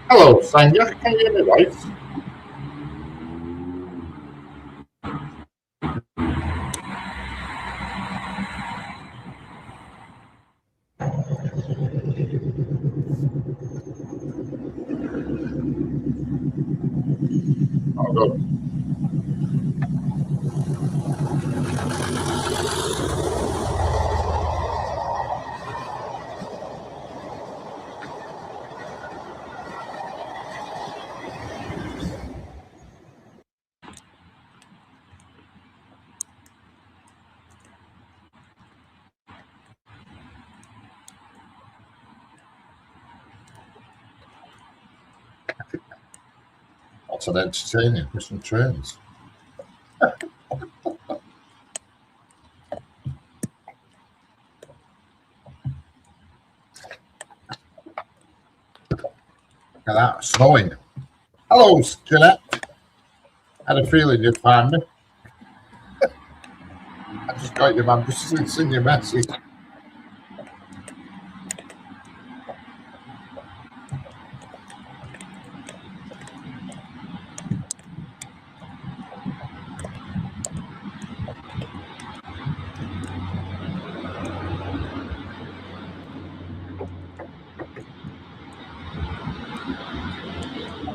Hello, Sanya. Can you hear me right? Oh, good. That's an entertaining for some trains. Look at that, snowing. Hello, Jeanette. Had a feeling you'd find me. I just got you, man. Just seen your message.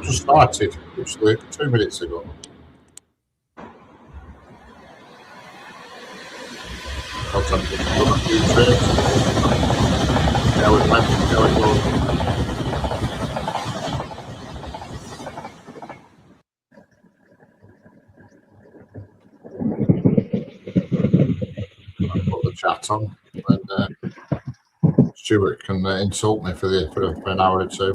Just started, literally 2 minutes ago. Got a few trains. Yeah, we went to go and go. Put the chat on, and Stuart can insult me for an hour or two.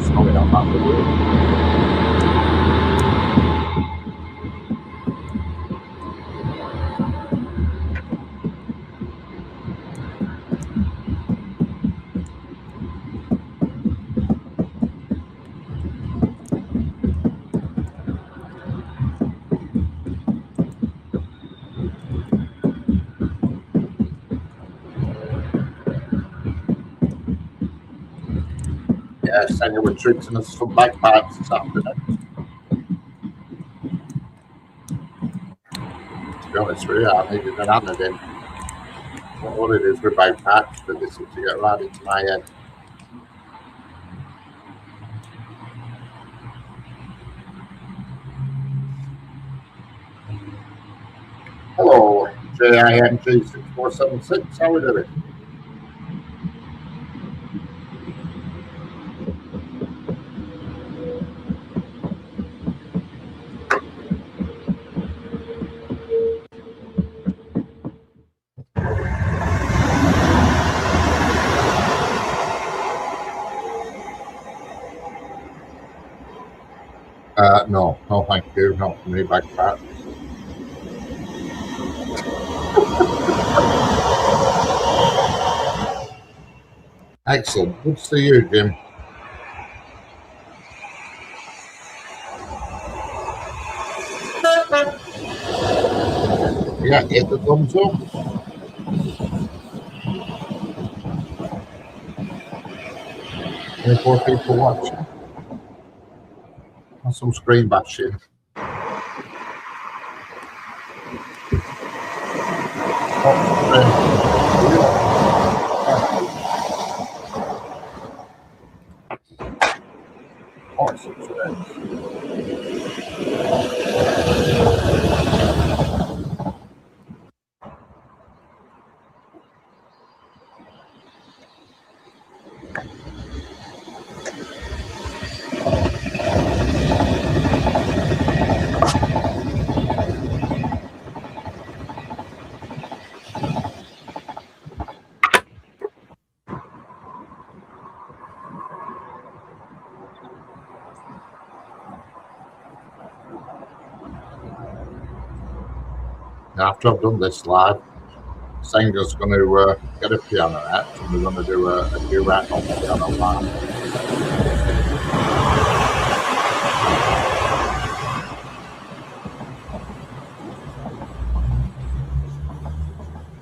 Snowing on that road. Yeah, Sanya were treating us some bagpipes this afternoon. To be honest with you, I needed an hand in. What it is with bagpipes, but this is to get right into my head. Hello, JIMG6476. How are we doing? No, thank you. Not for me, bagpipes. Excellent. Good to see you, Jim. Yeah, hit the thumbs up. 24 people watching. And some screen bashing. Awesome. After I've done this live, Senga's going to get a piano out and we're going to do a duet on the piano live.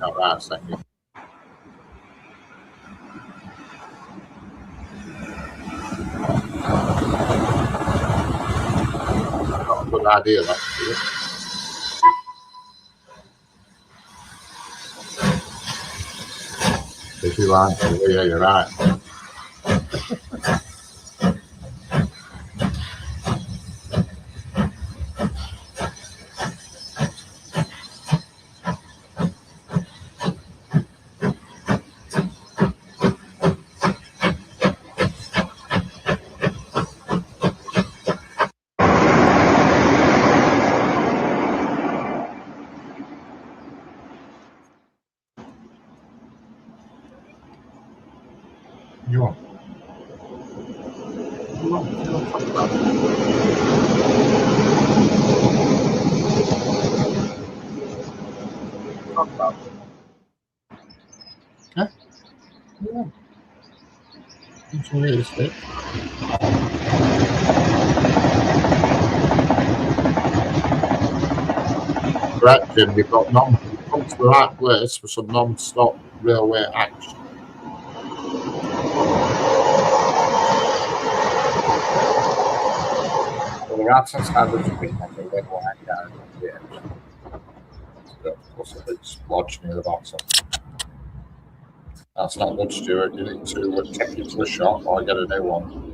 All right, Senga. Got a good idea, that's good. If you like, yeah, you're right. You want? You want to talk about it? Talk about it. Okay? Yeah. It's realistic. Correct, Jim. You've got you've come to the right place for some non-stop railway action. Well, the right-hand side of the screen has a red line down at the edge. Plus a big splodge near the bottom. That's not good, Stuart. You need to take it to the shop or get a new one.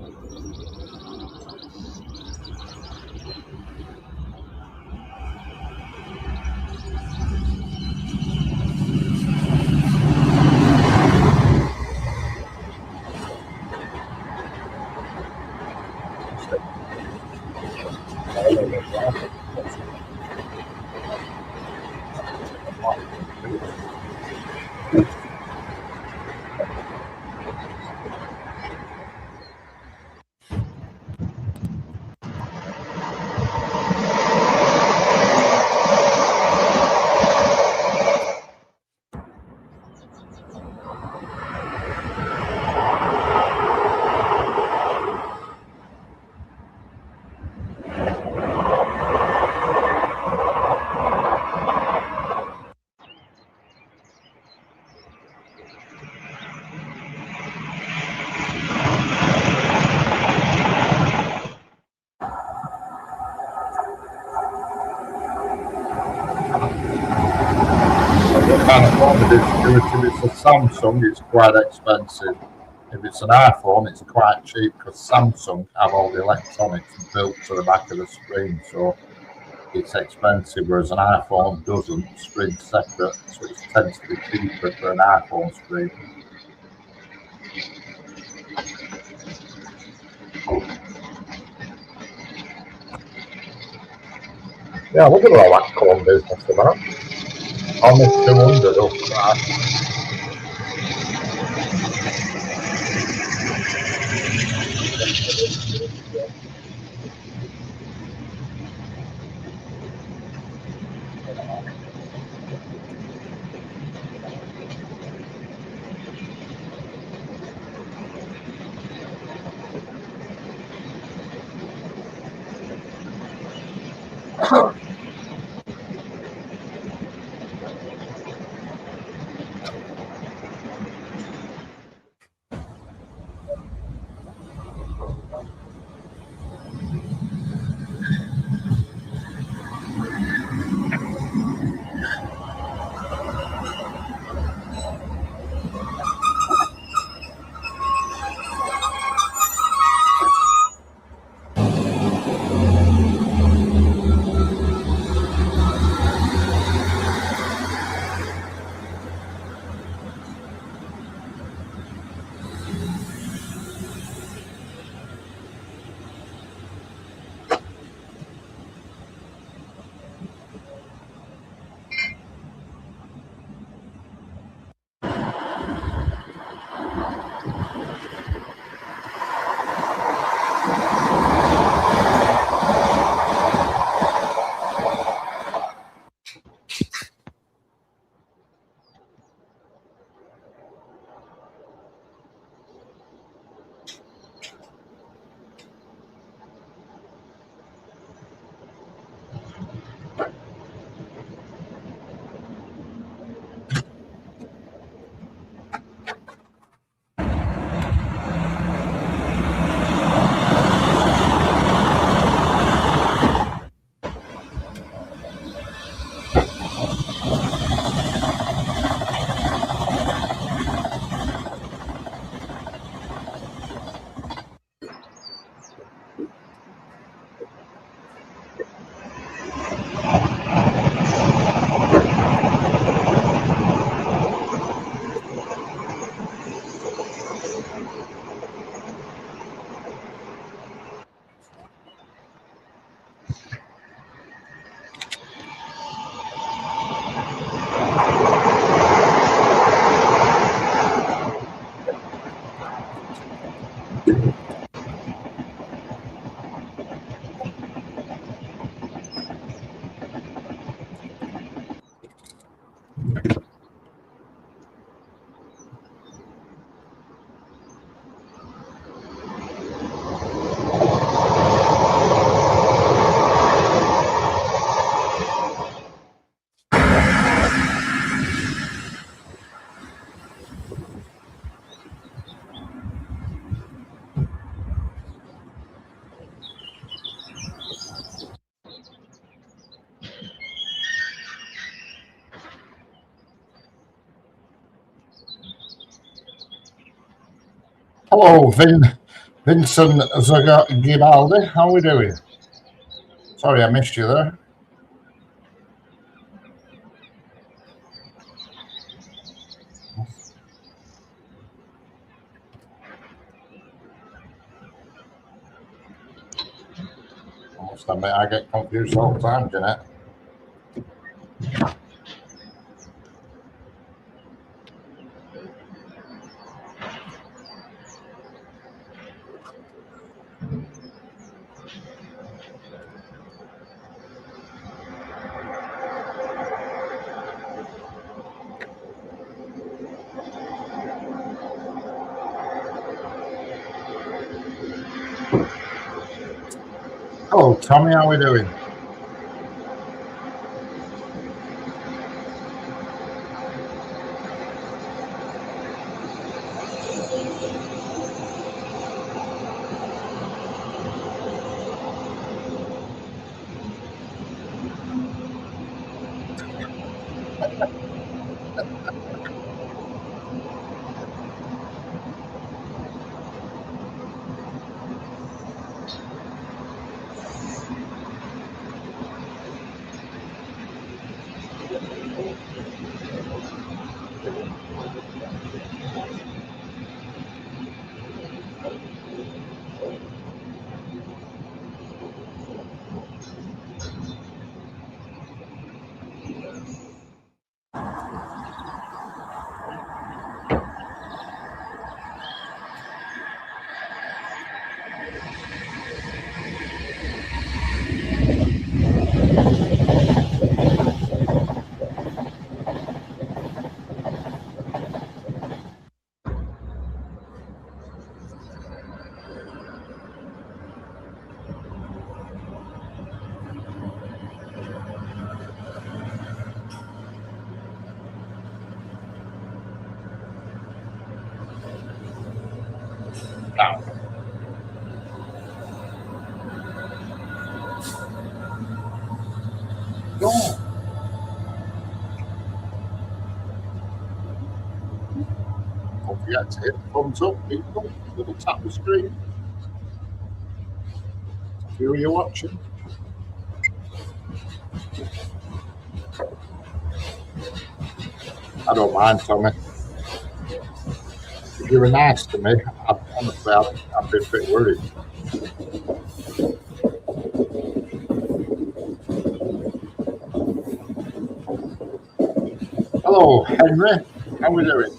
If it's a Samsung, it's quite expensive. If it's an iPhone, it's quite cheap because Samsung have all the electronics built to the back of the screen, so it's expensive, whereas an iPhone doesn't. The screen's separate, so it tends to be cheaper for an iPhone screen. Yeah, look at all that corn business about. Only 200, oh crap. Hello, Vincent Gibaldi. How are we doing? Sorry, I missed you there. I must admit, I get confused all the time, Jeanette. Hello, Tommy. How are we doing? Now. No. Don't forget to hit the thumbs up, people. Little tap the screen. Who are you watching? I don't mind, Tommy. If you were nice to me, honestly, I'd be a bit worried. Hello, Henry. How are we doing?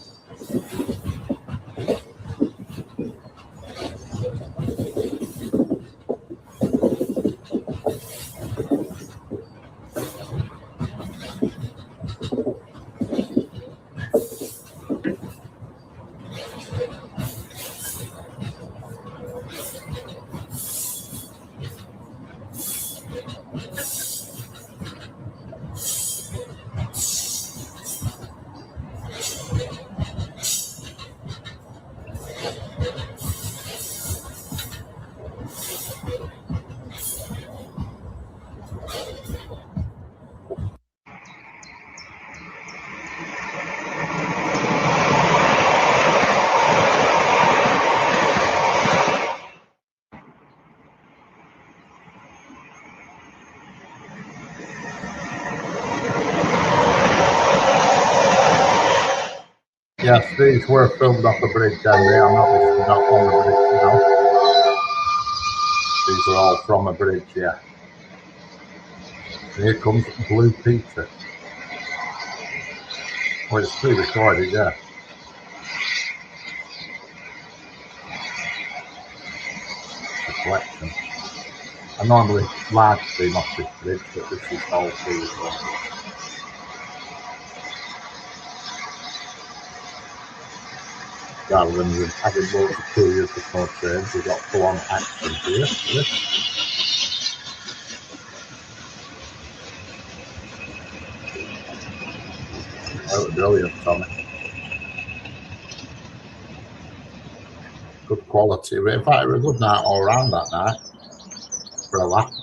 Yes, these were filmed off the bridge, Henry. I'm obviously not on the bridge now. These are all from a bridge, yeah. And here comes Blue Peter. Well, it's pre-recorded, yeah. It's a collection. I normally live stream off this bridge, but this is all pre-recorded. Rather than having loads of couriers before trains, we've got full-on action here. Oh, brilliant, Tommy. Good quality. In fact, it was a good night all around that night. For a laugh.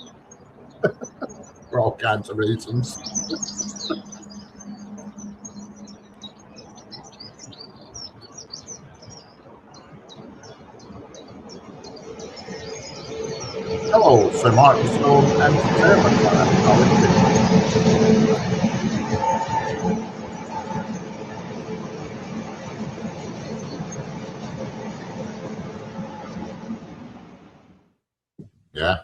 For all kinds of reasons. Hello, Sir Mark Stone Entertainment. How are you? Yeah.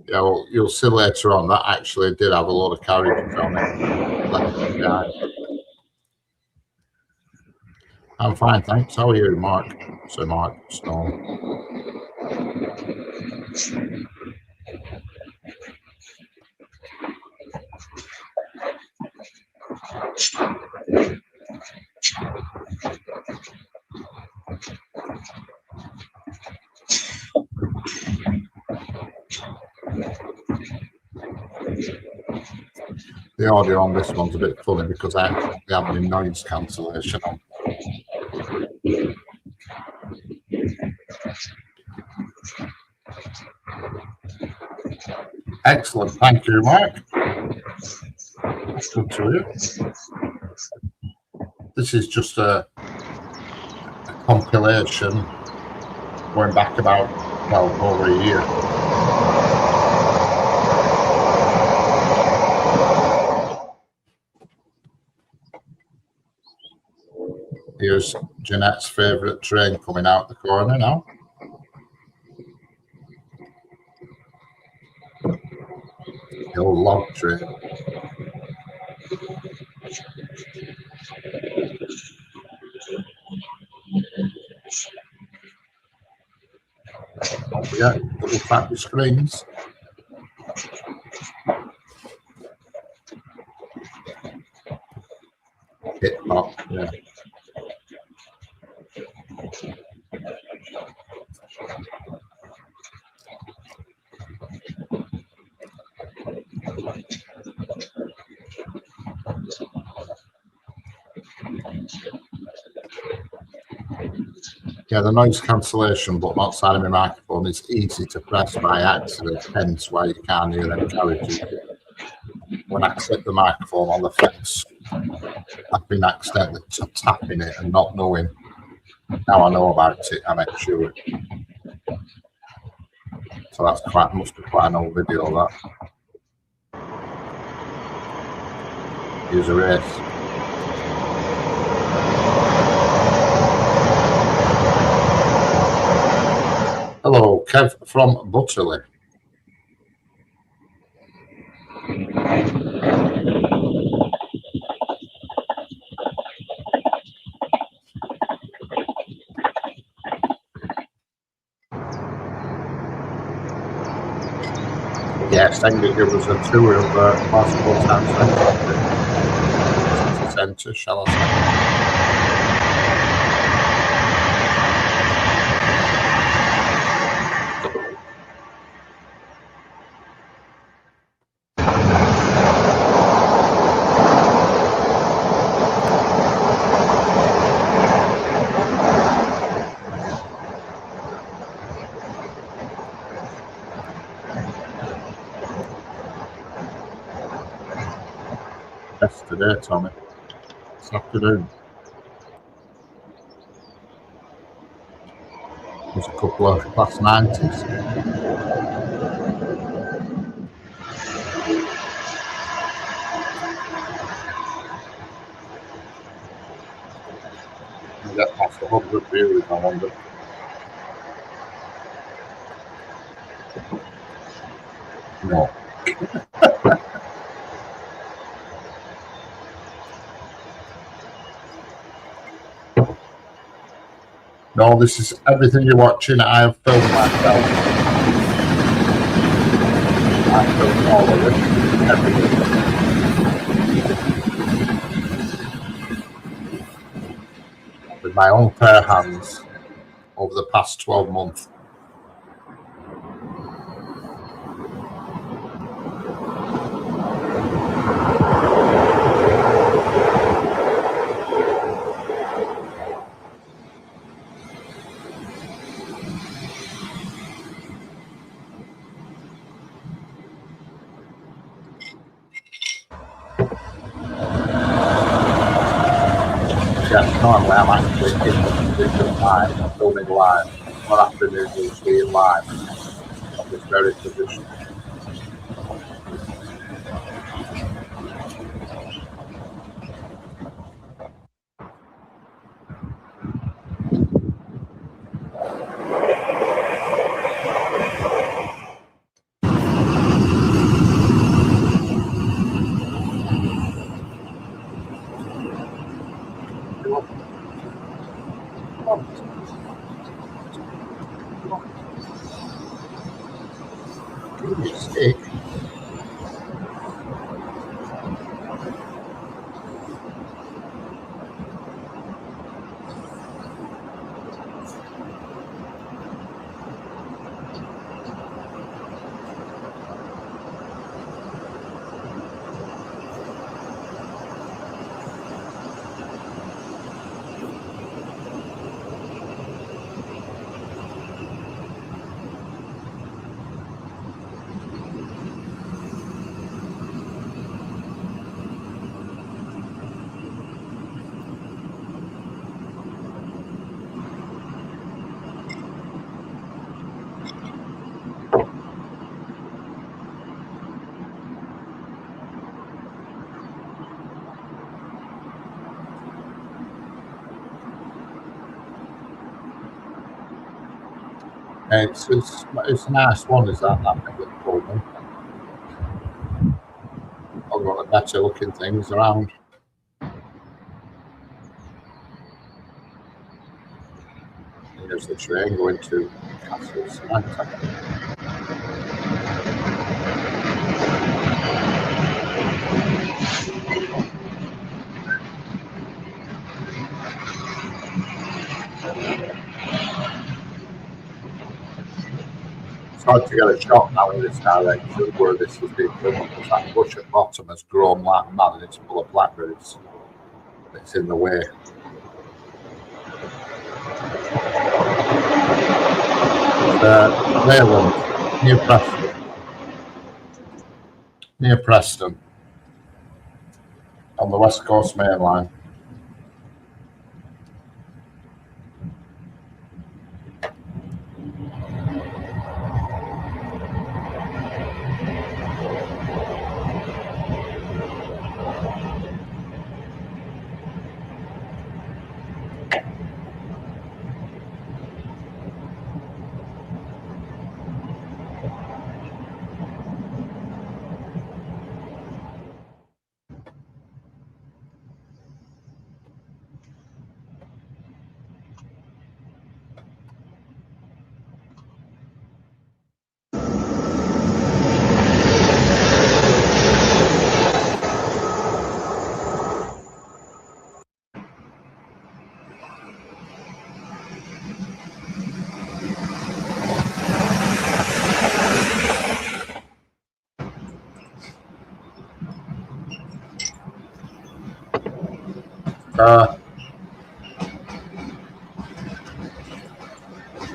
Yeah, well, you'll see later on that actually did have a lot of carriages on it. Left them behind. I'm fine, thanks. How are you, Mark? Sir Mark Stone. The audio on this one's a bit funny because I actually have the noise cancellation on. Excellent, thank you, Mark. That's good to hear. This is just a compilation going back about, well, over a year. Here's Jeanette's favourite train coming out the corner now. The old log train. Don't forget, double tap the screens. Hit pop, yeah. Yeah, the noise cancellation button outside of my microphone is easy to press by accident, hence why you can't hear them carriages. When I click the microphone on the fence, I've been accidentally tapping it and not knowing. Now I know about it, I make sure. So that's quite, must be quite an old video, that. Here's a race. Hello, Kev from Butterley. Yes, I think it was a tour of Possible Town Centre, shall I Yesterday, Tommy. This afternoon. There's a couple of class 90s. You get past 100 viewers, I wonder. No. No, this is everything you're watching. I have filmed myself. I filmed all of it. Everything. With my own bare hands over the past 12 months. Yeah, normally I'm actually in the position live, filming live. What afternoon is being live. this very position. Stick. It's a nice one, is that big at Pullman? I've got the better looking things around. Here's the train going to Castle Samantha. It's hard to get a shot now in this direction where this has been done because that bush at bottom has grown like mad and it's full of blackberries. It's in the way. Leyland, near Preston, on the West Coast Main Line.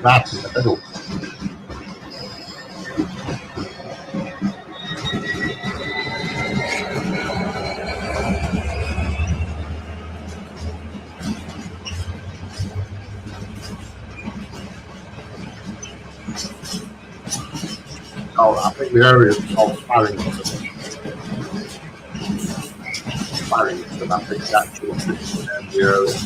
Right in the middle. Oh, I think the area is called Farrington. Farrington, I think the actual name of the area.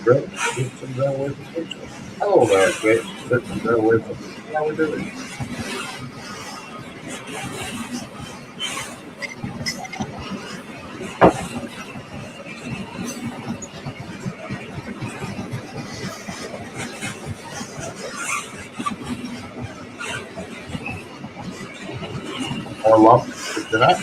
Great Britain Railway Potential. Hello there, Great Britain Railway Potential. How are we doing? more love to that.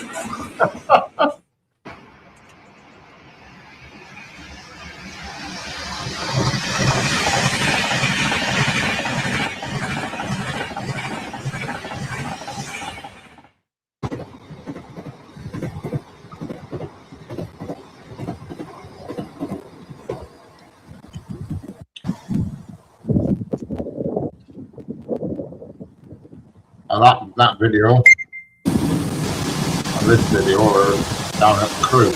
That video, and this video are down at the crew.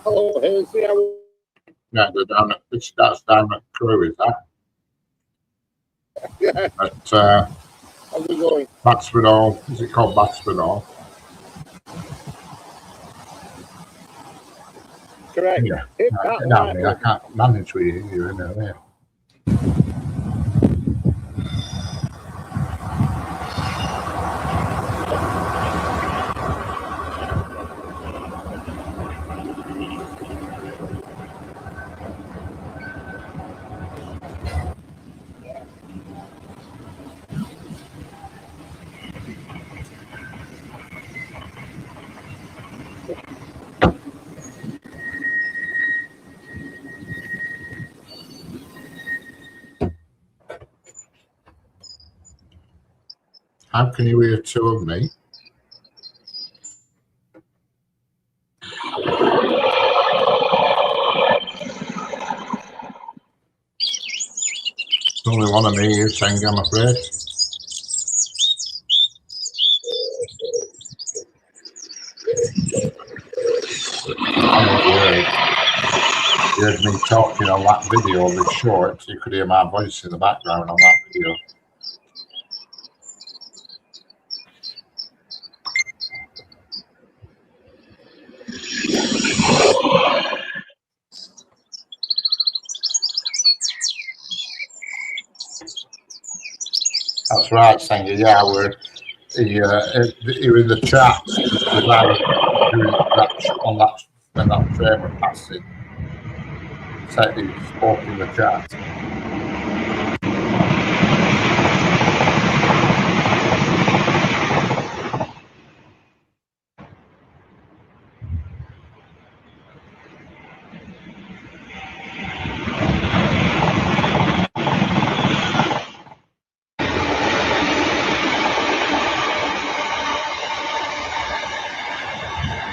Hello, Hazy. Yeah, they're down at that's down at the crew, is that? Yeah. At How's it going? Baxford, is it called Baxford? Correct. Yeah. Hit that No, like I can't manage with you in there. How can you hear two of me? Only one of me you saying, I'm afraid. You heard me talking on that video, this short, so you could hear my voice in the background on that video. That's right, Sanger. Yeah, you're in the chat on that when that trailer passing. Said he spoke in the chat.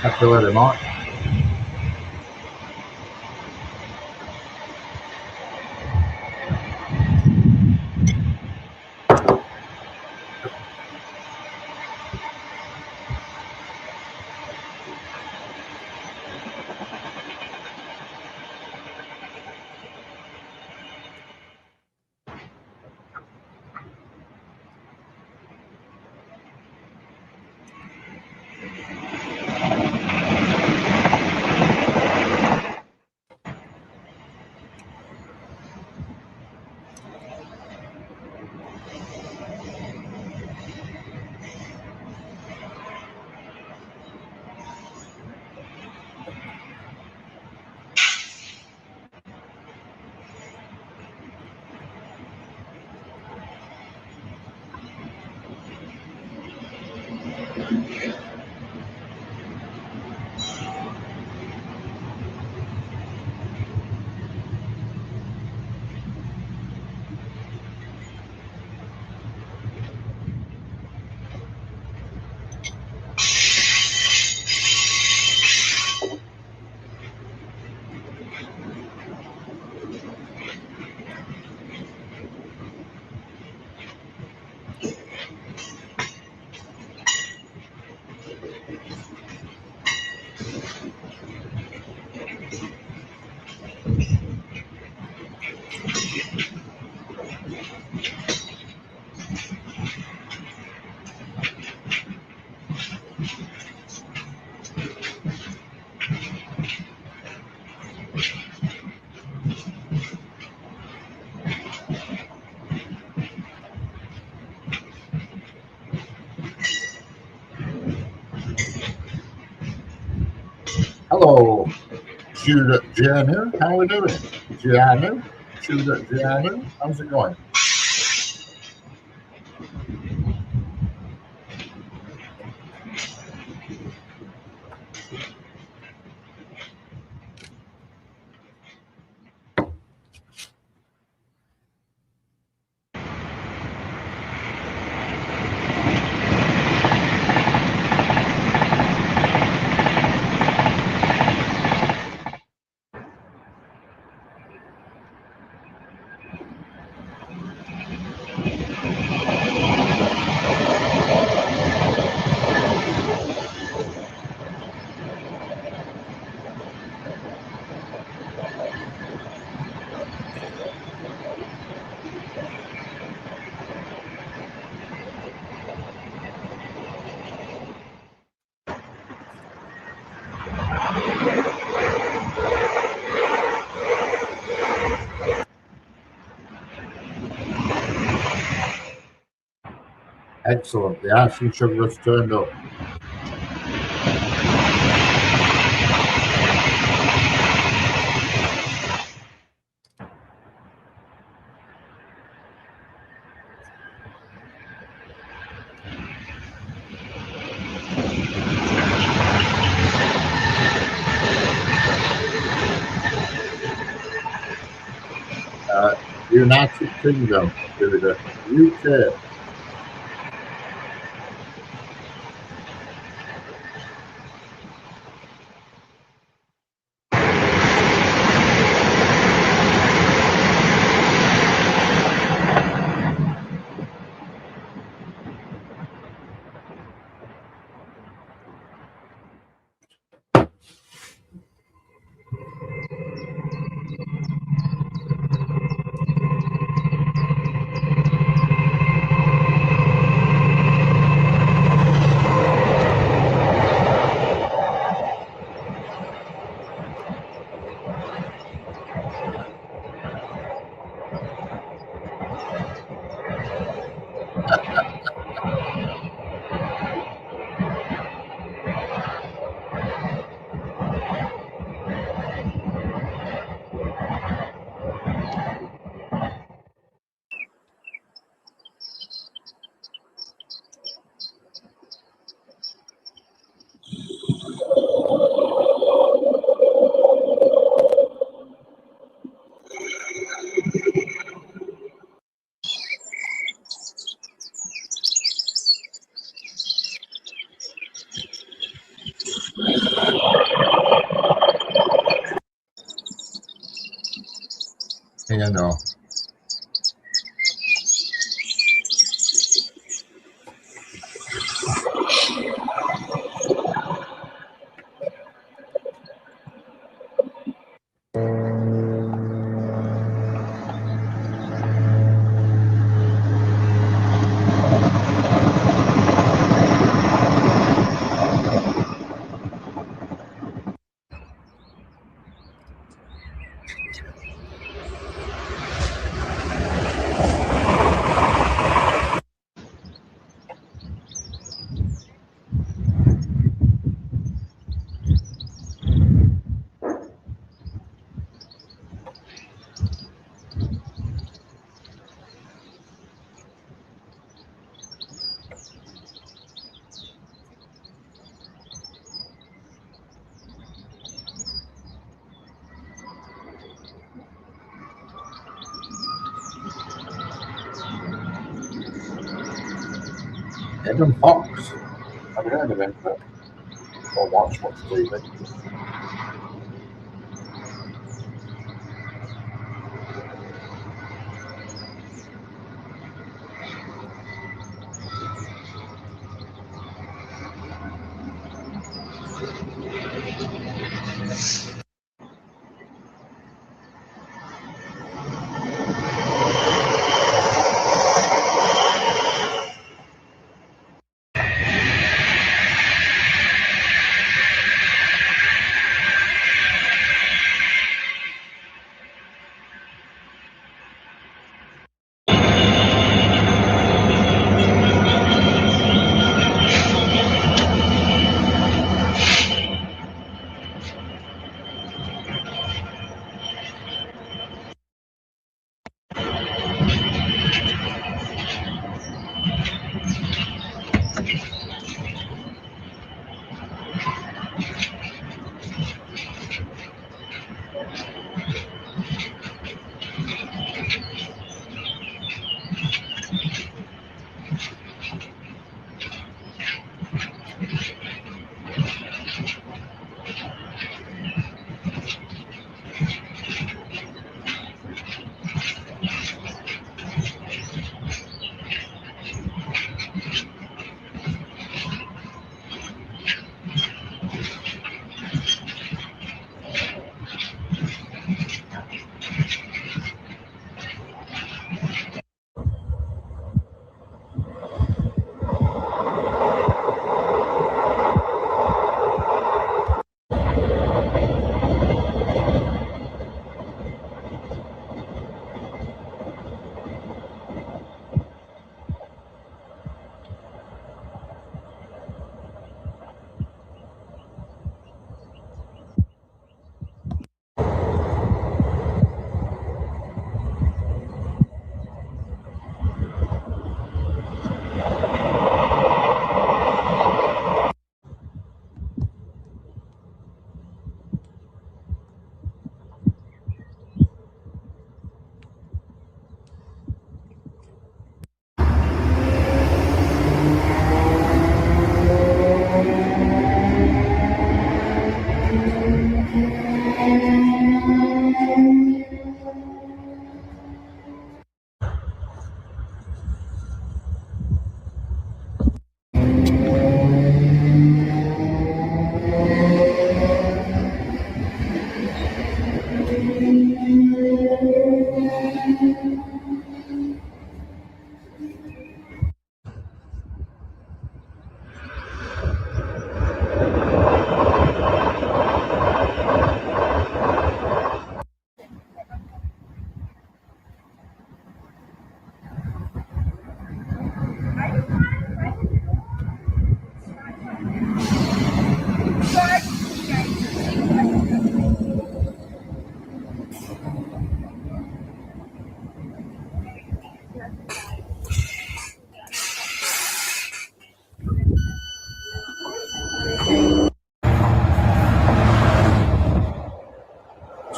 Thank you very much. Hello. Gianu, how are we doing? Gianu, how's it going? Excellent. The icing sugar has turned up. United Kingdom, UK. You know. Adam Fox. I've heard of him, but or watch much TV.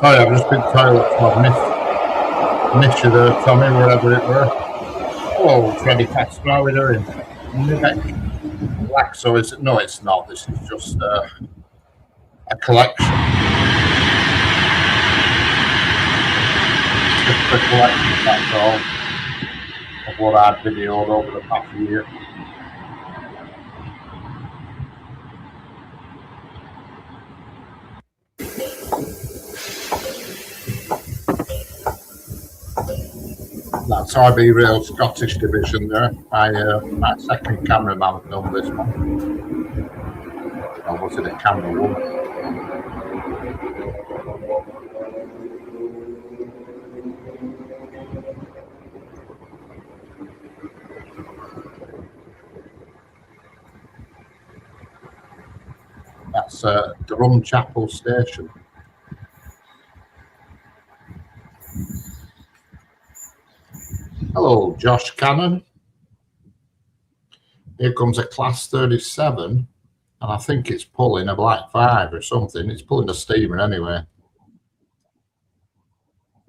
Sorry, I've just been toilet, so I've missed you there, Tommy, wherever it were. Hello, Freddy Castro, how are we doing? Laxo, is it? No, it's not. This is just a collection. Just a collection, that's all, of what I've videoed over the past year. That's RB Rail Scottish Division there. My second cameraman filmed this one. Or was it a camera one? That's Drumchapel Station. Hello, Josh Cannon. Here comes a Class 37, and I think it's pulling a Black 5 or something. It's pulling a steamer anyway.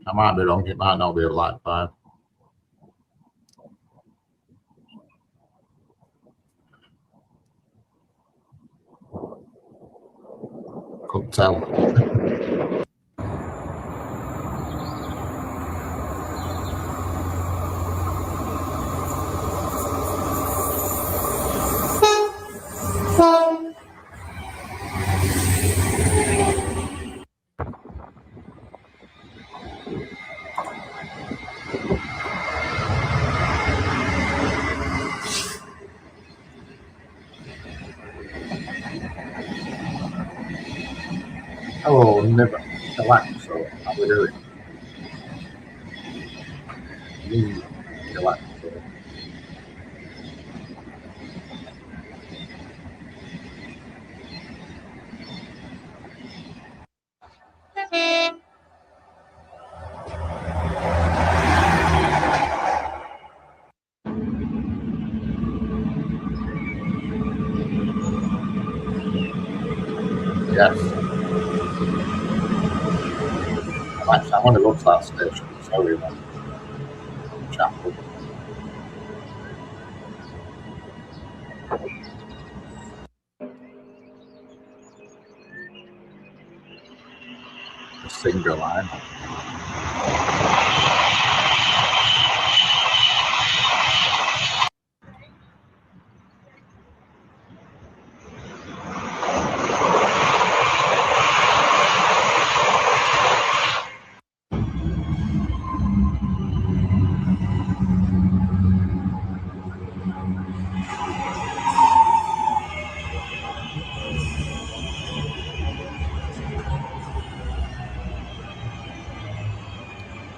I might be wrong. It might not be a Black 5. Couldn't tell. Hello, never Galacto. How we doing? Galacto. Yes. Actually, I want to go to that station. Sorry, man. Chapel. A single line.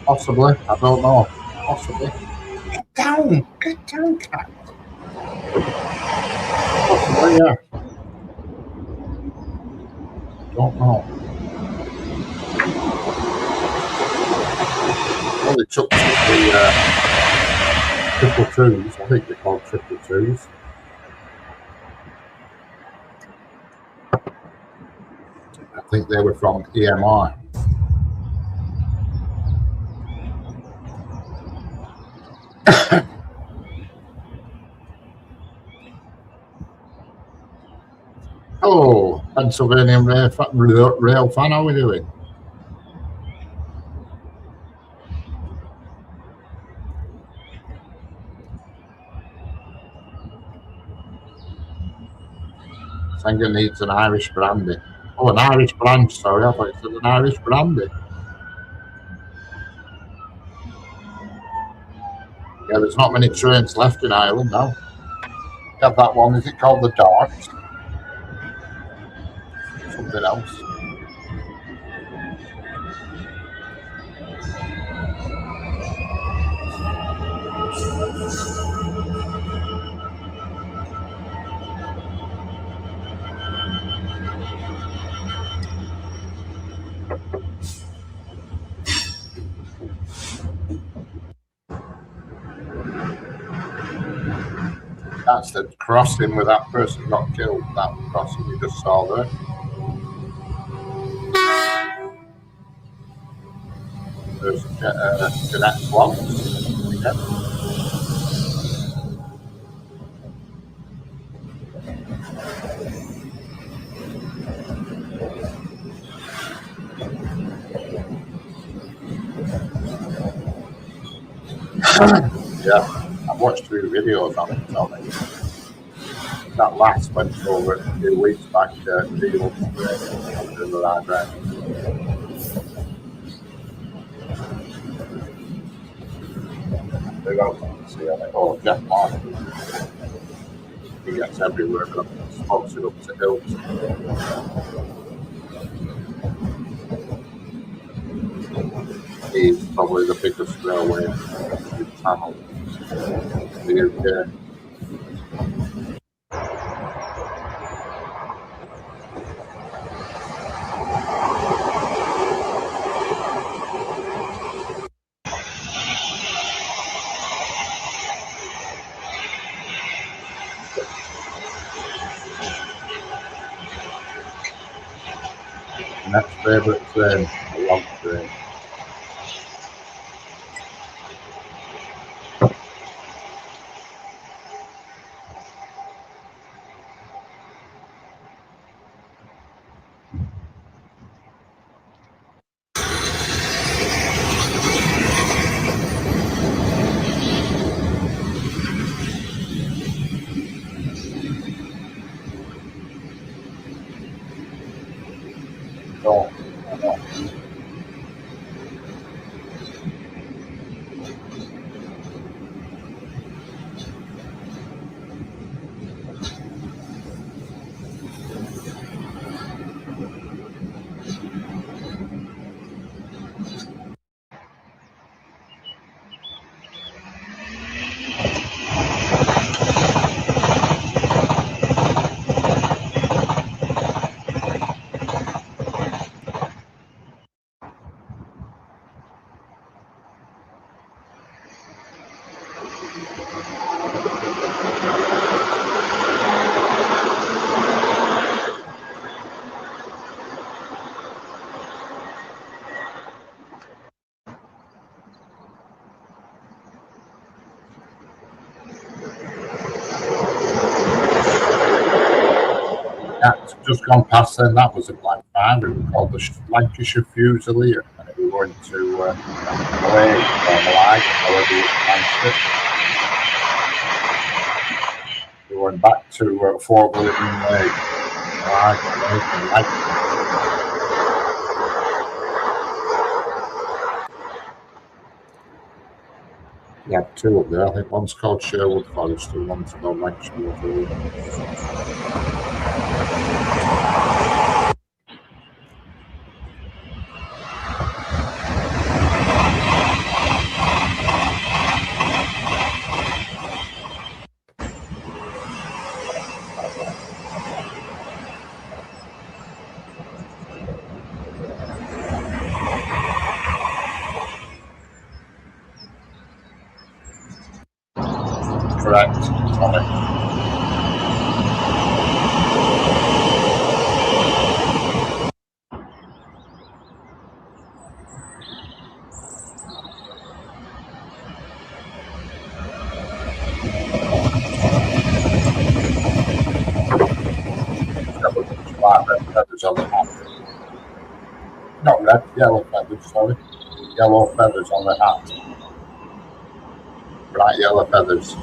Possibly, I don't know. Possibly. Get down, cat. Possibly, yeah. Don't know. Well, they took the triple twos. I think they're called triple twos. I think they were from EMI. Hello, Pennsylvania Rail fan, how are we doing? Sanger needs an Irish brandy. Oh, an Irish branch, sorry, I thought it said an Irish brandy. Yeah, there's not many trains left in Ireland now. You have that one, is it called the Dart? Something else. That's the crossing where that person got killed, that crossing you just saw there. There's Jeanette's vlogs again. Yeah, I've watched 3 videos on it, Tommy. That last went over a few weeks back, deal under the library. Big old see on it. Oh, Jeff Martin. He gets everywhere, but smokes it up to hills. He's probably the biggest railway tunnel in the UK. Next favourite train, a log train. So, that's just gone past then. That was a Black Friday. We called the Lancashire Fusilier, and we were going to Malay or Malay, however you pronounced it. We went back to Fort William Lake. We had 2 up there. I think one's called Sherwood Forest and one's called Lancashire Fusilier. Correct, Tommy. Red feathers on the hat. Not red, yellow feathers, sorry. Yellow feathers on the hat. Bright yellow feathers.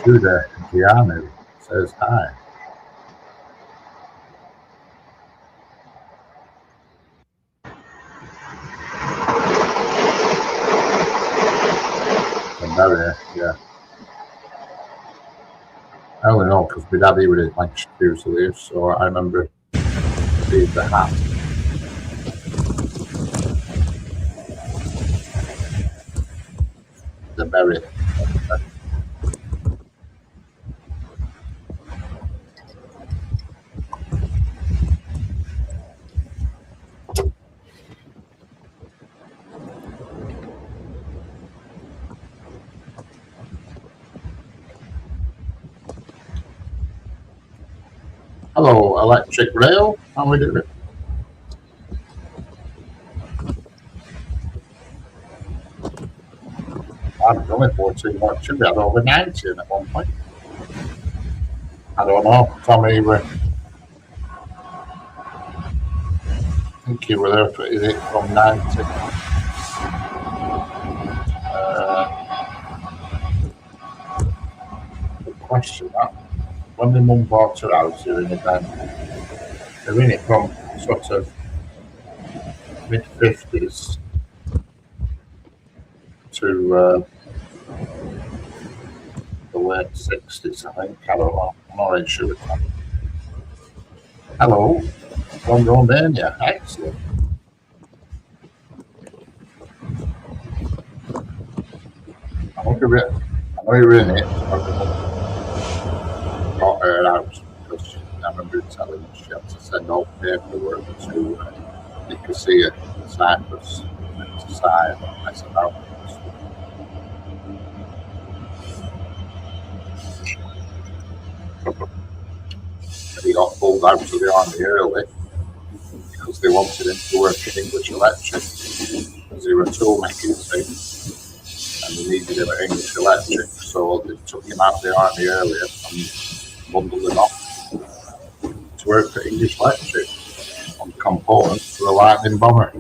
Judah Gianu says hi. Yeah. I only know because my daddy was in Lancashire Fusiliers, so I remember seeing the hat. the berry. Hello, electric rail. How we doing? I'm going for too much. We had over 90 at one point. I don't know. Tommy, I think you were there for is it from 90. Good question that. When my mum bought her house here in the then, they're in it from sort of mid-50s to the late 60s, I think. I don't know. I'm not really sure. Hello, from Romania. Excellent. I know you're in it. Got her out because I remember telling her she had to send all paperwork to Nicosia, Cyprus, to sign and mess about. And he got pulled out of the army early because they wanted him to work in English Electric because he was a toolmaker, you see, and they needed him at English Electric, so they took him out of the army earlier and bundled him off to work at English Electric on components for the Lightning bomber.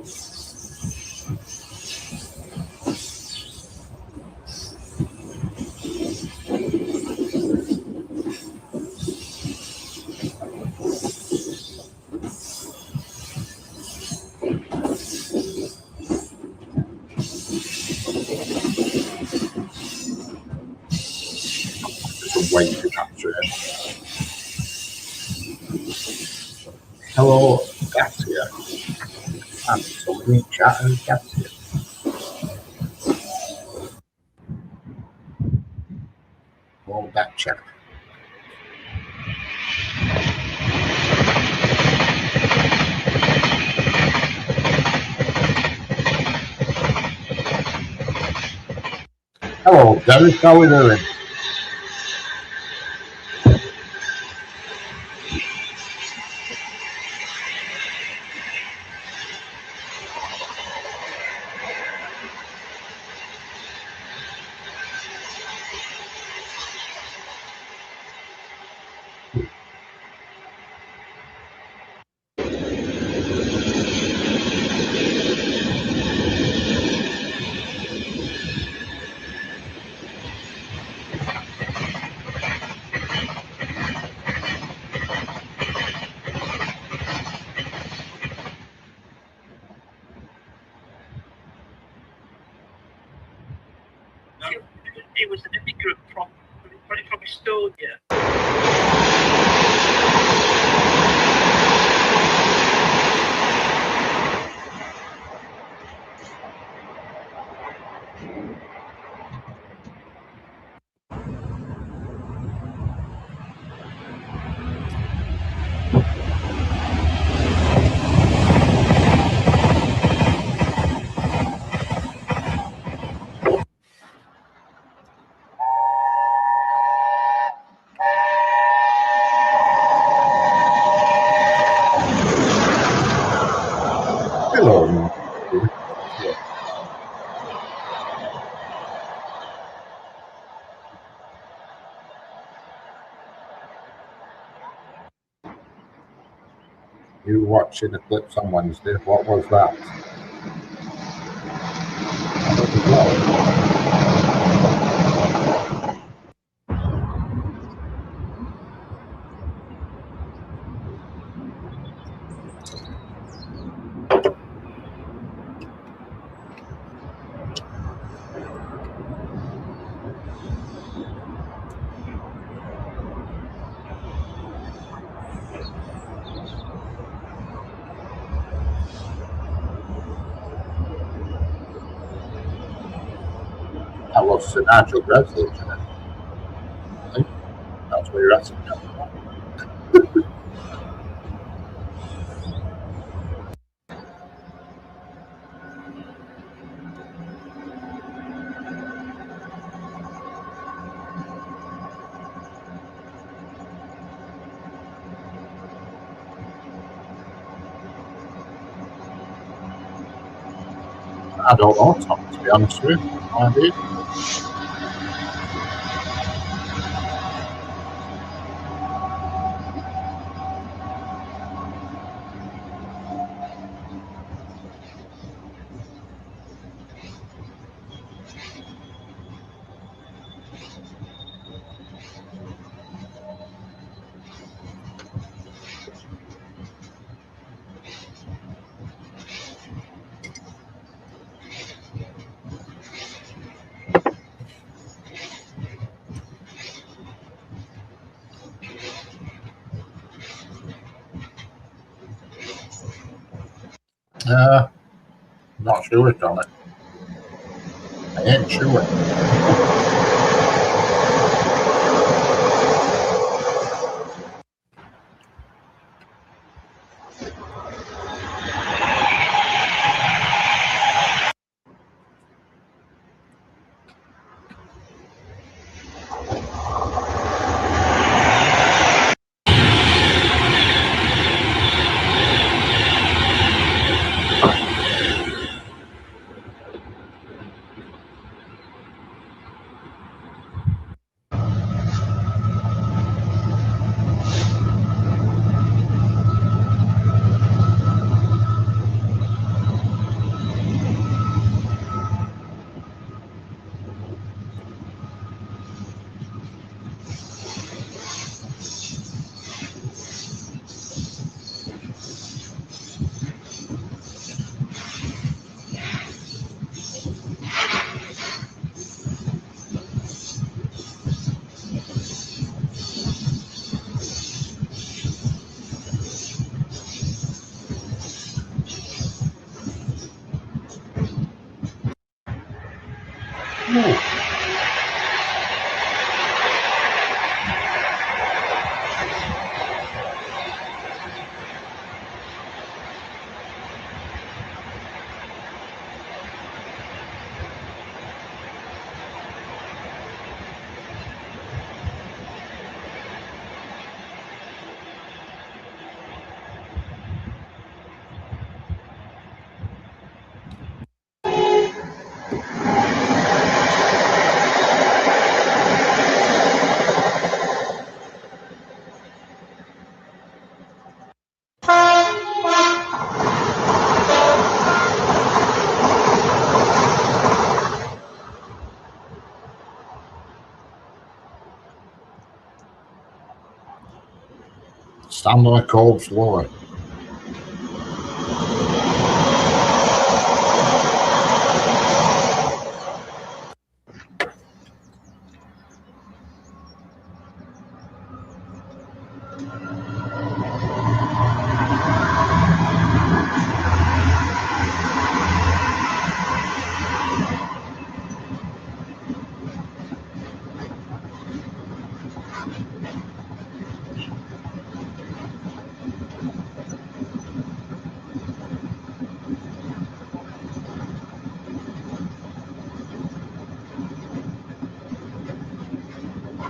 Way to capture it. Hello, Garcia. And somebody chatting Garcia. Hold that chat. Hello, Derek. How are we doing? It was an immigrant from Estonia. Hello. You were watching the clips on Wednesday. What was that? That was the natural resolution. I think that's where you're at. I don't know, Tom, to be honest with you. No idea. Not sure, Johnny. I ain't sure. Stand on a cold floor.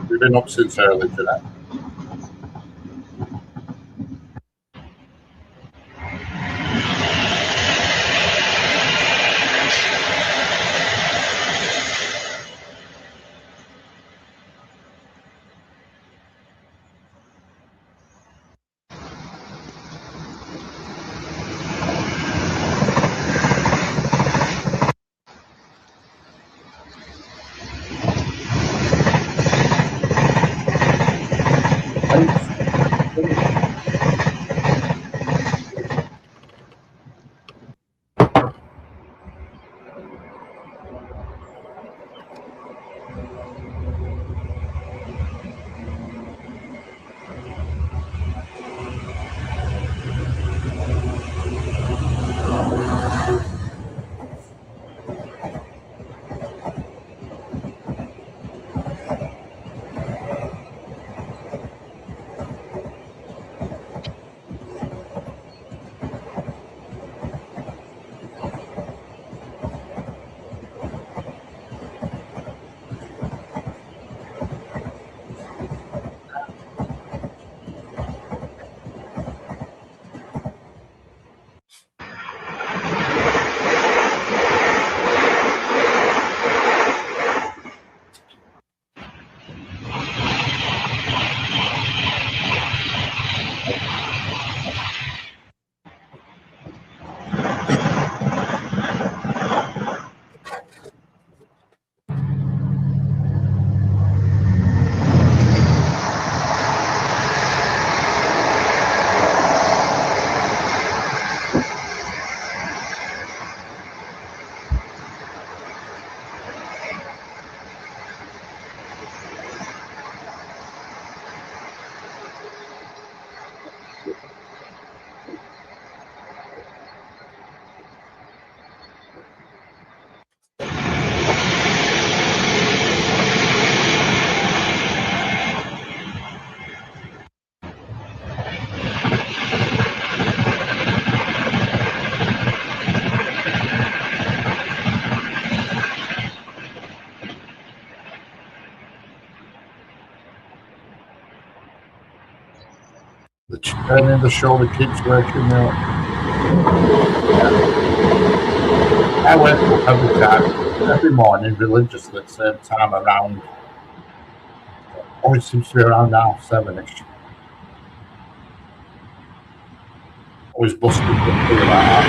We've been up since early today. Turning the shoulder keeps waking me up. I wake up every time, every morning, religiously at the same time around. Always seems to be around 7:30ish. Always busting through about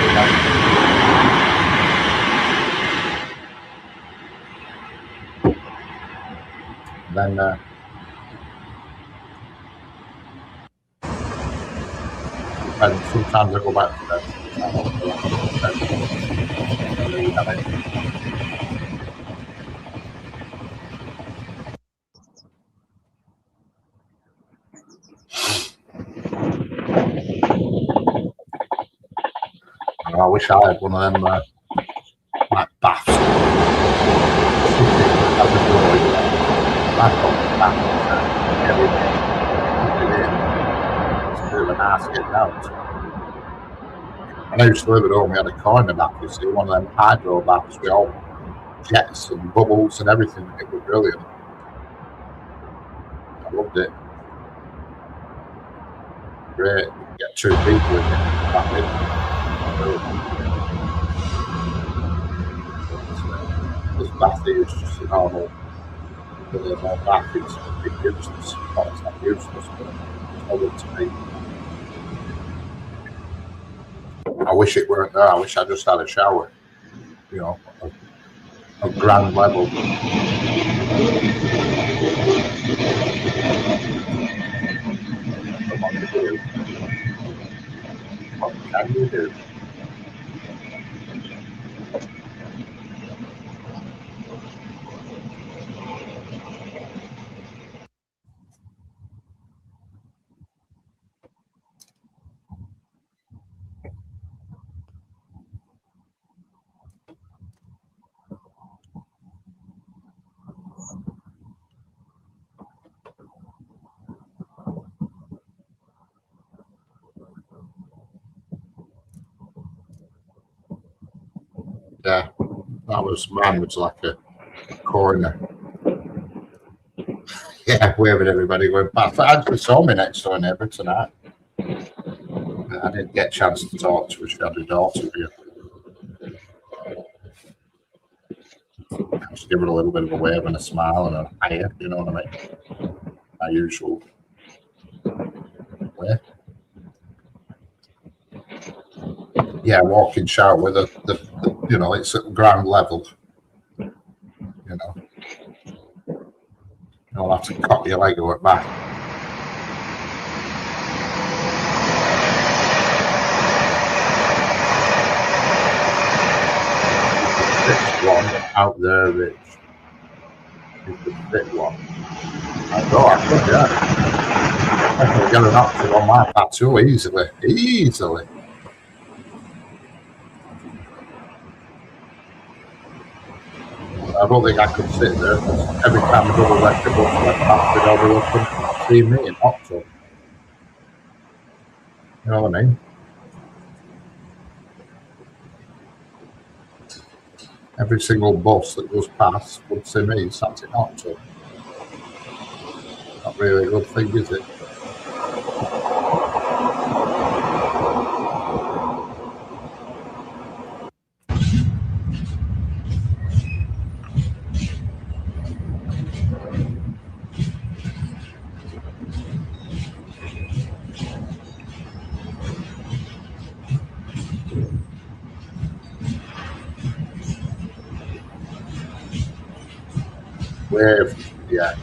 then and sometimes I go back to bed. I wish I had one of them like baths. It's a bit of an ass getting out. When I used to live at home, we had a corner bath, you see, one of them hydro baths with all jets and bubbles and everything. It was brilliant. I loved it. Great. Get 2 people in it. This bath is just a normal bath. It's useless. Well, it's not useless, but it's not good to me. I wish it weren't there. I wish I just had a shower, you know, a ground level. What can you do? Yeah, mine was like a corner. Yeah, waving everybody going past. I actually saw me next door neighbour tonight. I didn't get a chance to talk to her. She had a daughter here. I just give her a little bit of a wave and a smile and a hiya, you know what I mean? My usual way. Yeah, walking shower with the you know, it's at ground level. You know. You'll have to cock your leg or back. This one out there, Rich. It's the thick one. I know, I could, yeah. I could get an option on my tattoo easily. Easily. I don't think I could sit there because every time I double electric bus went past it, I'll be looking to see me in October. You know what I mean? Every single bus that goes past would see me sat in October. Not really a good thing, is it? Wave, yeah.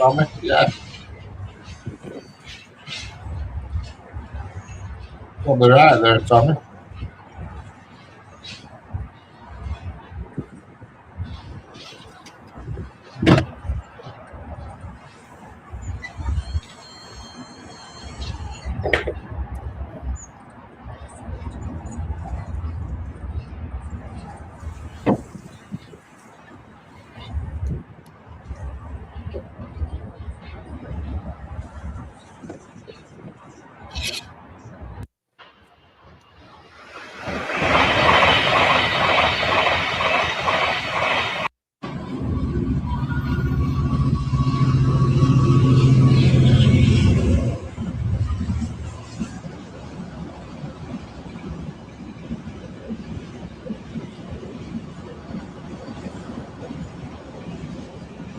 Tommy? Yeah. Well, they're right there, Tommy.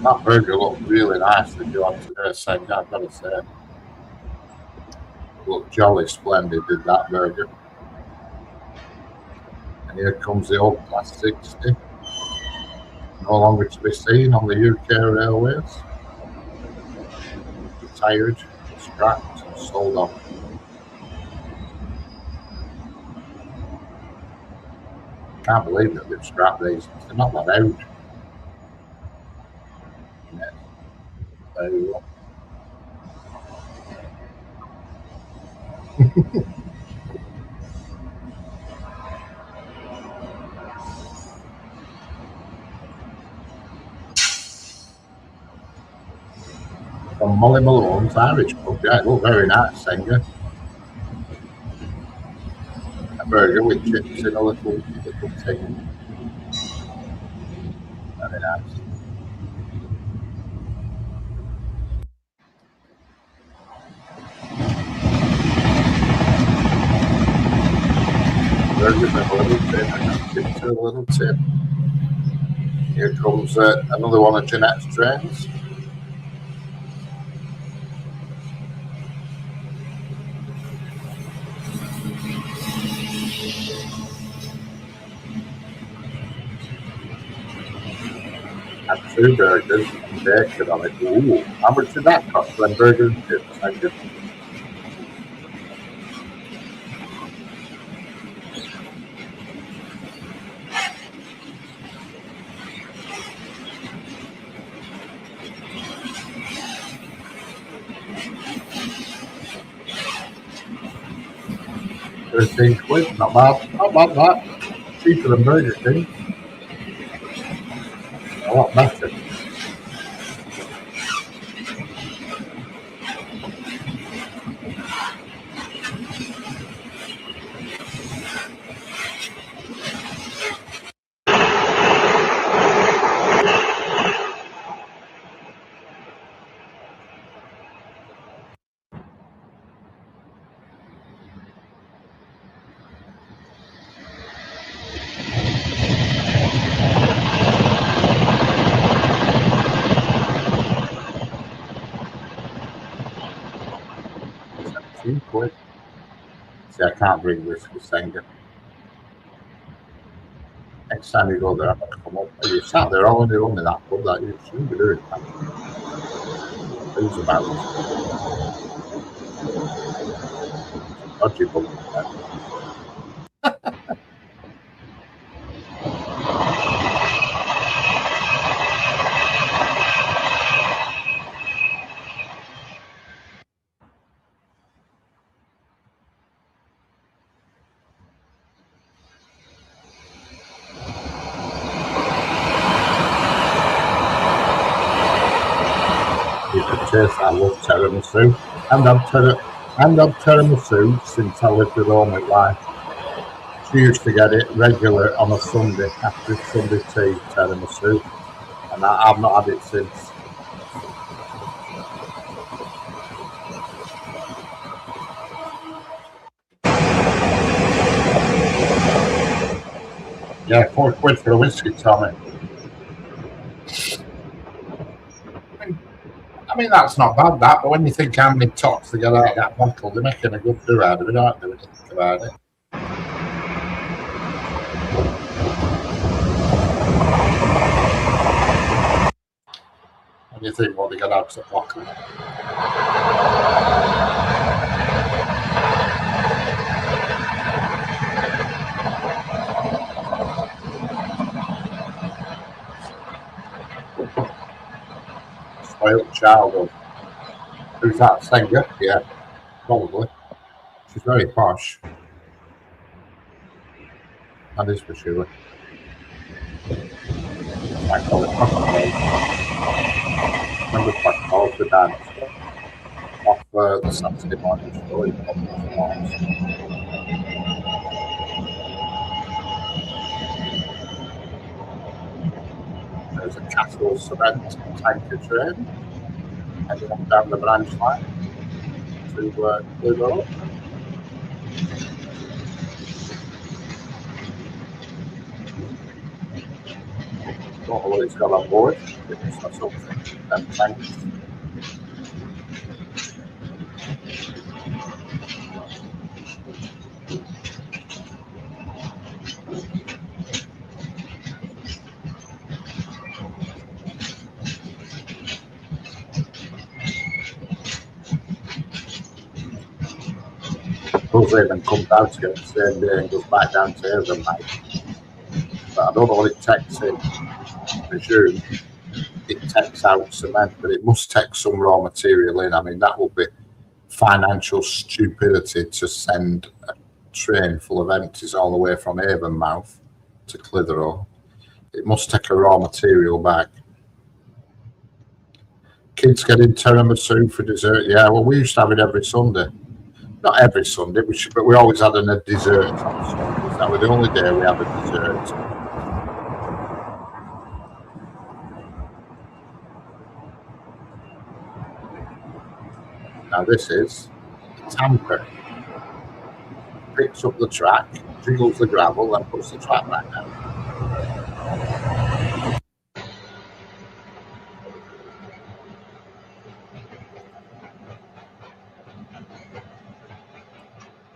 That burger looked really nice that you had today, I've got to say. Looked jolly splendid, did that burger. And here comes the old Class 60. No longer to be seen on the UK railways. Retired, scrapped, and sold off. Can't believe that they've scrapped these. They're not that out. Yeah. There you go. From Molly Malone's Irish pub. Yeah, it looked very nice, singer. A burger with chips in a little tin. Very nice. Burgers in a little tin and chips in a little tin. Here comes another one of Jeanette's trains. Had 2 burgers and bacon on it. Ooh, how much did that cost? One burger and chips, thank you. £13, not bad. Not bad that. Cheaper than Burger King. A lot better. £17. See, I can't bring this to Senga. Next time you go there, I'm going to come up. You sat there all on your own in that pub that you shouldn't be doing that. Who's about dodgy pub. I love tiramisu, and I've tiramisu since I lived at home with life. She used to get it regular on a Sunday after Sunday tea, tiramisu, and I've not had it since. Yeah, £4 for a whiskey, Tommy. I mean, that's not bad, that, but when you think how many tops they get out of that bottle, they're making a good do out of it, aren't they, when you think about it? You think what they're going to have to block them? Spoiled childhood. Who's that? Singer? Yeah, probably. She's very posh. That is for sure. I call it remember quite called the dance off the Saturday morning show in There's a Castle cement tanker train heading up down the branch line to Liverpool. Don't know what it's got on board. It's not something. Them tanks. Even comes out to get the same day and goes back down to Avon, but I don't know what it takes in. I presume it takes out cement, but it must take some raw material in. I mean, that would be financial stupidity to send a train full of empties all the way from Avonmouth to Clitheroe. It must take a raw material back. Kids getting tiramisu for dessert. Yeah, well, we used to have it every Sunday. Not every Sunday, but we always had a dessert on Sundays. That was the only day we had a dessert. Now this is a tamper. Picks up the track, jiggles the gravel, and puts the track back down.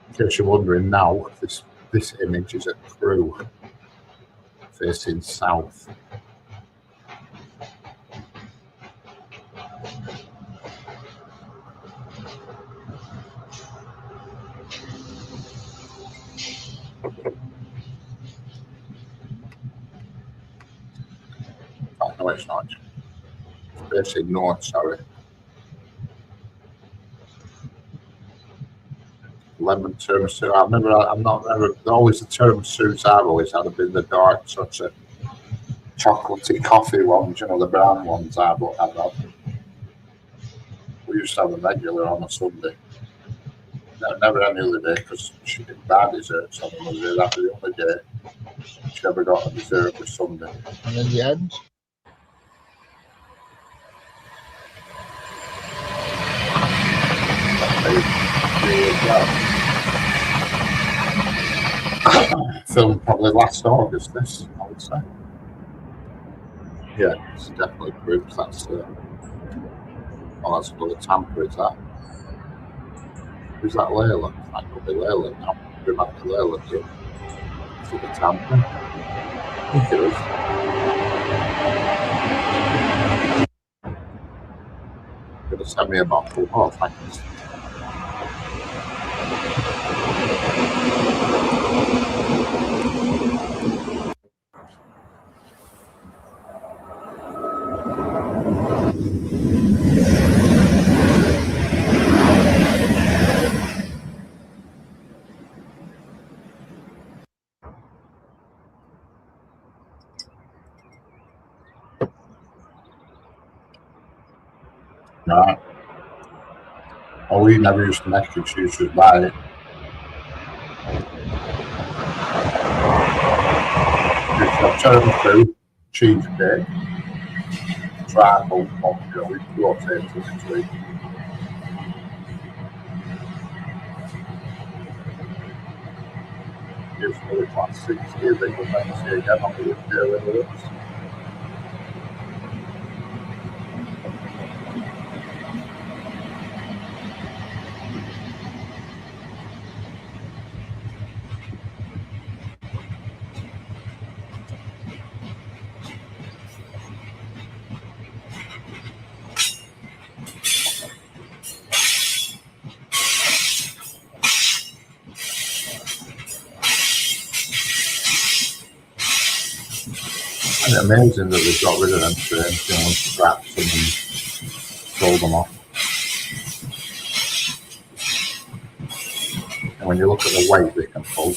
In case you're wondering now, this image is at Crewe, facing south. Oh, no, it's not. It's facing north, sorry. Lemon tiramisu. Always the tiramisus I've always had have been the dark, such a chocolatey coffee ones, you know, the brown ones I've had. We used to have them regular on a Sunday. No, never any other day because she did bad desserts on another day. That was the only day she ever got a dessert was Sunday. And in the end, Filmed probably last August, this, I would say. Yeah, it's definitely groups. That's another tamper, is that? Who's that Layla? That could be Layla now. Bring back to Layla, too. Is it the tamper? I think it is. Going to send me a bottle. Oh, thanks. Right. Oh, we never used to make it, she used to buy it. Used to have tiramisu, cheesecake, tribal, we rotated between. Here's another classic, here they go back to see again on the video. It's amazing that they've got rid of them trains, you know, scrapped them and sold them off. And when you look at the weight they can pull,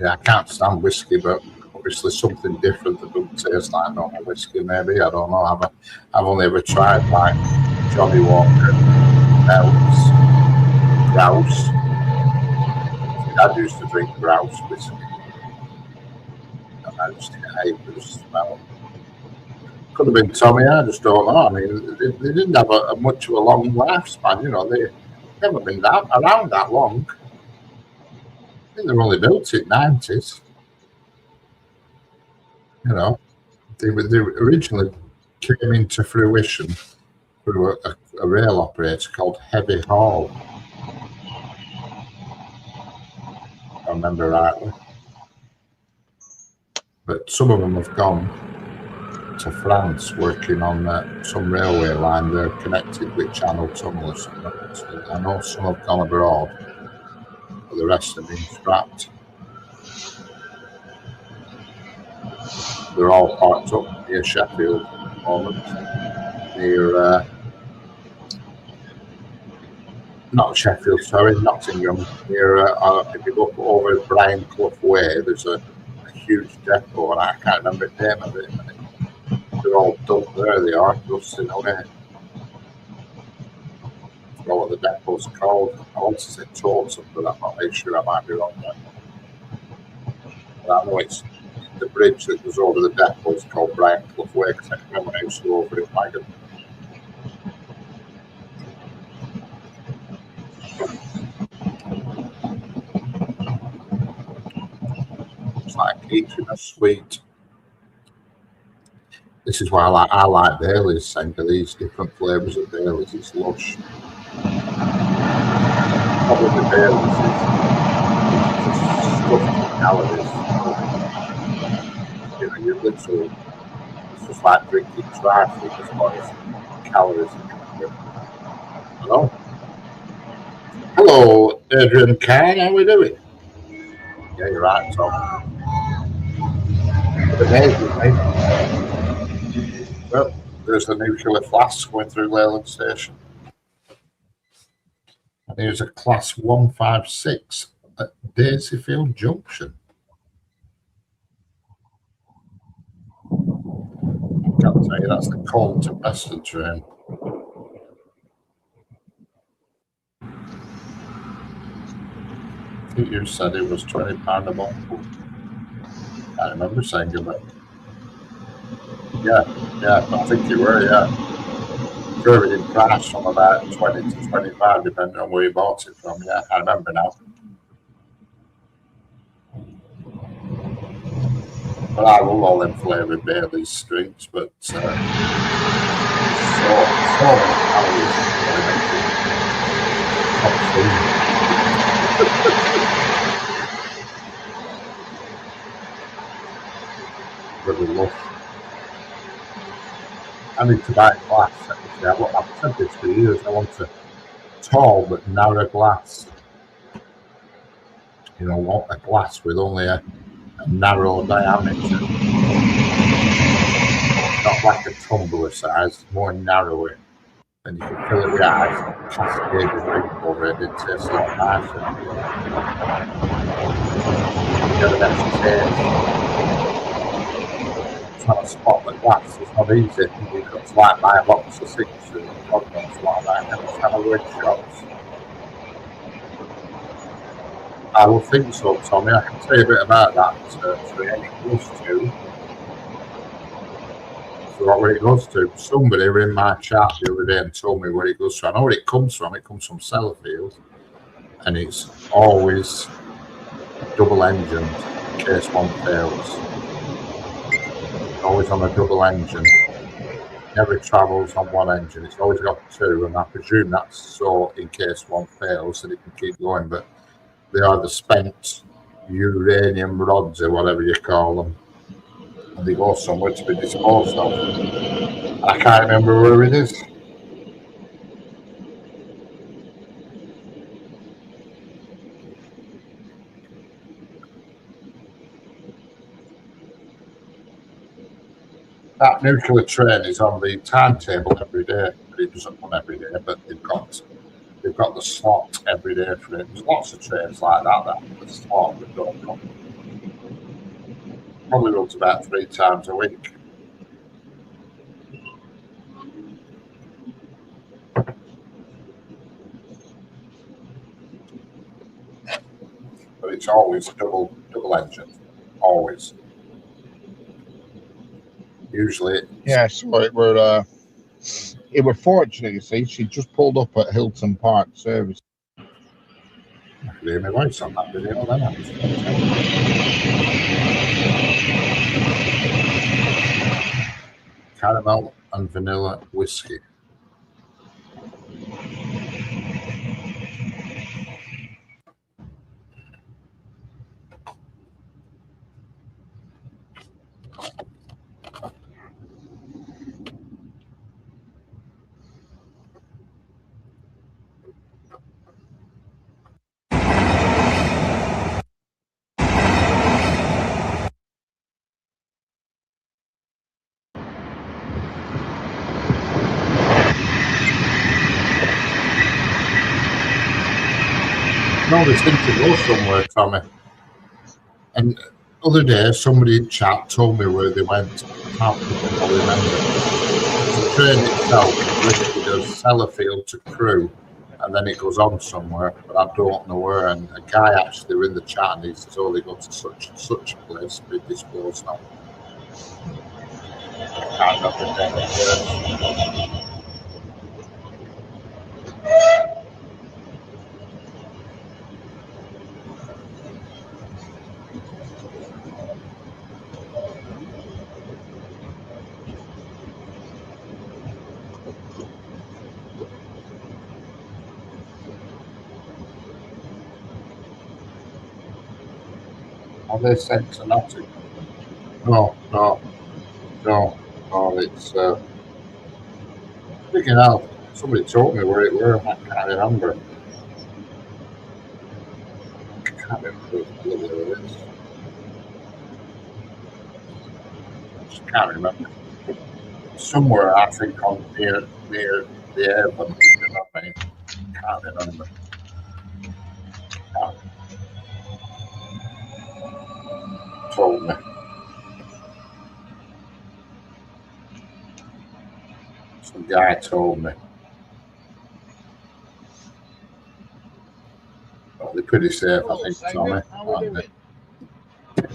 yeah, I can't stand whiskey, but obviously something different that doesn't taste like normal whiskey. Maybe, I don't know. I've only ever tried like Johnny Walker, Melts, Grouse. My dad used to drink Grouse whiskey, and I just hate the smell. Could have been Tommy, I just don't know. I mean, they didn't have a much of a long lifespan, you know. They never been around that long. I think they were only built in the 90s. You know, they originally came into fruition through a rail operator called Heavy Hall. If I remember rightly. But some of them have gone to France working on some railway line. They're connected with Channel Tunnel or something. So I know some have gone abroad, but the rest have been scrapped. They're all parked up near Sheffield at the moment. Near not Sheffield, sorry, Nottingham. Near if you look over Brian Clough Way, there's a huge depot, and I can't remember the name of it. They're all dumped there. They are rusting away. I forgot what the depot's called. I want to say Totem, but I'm not really sure. I might be wrong there. But I know it's the bridge that goes over the depot is called Brian Clough Way, because I can remember when I used to go over it wagon. It's like eating a sweet. This is why I like Baileys, saying for these different flavours of Baileys. It's lush. Probably the Baileys is stuffed with calories. You know, you literally, it's just like drinking dry food as far as calories. Hello? Hello, Adrian Khan, how are we doing? Yeah, you're right, Tom. Amazing, mate. Well, there's the nuclear flask going through Leyland Station. And here's a class 156 at Daisyfield Junction. I can't tell you, that's the Colne to Preston train. I think you said it was £20 a month. I remember saying it, but yeah, I think you were, yeah. Sure, it didn't crash from about 20 to 25, depending on where you bought it from. Yeah, I remember now. But I love all them flavoured Baileys drinks, but so many calories. Really love. I need to buy a glass. I've said this for years. I want a tall but narrow glass. You know, want a glass with only a narrow diameter, not like a tumbler size, more narrower. And you can fill it with ice and cascade the drink over it. It tastes a lot nicer. You get an extra taste. Trying to spot the glass is not easy. You've got to like buy a box of 6 and God knows what like that. It's kind of weird shots. I will think so, Tommy. I can tell you a bit about that train. It goes to. So where it goes to. Somebody were in my chat the other day and told me where it goes to. I know where it comes from. It comes from Sellafield, and it's always double engined in case one fails. Always on a double engine. Never travels on one engine. It's always got 2, and I presume that's so in case one fails that it can keep going. But They are the spent uranium rods or whatever you call them. And they go somewhere to be disposed of. I can't remember where it is. That nuclear train is on the timetable every day, but it doesn't run every day. But they've got the slot every day for it. There's lots of trains like that have the slot that don't run. Probably runs about 3 times a week. But it's always double engine, always. Usually, Yeah, so it were fortunate, you see. She just pulled up at Hilton Park Service. I could hear my voice on that video then. Caramel and vanilla whiskey. No, they seem to go somewhere, Tommy. And the other day, somebody in chat told me where they went. I can't remember. The train itself literally does Sellafield to Crewe, and then it goes on somewhere, but I don't know where. And a guy actually were in the chat, and he says, "Oh, they go to such and such a place, be disposed of." I can't remember the name of the place. Are they sent to Nottingham? No, it's speaking of, somebody told me where it were, I can't remember. I can't remember where it is. I just can't remember. Somewhere, I think, on near the airport, I can't remember. Told me. Some guy told me. Well, they're pretty safe, I think, Tommy.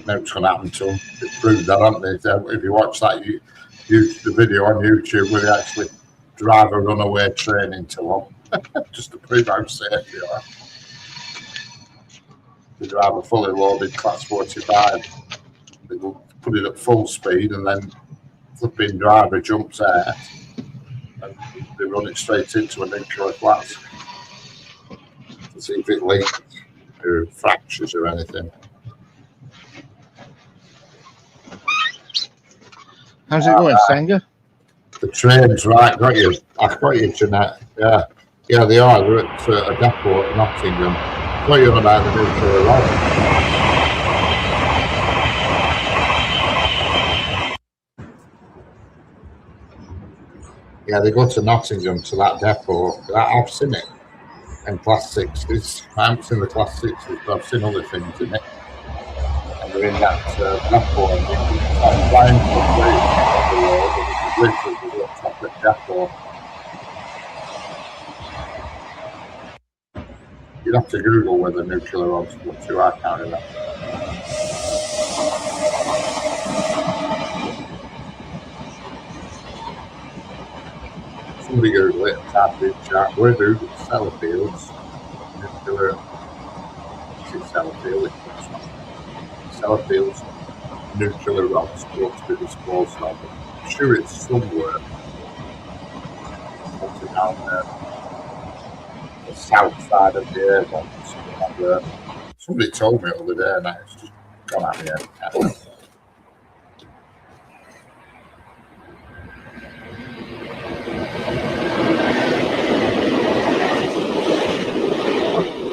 Now it's going to happen to them. They proved that, haven't they? If you watch that the video on YouTube where they actually drive a runaway train into them, just to prove how safe they are. They drive a fully loaded Class 45. They will put it at full speed, and then flipping driver jumps out, and they run it straight into a nuclear blast to see if it leaks or fractures or anything. How's it going, Sanger? The train's right, got you. I've got you, Jeanette. Yeah, they are. They're at a depot at Nottingham. I thought you were about the nuclear rod. Yeah, they go to Nottingham to that depot. I've seen it in Class 60s. I haven't seen the Class 60s, but I've seen other things in it. And they're in that depot, and it's flying for the road, and it's literally the chocolate depot. You'd have to Google where the nuclear rods go to. I can't remember. Somebody Google it, type in chat. Where do Sellafields nuclear? Is it Sellafield? Sellafields nuclear rods go to be disposed of. I'm sure it's somewhere. Something down there. The south side of the airport, something like that. Somebody told me the other day, and it's just gone out of my head.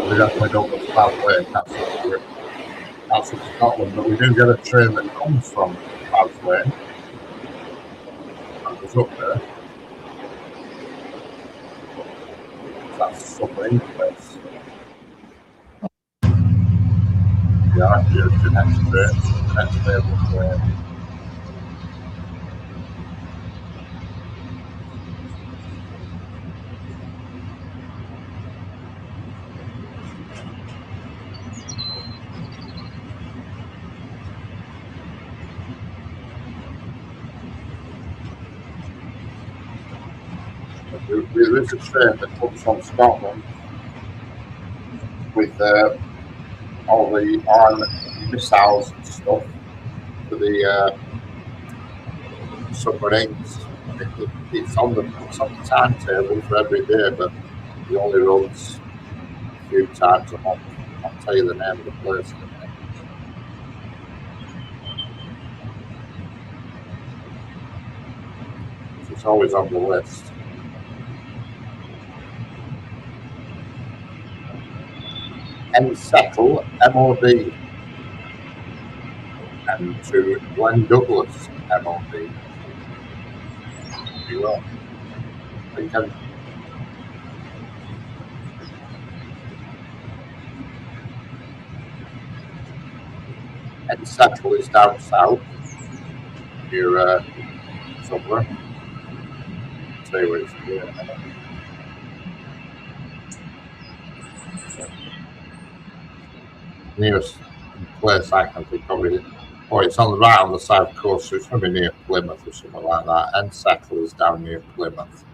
We definitely don't go South Lane. That's in Scotland, but we do get a train that comes from South Lane. That goes up there. That's the submarine place. Yeah, here's the next train. The next naval train. There is a train that comes from Scotland with all the armed missiles and stuff for the submarines. It's on the timetable for every day, but it only runs a few times a month. I'll tell you the name of the place in a minute. It's always on the list. Settle MOD and to Glen Douglas MOD. You will. We can. Settle is down south near somewhere. I'll tell you where it's near in a minute. Nearest place I can think of it. Oh, it's on the right on the south coast, so it's going to be near Plymouth or something like that. And Settle is down near Plymouth.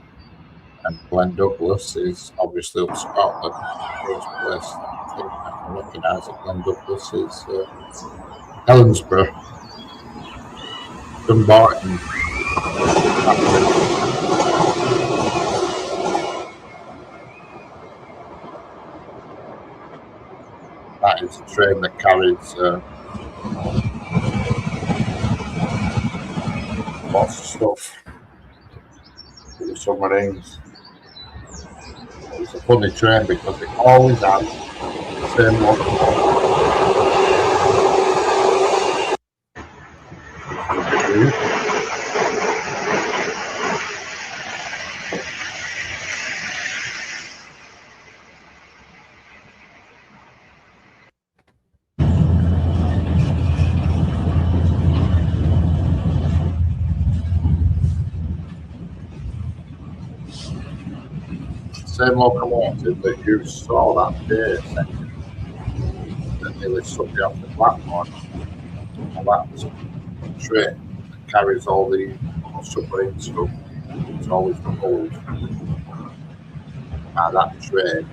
And Glen Douglas is obviously up Scotland. The first place I think I can recognise that Glen Douglas is Helensburgh. Dumbarton. That is a train that carries lots of stuff for the submarines. It's a funny train because it always has the same locomotive. Same locomotive that you saw that day second that nearly sucked you off the platform. And that's a train that carries all the submarine stuff. It's always proposed. And that train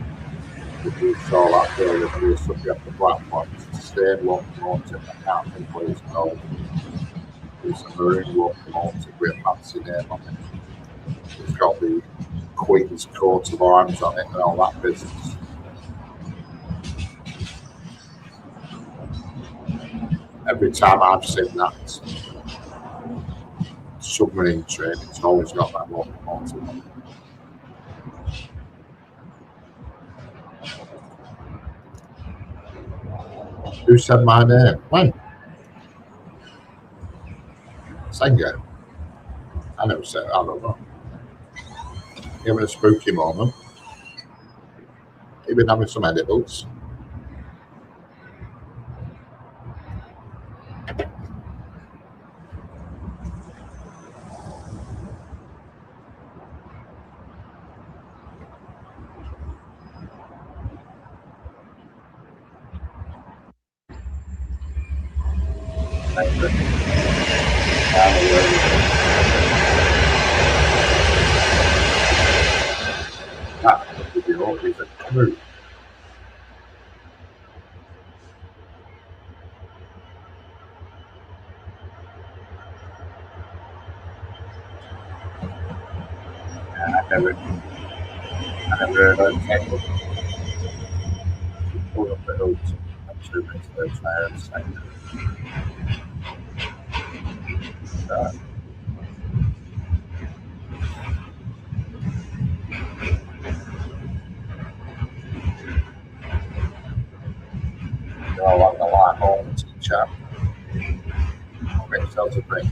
that you saw that day that nearly sucked you off the platform is the same locomotive. I can't think what it's called. It's a marine locomotive with a fancy name on it. It's got the Queen's coat of arms on it and all that business. Every time I've seen that submarine train, it's always got that locomotive on it. Who said my name? When? Singer? I never said, I don't know. Having a spooky moment. You've been having some edibles. That video is a clue. I never heard of it. Pull up the hoods and 2 minutes later, I heard a second. Right. You're all having a light moment in chat. Get yourselves a drink.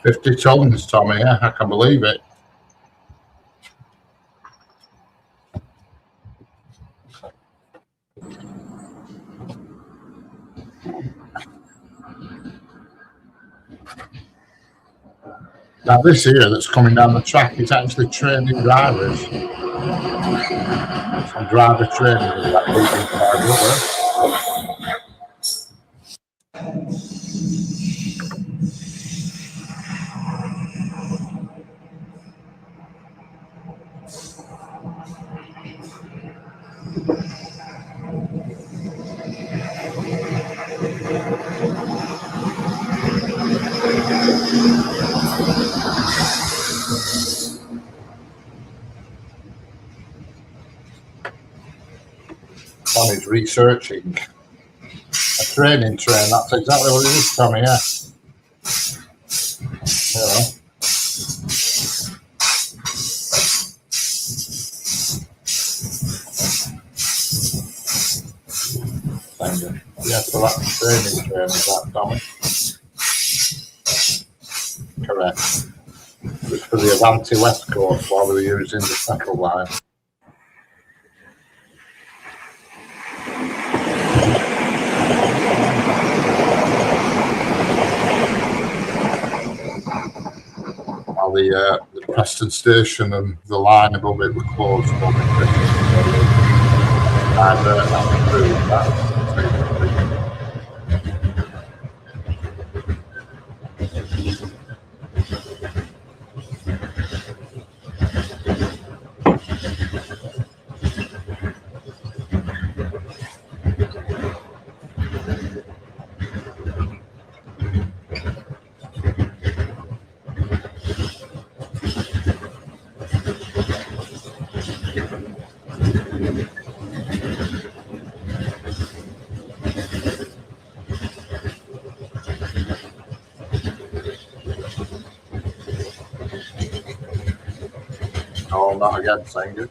$50 tons, Tommy. Yeah, I can believe it. Now this here that's coming down the track is actually training drivers. Some driver training with that leading driver over. Tommy's researching a training train. That's exactly what it is, Tommy. Yeah. You know. Singer. Yeah, so that's training train, is that, Tommy? Correct. It was for the Avanti West Coast while we were using the Settle line. While the Preston station and the line above it were closed for the Christmas. I'm through with that. No, not again, Singer.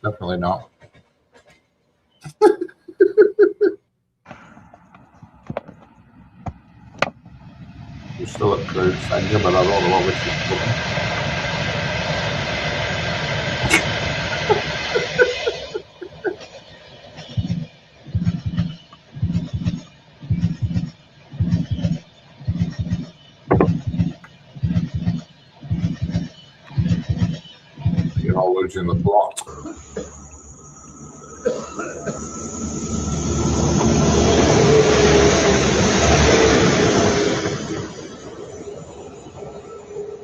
Definitely not. We're still at Crude Singer, but I don't know what we should put. You're all losing the plot.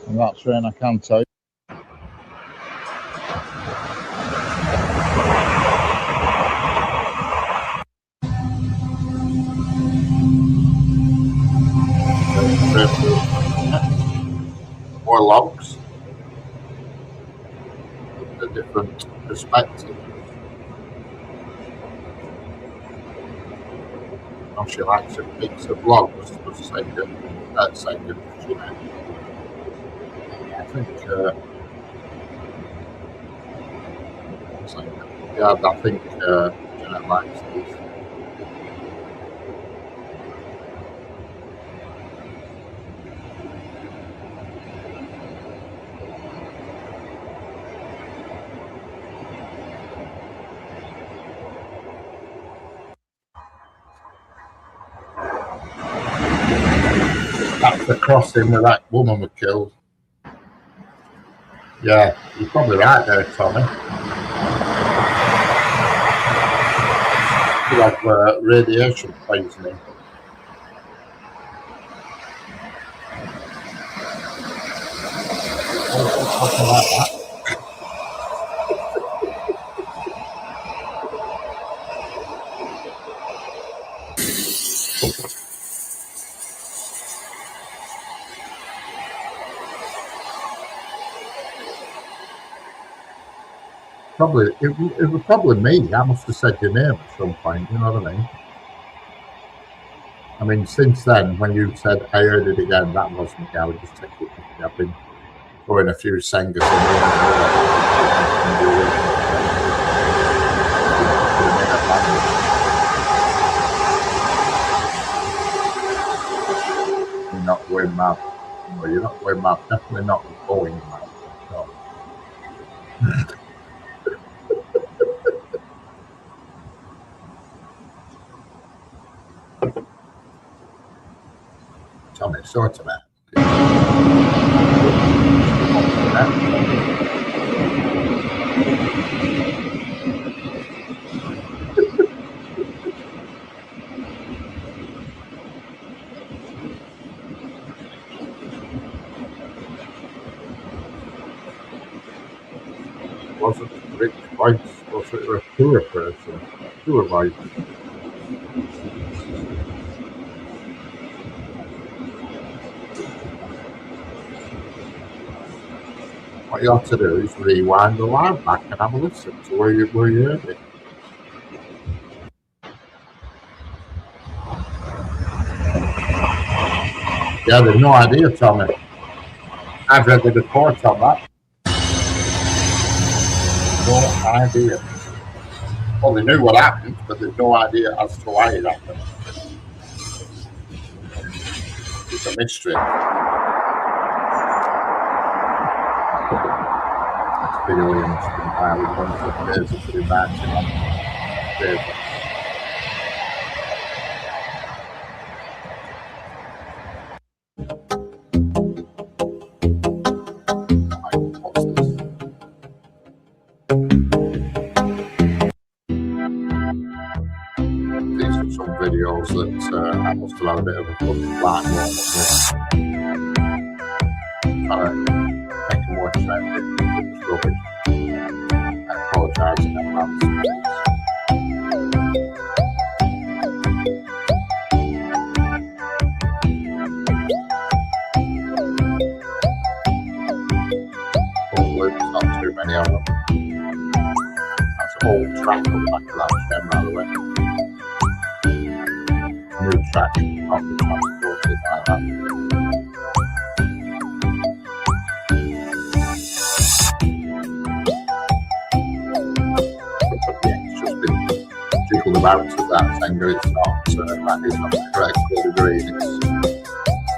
And that train I can take. More logs. A different perspective. Oh, she likes a mix of logs for Singer. Singer, she meant. I think, yeah, I think Jeanette likes these. That's the crossing where that woman was killed. Yeah, you're probably right there, Tommy. You have radiation poisoning. Something like that. Probably, it was probably me. I must have said your name at some point, you know what I mean? I mean, since then, when you said I heard it again, that was me. I would just take it. I've been throwing a few singers in You're not going mad. No, you're not going mad. Definitely not going mad. No. Tommy, sort of that. Wasn't Rick White, was it a tour person? Tour White. What you have to do is rewind the live back and have a listen to where you heard it. Yeah, there's no idea, Tommy. I've read the report on that. No idea. Well, they knew what happened, but there's no idea as to why it happened. It's a mystery. It's Billy Williams from Ireland, one of the players that put him back in. These are some videos that I must have had a bit of a fucking black one trying to make them more trendy. It's rubbish. I apologise in advance. Hopefully there's not too many of them. That's an old track on the back of that stem, by the way. New track off the transported like that. It's just been jiggled about as that finger. It's not, that is not the correct colour green.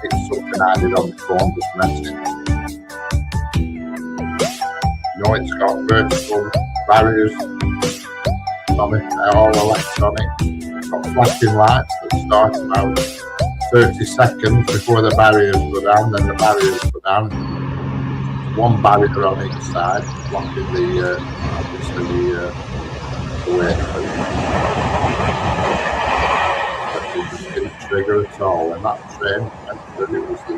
It's something I did on the phone, just messing. You know, it's got vertical barriers on it, they're all electronic. It's got flashing lights that start about 30 seconds before the barriers go down, then the barriers go down. One barrier on each side, blocking the way. But it just didn't trigger at all, and that train went through. It was the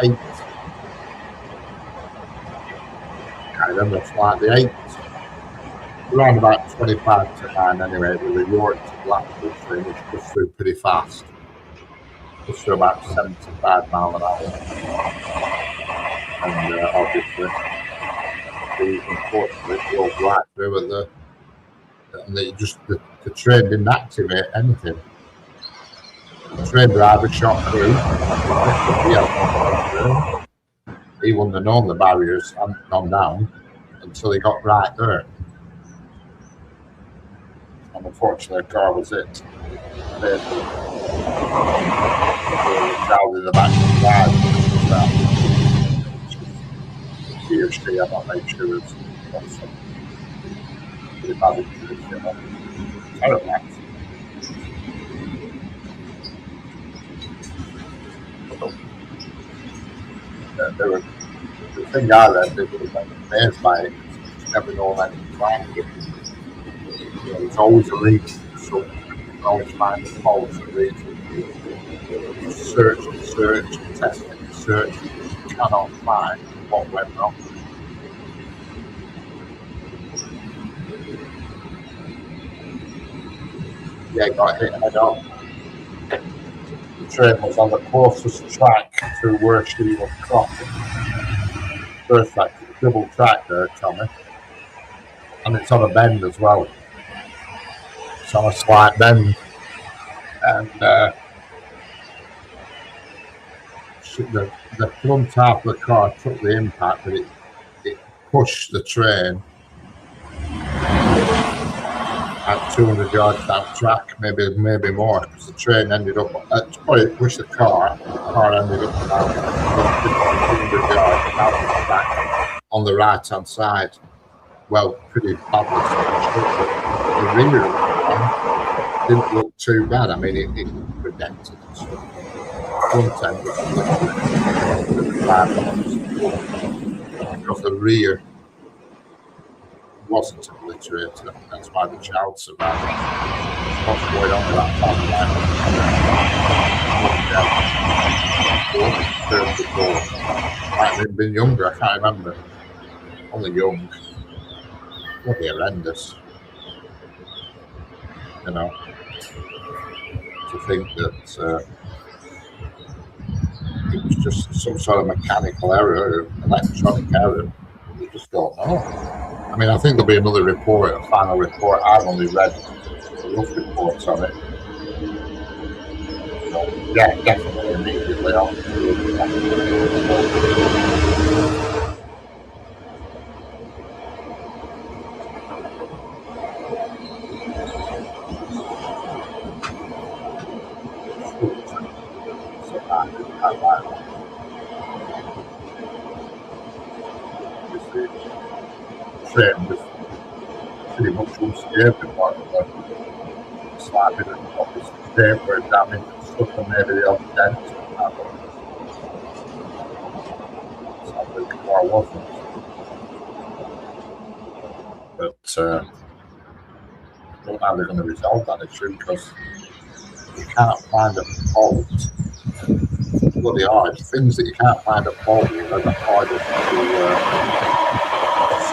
8th. I can't remember, it's like the 8th. Around about 25 to 9 anyway, it was a York to Blackpool train which goes through pretty fast. Goes through about 75 miles an hour. And obviously, unfortunately, it goes right through at the train didn't activate anything. The train driver shot through. He wouldn't have known the barriers hadn't gone down until he got right there. And unfortunately, the car was it. The child in the back of the drive. He or she, I'm not make sure it's some pretty bad injuries, you know. Terrible accident. The thing I read, they were amazed by it. Never known anything like it. You know, there's always a reason, so you can always find the fault for a reason. You search and search and test and search, you cannot find what went wrong. Yeah, got hit head on. The train was on the closest track to where she was crossing. First track, double track there, Tommy. And it's on a bend as well. It's on a slight bend. And the front half of the car took the impact, but it pushed the train at 200 yards down track, maybe more, because the train ended up, it pushed the car ended up about 200 yards down track on the right hand side. Well, pretty badly smashed. The rear didn't look too bad. I mean, it was dented and stuff. Front end was literally 5 because the rear wasn't obliterated. That's why the child survived. What's going on with that family? Might have been younger, I can't remember. Only young. Bloody horrendous. You know, to think that it was just some sort of mechanical error, or electronic error. You just don't know. I mean, I think there'll be another report, a final report. I've only read the rough reports on it. So, yeah, definitely immediately on. train was pretty much unscathed before the sliding and obviously paper damage and stuff, and maybe the odd dents. Sadly, the car wasn't. But I don't know how they're going to resolve that issue because you can't find a fault. Bloody hard. Things that you can't find a fault with are the hardest to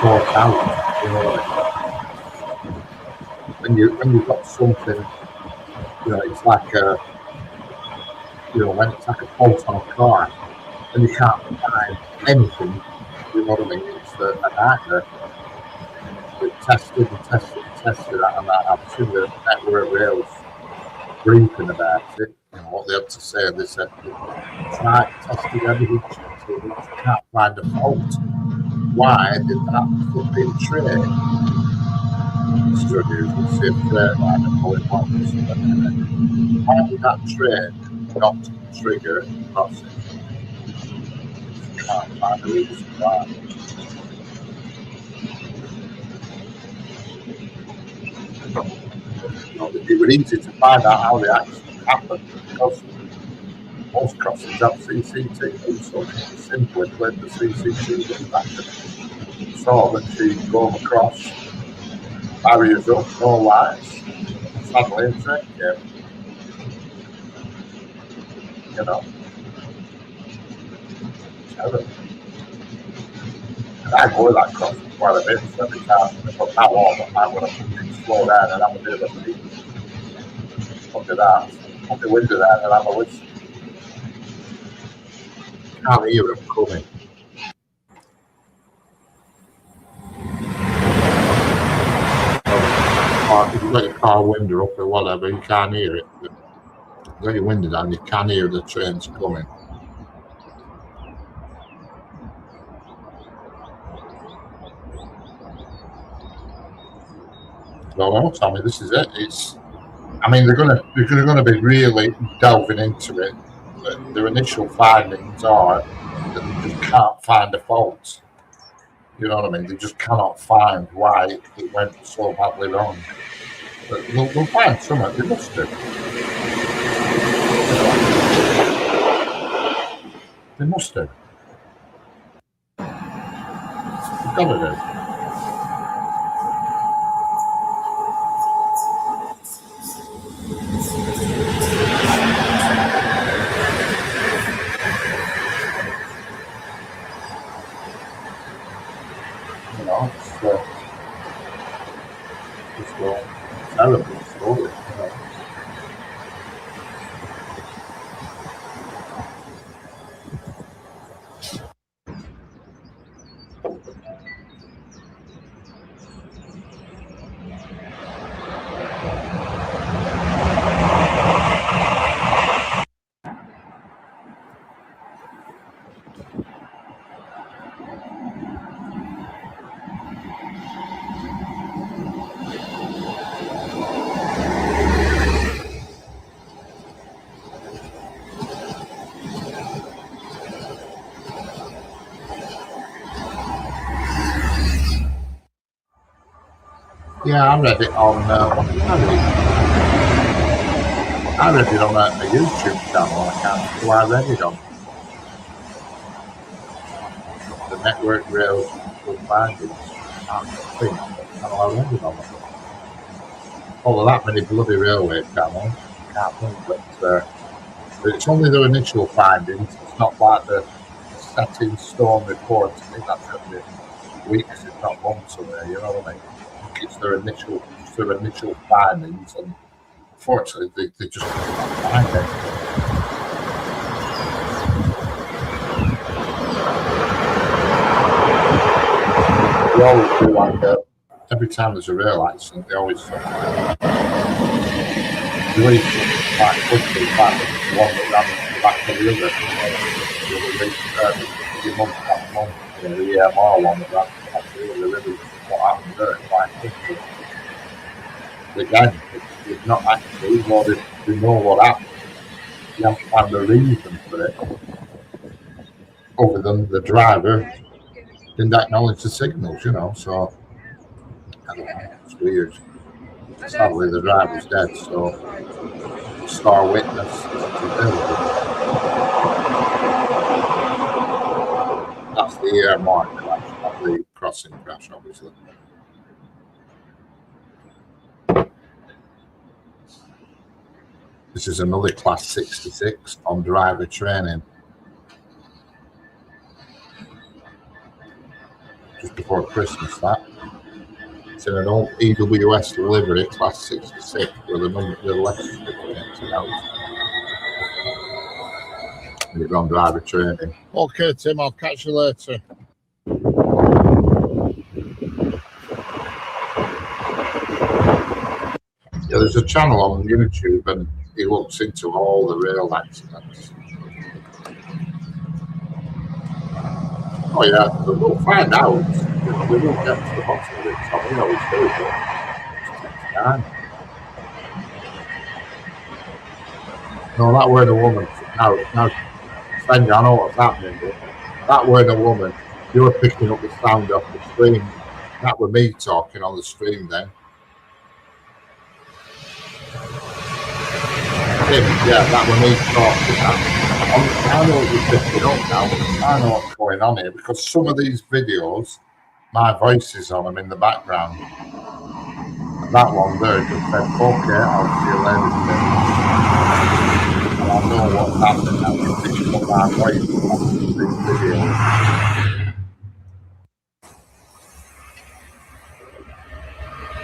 sort out. You know what I mean? When you've got something, you know, it's like a, you know, when it's like a fault on a car, and you can't find anything. You know what I mean? It's a nightmare. They tested and tested and tested that, and I've seen the network rails briefing about it. You know, what they had to say. They said they tried, tested everything, checked it, but you can't find a fault. Why did that flipping train? Mr. News would say train line and going on. Why did that train not trigger crossing? You can't find a reason why. You know, it was easy to find out how the accident happened because most crossings have CCTV, so it's simply played the CCTV back and saw that she'd gone across, barriers up, no lights. Sadly, a train came. You know, terrible. And I go that crossing quite a bit, so every time I put that on, I'm going to slow down and have a bit of a peek. Look at that. Put the window down and have a listen. Can't hear them coming. If you've got your car window up or whatever, you can't hear it. But if you've got your window down, you can hear the trains coming. No, Tommy, this is it. I mean, they're gonna be really delving into it. But their initial findings are that they just can't find a fault. You know what I mean? They just cannot find why it went so badly wrong. But they'll find something. They must do. They must do. They've got to do. It's a terrible story, you know. Yeah, I read it on. I read it on a YouTube channel. I can't remember who I read it on. The network rails will find it. I think that's how I read it on. Although that many bloody railway channels, I can't think. But it's only their initial findings. It's not like the set in stone report. I think that's going to be weeks, if not months away. You know what I mean? It's their initial findings, and unfortunately they just can't find it. They always do like every time there's a rail accident, they always release quite quickly back the one that ran the back of the other. The month that month, the EMR one that ran the back of the other. Really, what happened there quite quickly. Again, it's not actually what we know what happened. You haven't found a reason for it, other than the driver didn't acknowledge the signals, you know. So I don't know, it's weird. Sadly, the driver's dead, so the star witness isn't available. That's the air mark crash, not the crossing crash, obviously. This is another class 66 on driver training. Just before Christmas, that. It's in an old EWS livery, class 66, with a number of less certificates out. And you're on driver training. Okay, Tim, I'll catch you later. Yeah, there's a channel on YouTube and he looks into all the rail accidents. Oh yeah, we'll find out. We will get to the bottom of it. So we always do, but it takes time. No, that were the woman. Now, Svenja, I know what's happening, but that were the woman. You were picking up the sound off the stream. That were me talking on the stream then. Yeah, that were me talking. I know what you're picking up now. I know what's going on here because some of these videos, my voice is on them in the background. And that one there just said, okay, I'll see you later. And I know what's happening now. You're picking up my voice on these videos.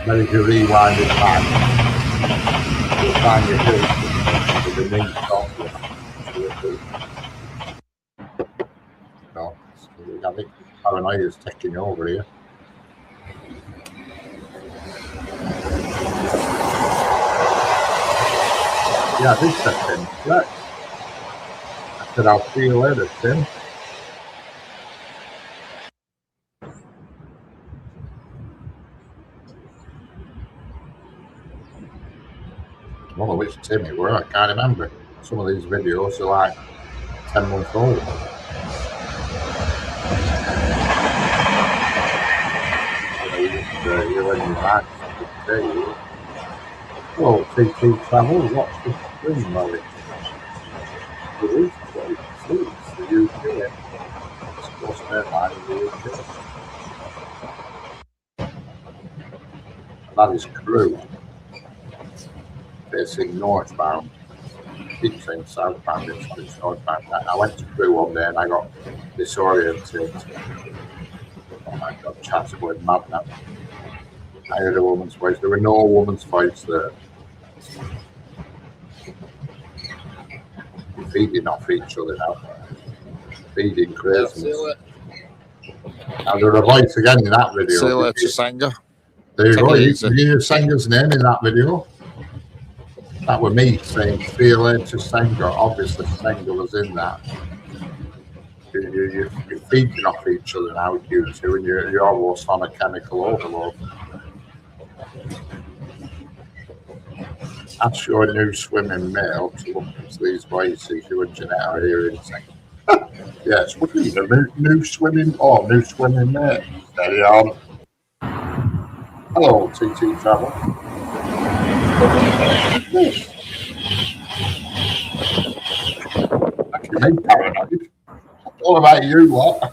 Then if you rewind it back, you'll find your hill with the knee talking. No, I think paranoia is taking over here. Yeah, this second. Right. I said I'll see you later, Tim. I don't know which Tim it were, I can't remember. Some of these videos are like 10 months old. You're in your back, well, TT Travel, watch the stream, Molly. It is great. It's the UK. It's Coast Airline in the UK. And that is crew. Facing northbound. Keep saying southbound, it's northbound. I went to crew one day and I got disoriented. Oh my God, chat's going mad now. I heard a woman's voice. There were no woman's voice there. We're feeding off each other now. Feeding craziness. Now there's a voice again in that video. See you later, Senga. There you go. You can hear Senga's name in that video. That were me saying, see you later, Senga. Obviously, Senga was in that. You're feeding off each other now, you two, and you're almost on a chemical overload. Ask your new swimming male to look into these voices you and Jeanette are hearing saying, yes, what is a new swimming mate? Steady on. Hello, TT Travel. Actually, I'm paranoid. All about you lot.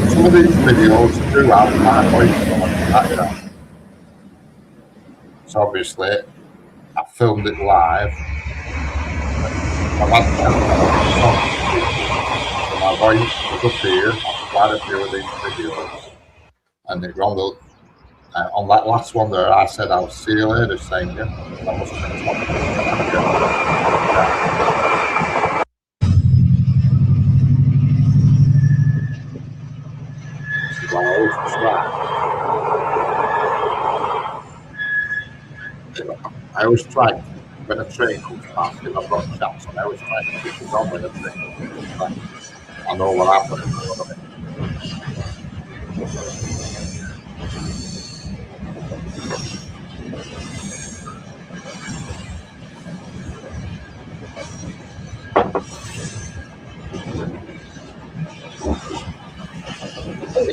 Some of these videos do have my voice on the background. So obviously, I filmed it live. I've had so my voice was up here on quite a few of these videos. And it on that last one there, I said, I'll see you later, saying, yeah, I must have been talking. I always try when a train comes past, if I've got a chance, and I always try to keep it on when a train comes past. I know what happens.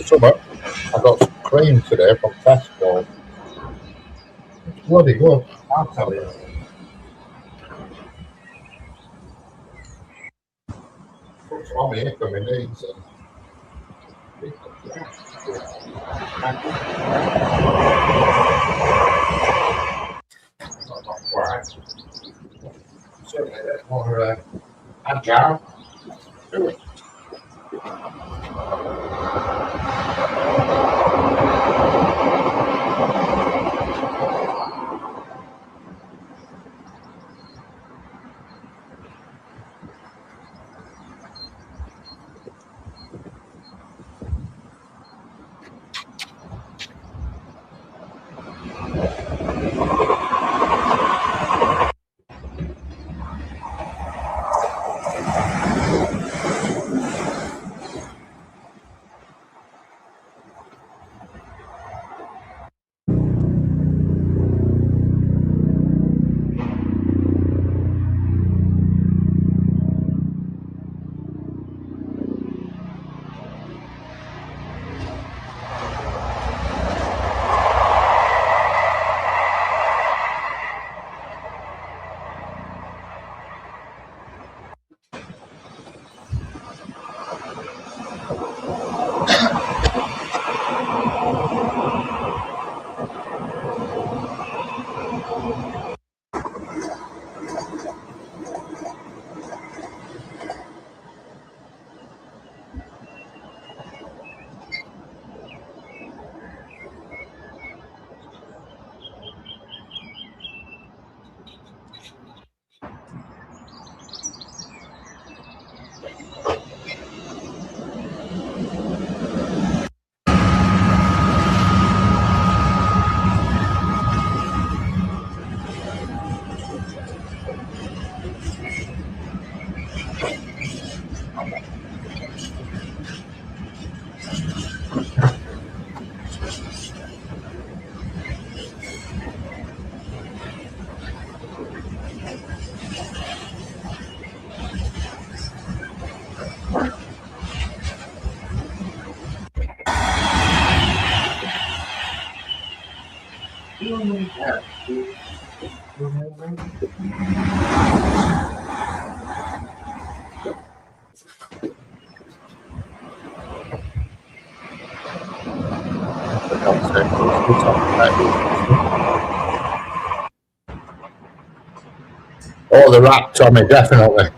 summer. I got some cream today from Tesco. It's bloody good, I'll tell you. Looks for me for my needs. Not quite. Certainly a bit more agile. Do it. Oh, the rat, Tommy, definitely.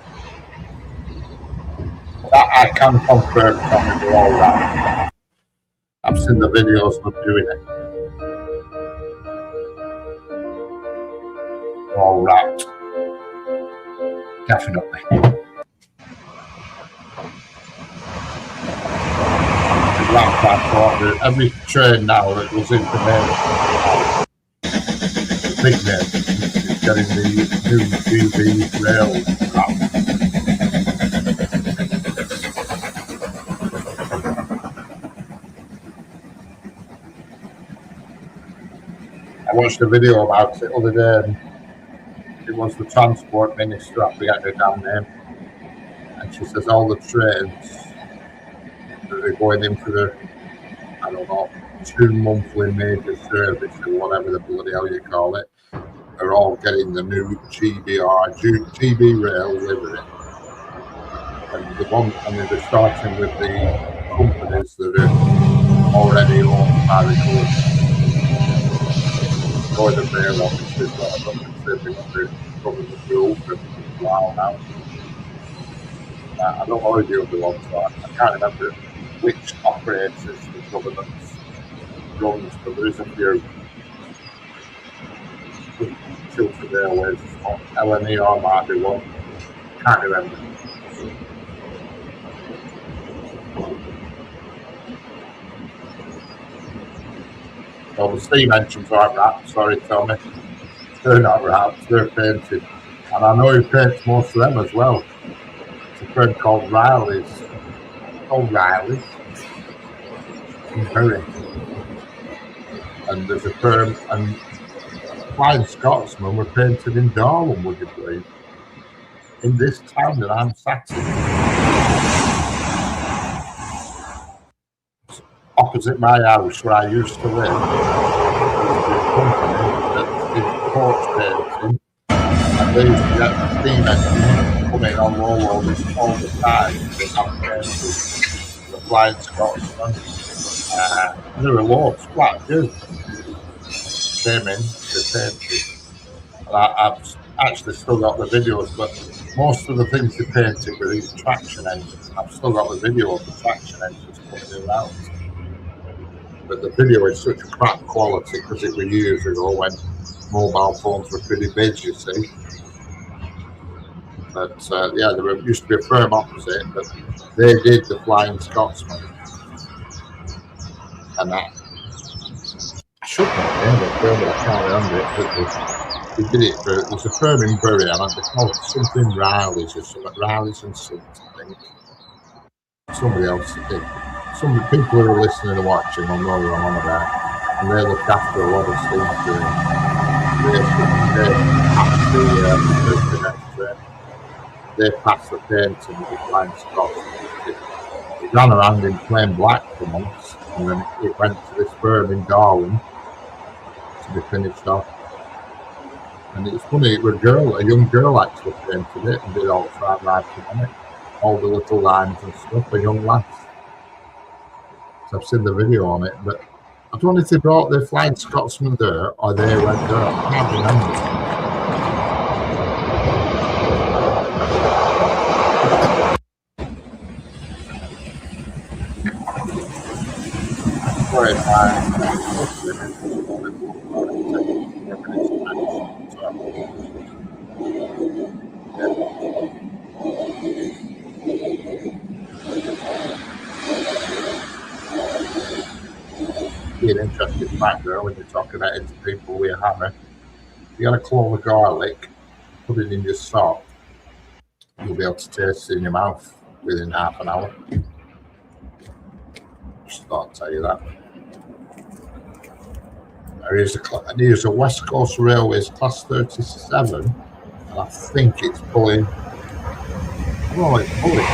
That I can confirm, Tommy, they're all rat. I've seen the videos of them doing it. They're all rat. Definitely. Rat platform, every train now that goes into Maine, big name, is getting the new GB rail route. I watched a video about it the other day, and it was the transport minister, I forget her damn name, and she says all the trains that are going in for the, I don't know, 2 monthly major service or whatever the bloody hell you call it, are all getting the new GB rail livery. And they're starting with the companies that are already owned by the government. Or the rail obviously is not a government, they've got the government rule for a while now. I don't know who the other ones are. I can't remember which operators the government runs, but there is a few. Tilted Airways, LNER might be one. Can't remember. Well, the steam engines aren't wrapped, sorry Tommy. They're not wrapped, they're painted. And I know who paints most of them as well. It's a friend called Riley's. In Bury. And there's a firm, and Flying Scotsman were painted in Darwin, would you believe? In this town that I'm sat in. opposite my house where I used to live, there's a company that did porch painting, and they used to get the steam engine coming on rollovers all the time. They have painted the Flying Scotsman. There were loads, quite a few. Came in, they painted. And I've actually still got the videos, but most of the things they painted were these traction engines. I've still got the video of the traction engines coming around. But the video is such crap quality because it was years ago when mobile phones were pretty big, you see. But yeah, there used to be a firm opposite, but they did the Flying Scotsman. And that, I should know the name of the film, but I can't remember it. But they did it for, there's a firm in Bury, and they called it something Riley's or something, Riley's and Sons, I think. Somebody else did. Some of the people who are listening and watching will know what I'm on about. And they look after a lot of steam trains. They passed the painting with the Flying Scotsman. It ran around in plain black for months, and then it went to this firm in Darwin to be finished off. And it's funny, it was a young girl actually painted it and did all the writing on it, all the little lines and stuff, a young lass. So I've seen the video on it, but I don't know if they brought the Flying Scotsman there or they went there. I can't remember. Be an interesting fact there when you're talking about it to people with a hammer. You got a clove of garlic, put it in your sock, you'll be able to taste it in your mouth within half an hour. Just thought I'd tell you that. Here's a West Coast Railways Class 37, and I think it's pulling. Oh, it's pulling.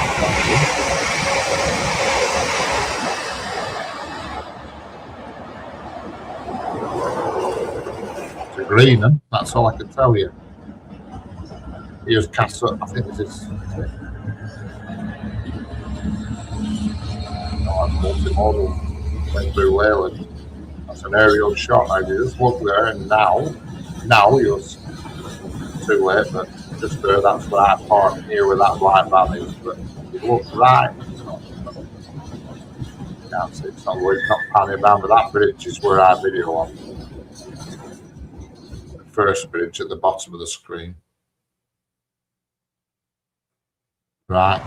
It's a green one, that's all I can tell you. Here's Castle, I think this is. No, that's multimodal. Went through Wayland. That's an aerial shot. I just look there, and now you're too late, but just there, that's where I park here where that white van is. But you look right, you can't see it's not panning around, but that bridge is where I video on. The first bridge at the bottom of the screen. Right.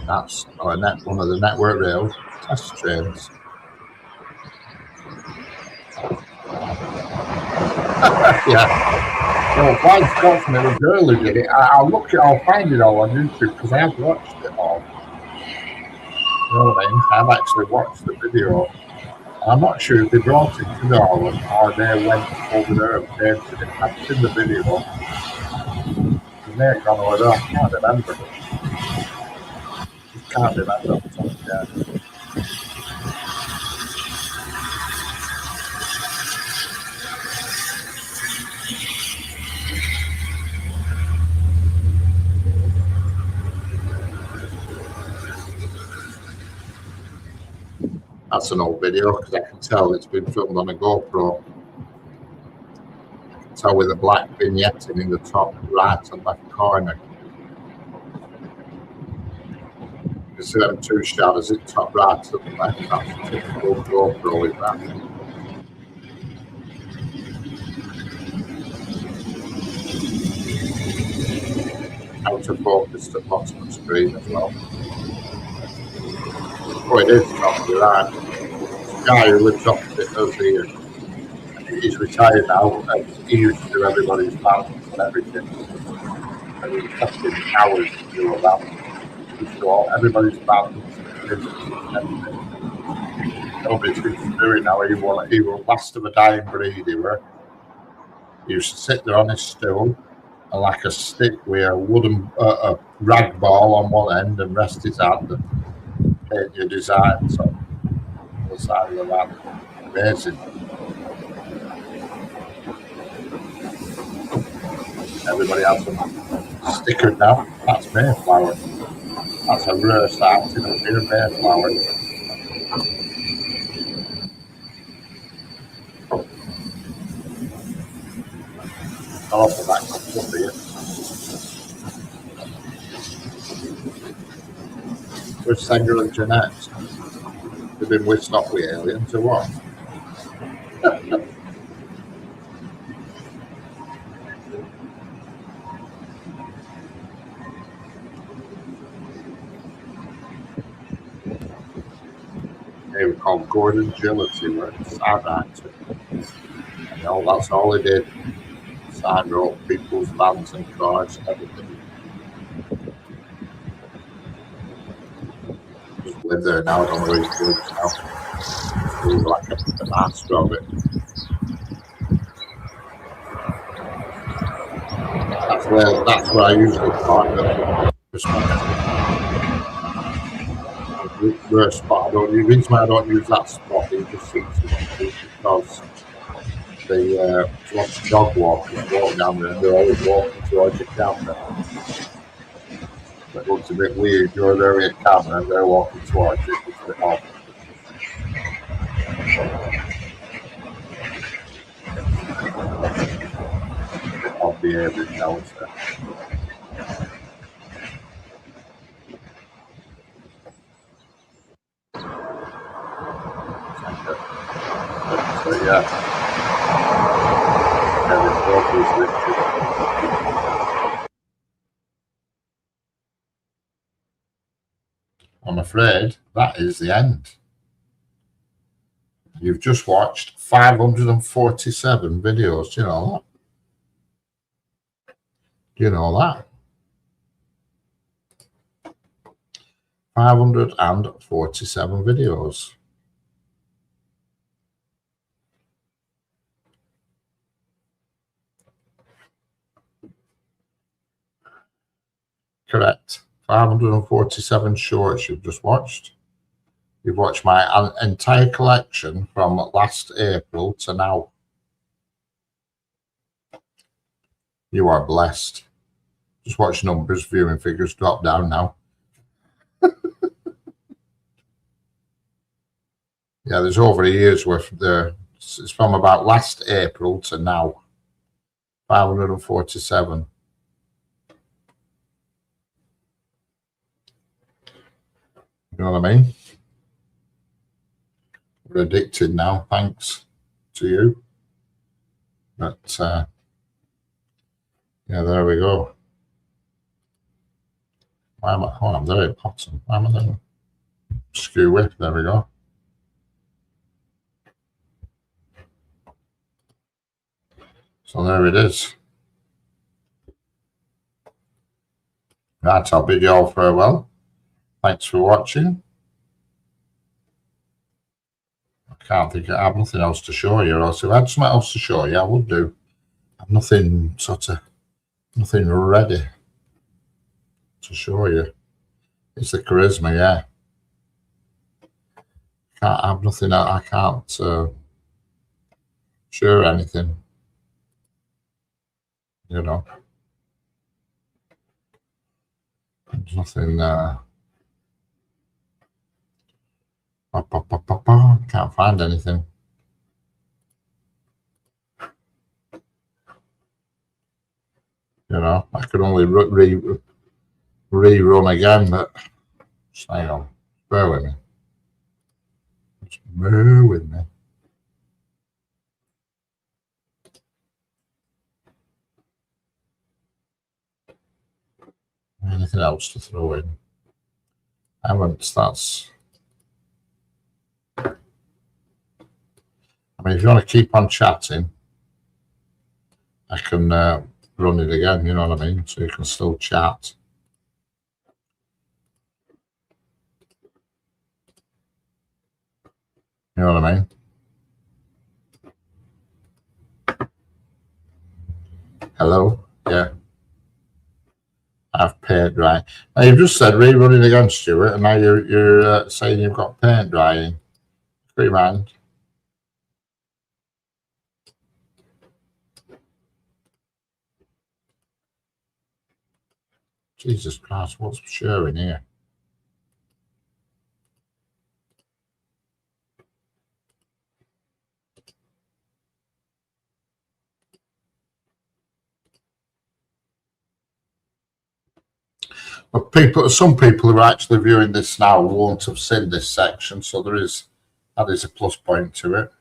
That's one of the Network Rail test trains. Yeah. Well, Flying Scotsman, a girl who did it. I'll find it all on YouTube because I have watched it all. You know what I mean? I've actually watched the video. I'm not sure if they brought it to Darwin or they went over there and painted it. I've seen the video. They may have gone over there. I can't remember. Can't remember off the top of my head. That's an old video because I can tell it's been filmed on a GoPro. I can tell with a black vignette in the top right and left corner. You see them two shadows at top right and left. That's a typical GoPro with that. Out of focus at the bottom of the screen as well. Oh, it is top right. The guy who lives opposite us here. He's retired now and he used to do everybody's balance and everything. And he was testing hours to do all that. So everybody's balance and everything. Nobody seems to do it now. He was last of a dying breed, he were. He used to sit there on his stool and like a stick with a wooden a rag ball on one end and rest his hand and paint your designs on the side of the van. Amazing. Everybody has them stickered now. That's Mayflower. That's a rare sight in a pure Mayflower. I'll offer that comes up here. Where's Sanger and Jeanette? They've been whisked off with aliens or what? They were called Gordon Agility, were a sign actor. And that's all he did. Sign wrote people's vans and cars and everything. Just live there now, I don't know where he's doing now. He's like a master of it. That's where I usually park the worst spot. The reason why I don't use that spot is just because there's lots of dog walkers walking down there and they're always walking towards your camera. It looks a bit weird. You're there with a camera and they're walking towards it. It's a bit odd. Odd behaviour now and stuff. So yeah. I'm afraid that is the end. You've just watched 547 videos. Do you know that? Do you know that? 547 videos. Correct. 547 shorts you've just watched. You've watched my entire collection from last April to now. You are blessed. Just watch numbers, viewing figures drop down now. Yeah, there's over a year's worth there. It's from about last April to now. 547. You know what I mean? We're addicted now, thanks to you. But yeah, there we go. Why am I? Oh, I'm there at the bottom. Why am I there? Skew with. There we go. So there it is. Right, I'll bid you all farewell. Thanks for watching. I can't think I have nothing else to show you, or else if I had something else to show you, I would do. I have nothing nothing ready to show you. It's the charisma, yeah. Can't have nothing. I can't share anything. You know, there's nothing. Can't find anything. You know, I could only rerun again, but just hang on. Bear with me. Just bear with me. Anything else to throw in? I haven't. That's. I mean, if you want to keep on chatting, I can run it again. You know what I mean? So you can still chat. You know what I mean? Hello? Yeah. I've paint dry. Now you've just said rerunning again, Stuart, and now you're saying you've got paint drying. Free mind. Jesus Christ, what's showing here? But some people who are actually viewing this now won't have seen this section, so that is a plus point to it.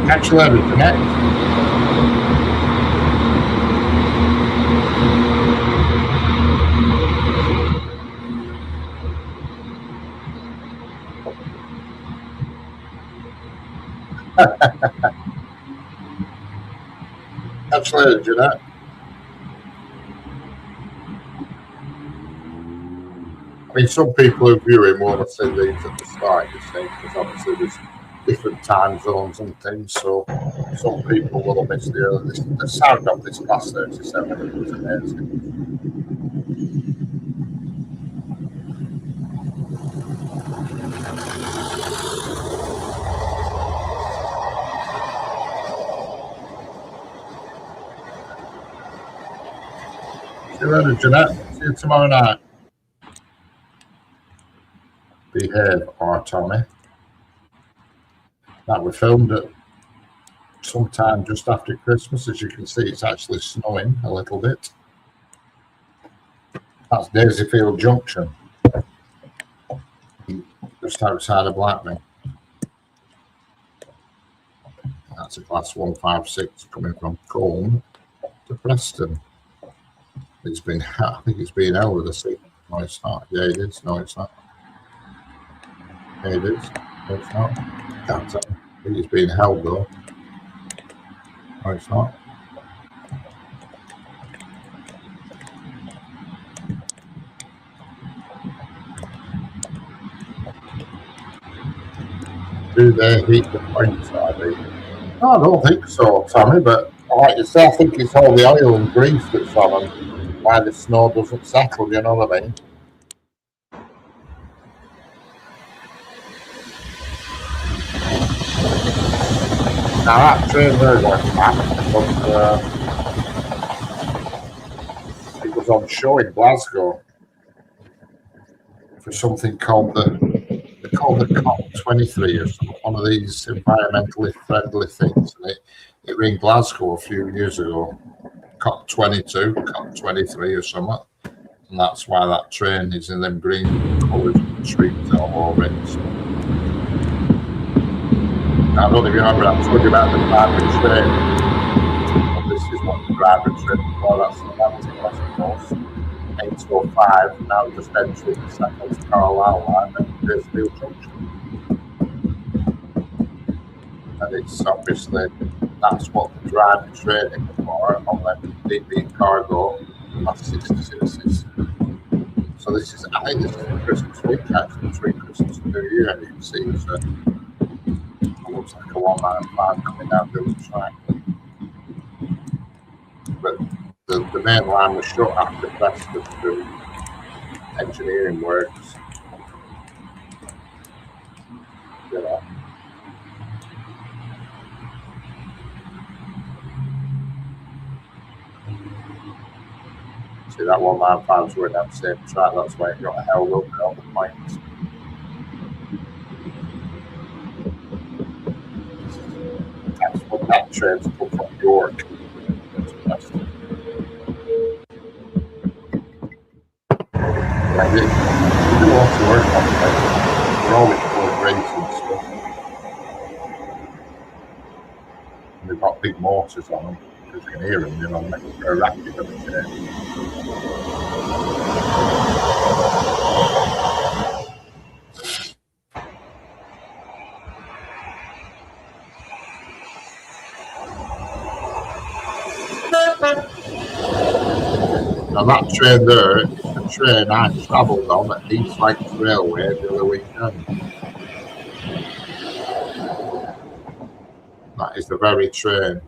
Catch you later, Jeanette. Catch you later, Jeanette. I mean, some people who view him want to see these at the start, you see, because obviously there's different time zones and things, so some people will have missed the sound of this class 37 was amazing. See you later, Jeanette. See you tomorrow night. Behave, or Tommy. That we filmed it sometime just after Christmas. As you can see, it's actually snowing a little bit. That's Daisyfield Junction, just outside of Blackburn. That's a class 156 coming from Colne to Preston. I think it's been held this evening. No, it's not. Yeah, it is. No, it's not. Yeah, it is. No, it's not. Can't tell. I think it's being held though. No, it's not. Do they heat the points, are they? No, I don't think so, Tommy, but like you say, I think it's all the oil and grease that's on them, why the snow doesn't settle, you know what I mean? Now that train there going back, it was on show in Glasgow for something called the COP23 or something, one of these environmentally friendly things, and it was in Glasgow a few years ago. COP22, COP23 or something, and that's why that train is in them green colours and trees all over it. So, I don't know if you remember, I told you about the private train. Well, this is what the private train was. That's the Atlantic West Coast, 805, now just entering the South Carolina line and Daisyfield Junction. And it's obviously, that's what the driving training for on them DB cargo past 66s. So this is, I think this is the Christmas week actually, between Christmas and New Year, and you can see it's it looks like a 195 coming down the track. But the main line was shut after Preston through engineering works. You know. See that 195's going down the same track, that's why it got held up at all the points. That's what that train's come from York. Like it, we do lots of work on it. We're always full of races and stuff. And they've got big motors on them, because you can hear them, you know, making a racket of the train. And that train there is the train I travelled on at East Lancs Railway the other weekend. That is the very train.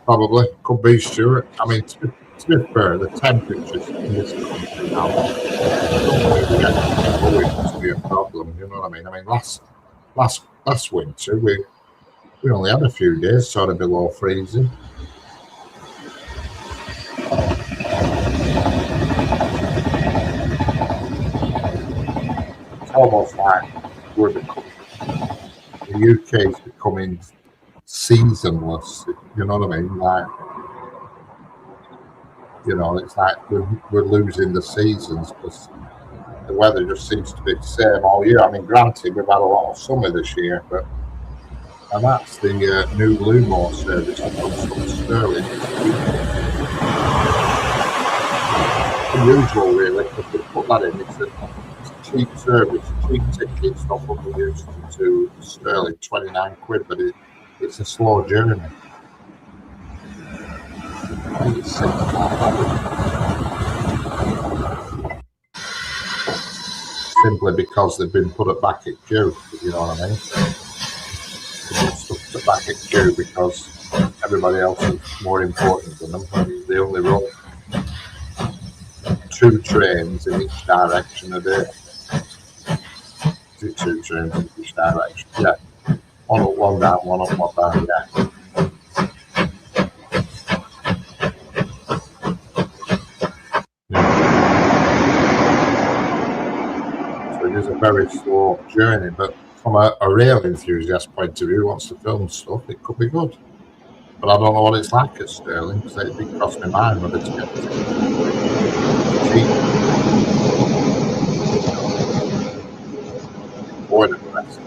Probably. Could be, Stuart. I mean, to be fair, the temperatures in this country now don't really get to be a problem, you know what I mean? I mean, last winter, we only had a few days sort of below freezing. It's almost like the UK is becoming seasonless, you know what I mean? Like, you know, it's like we're losing the seasons because the weather just seems to be the same all year. I mean, granted, we've had a lot of summer this year, and that's the new Lumo service from Sterling. Unusual, really, because they put that in. It's a cheap service, cheap tickets, not what we used to Sterling, 29 quid, but it's a slow journey. It's simply because they've been put at back at queue, you know what I mean? They've been stuck at back at queue because everybody else is more important than them. They only run 2 trains in each direction a day. Is it 2 trains in each direction? Yeah. One up, one down, one up, one down, yeah. So it is a very slow journey, but from a rail enthusiast point of view who wants to film stuff, it could be good. But I don't know what it's like at Sterling because it did cross my mind whether to get cheap. Avoid it the rest.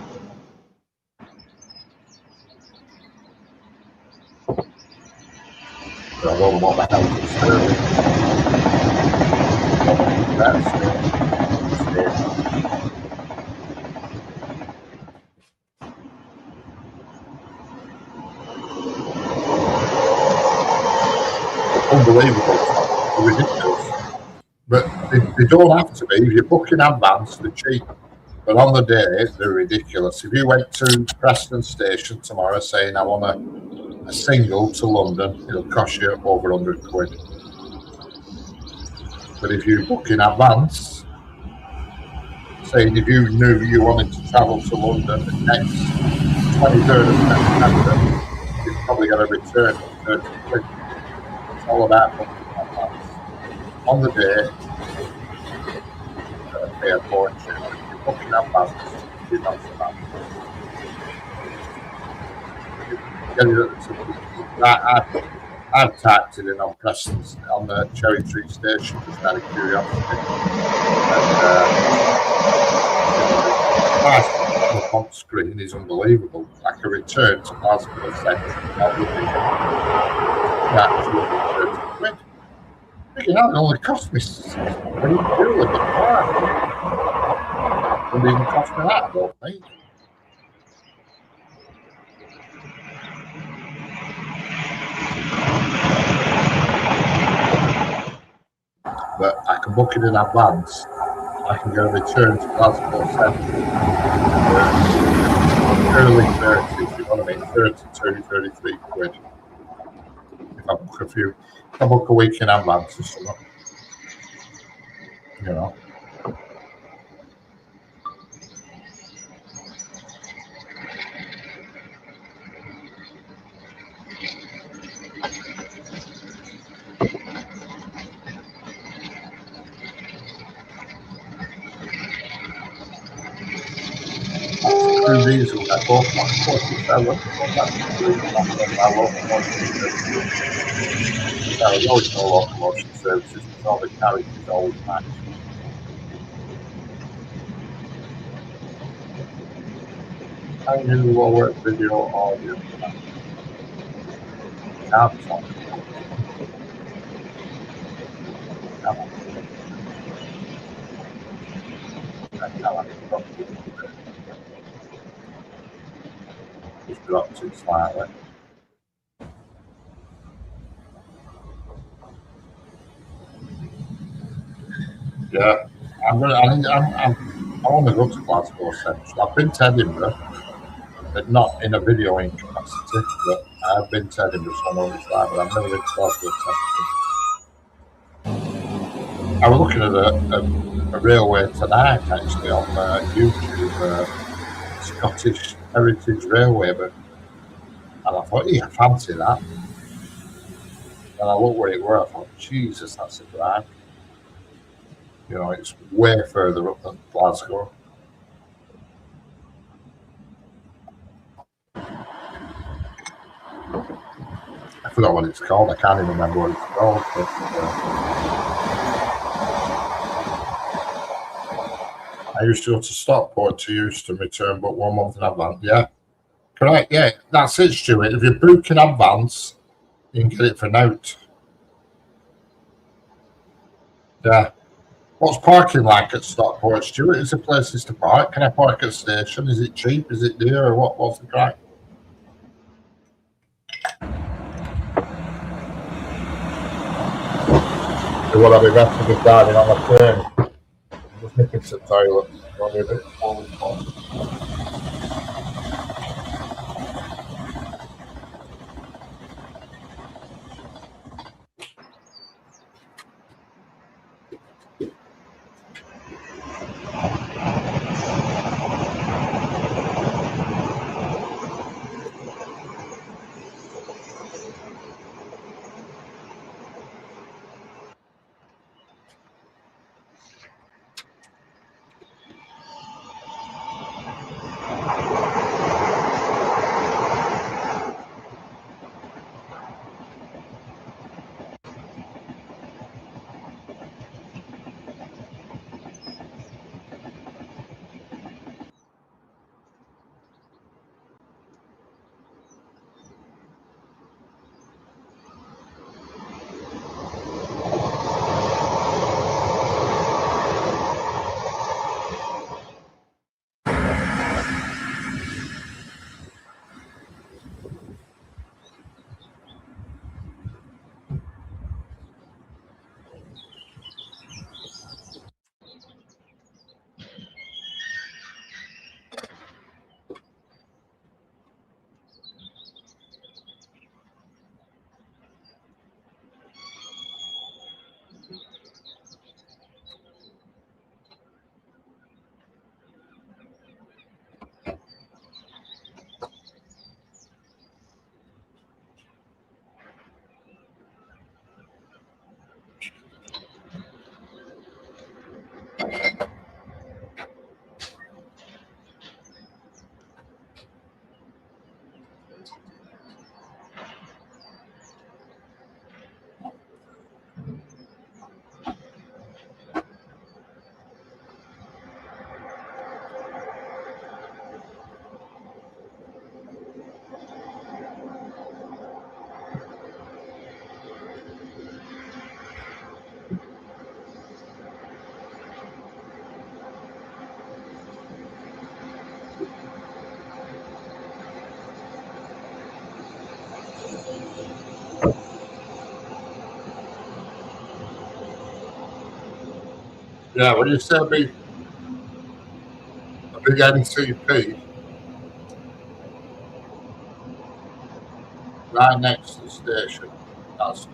But I don't know what the hell is Sterling. That's unbelievable, ridiculous. But they don't have to be. If you book in advance, they're cheap. But on the day, they're ridiculous. If you went to Preston Station tomorrow saying I want a single to London, it'll cost you over 100 quid. But if you book in advance, saying if you knew you wanted to travel to London the next 23rd of September, you've probably got a return of 30 quid. It's all about booking in advance. On the day, pay a fortune. If you're booking in advance, you're not so bad. I've typed it in on Preston's on the Cherry Tree Station just out of curiosity. And the on screen is unbelievable. Like a return to Glasgow Central. That's 30 quid. It only cost me fuel in the car. It wouldn't even cost me that, I don't think. But I can book it in advance. I can go return to Glasgow Central. Early 30s, you know what I mean? 32, 33 quid. If I book a week in advance or something. You know. Diesel, I bought my 47. There's always no locomotion services because all the carriages are always matched. I knew lower video audio. Tabs on. Just dropped it slightly. Yeah, I want to go to Glasgow Central. I've been to Edinburgh, but not in a videoing capacity. But I've been to Edinburgh so long as that, but I've never been to Glasgow Central. I was looking at a railway tonight, actually, on YouTube, Scottish Heritage Railway, and I thought, yeah, I fancy that. And I looked where it were, I thought, Jesus, that's a drive. You know, it's way further up than Glasgow. I forgot what it's called. I can't even remember what it's called. But, I used to go to Stockport to Euston, return but 1 month in advance. Yeah, correct. Yeah, that's it, Stuart. If you book in advance, you can get it for note. Yeah. What's parking like at Stockport, Stuart? Is there places to park? Can I park at a station? Is it cheap? Is it dear? Or what's the crack? Would I be better just diving on the train? Just nipping to the toilet. Probably a bit forward. Yeah, when you say a big NCP right next to the station, that's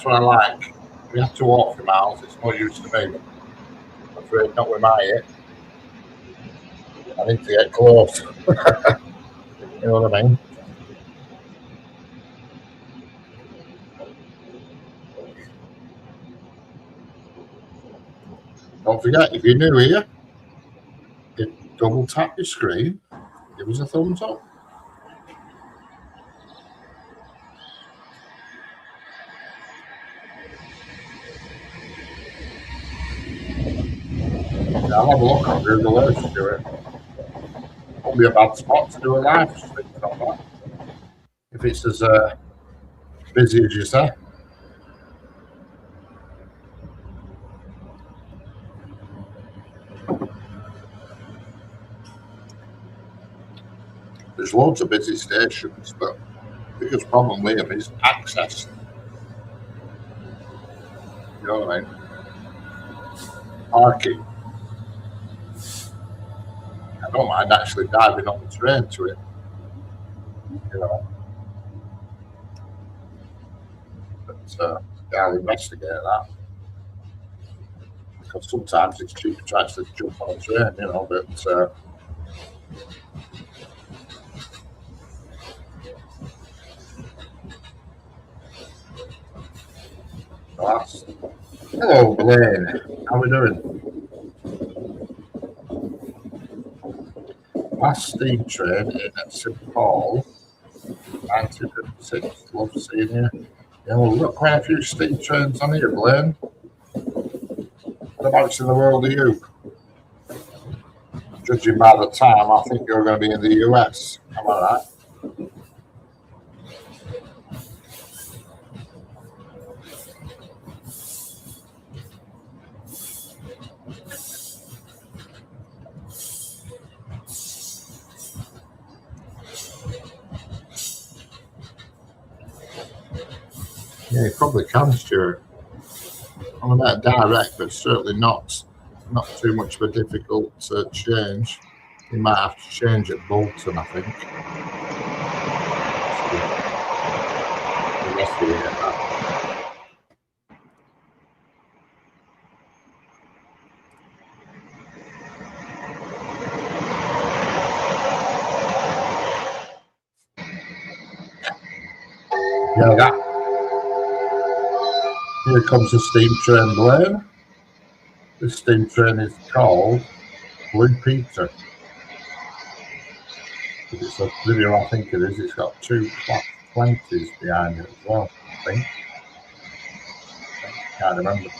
what I like. We have to walk for miles. It's no use to me. I'm afraid not with my hip. I need to get close. You know what I mean? Don't forget, if you're new here, double tap your screen, give us a thumbs up. I'll have a look on Google Earth to do it. Won't be a bad spot to do a live stream on that. If it's as busy as you say. there's loads of busy stations, but the biggest problem with them is access. You know what I mean? Parking. I don't mind actually diving on the train to it. You know. But I'll investigate that. Because sometimes it's cheaper to actually jump on a train, you know, but that's... Hello, Blaine. How we doing? Last steam train in at St Paul, 1956. Love seeing you. Yeah, well, we've got quite a few steam trains on here, Blaine. Whereabouts in the world are you? Judging by the time, I think you're going to be in the US. Am I right? Yeah, you probably can, Stuart. I'm about direct, but certainly not too much of a difficult change. You might have to change at Bolton, I think. Investigate that. Yeah, that. Here comes the steam train, Blaine. This steam train is called Blue Peter. If it's a video, I think it is. It's got 2 Class 20s behind it as well, I think. Can't remember.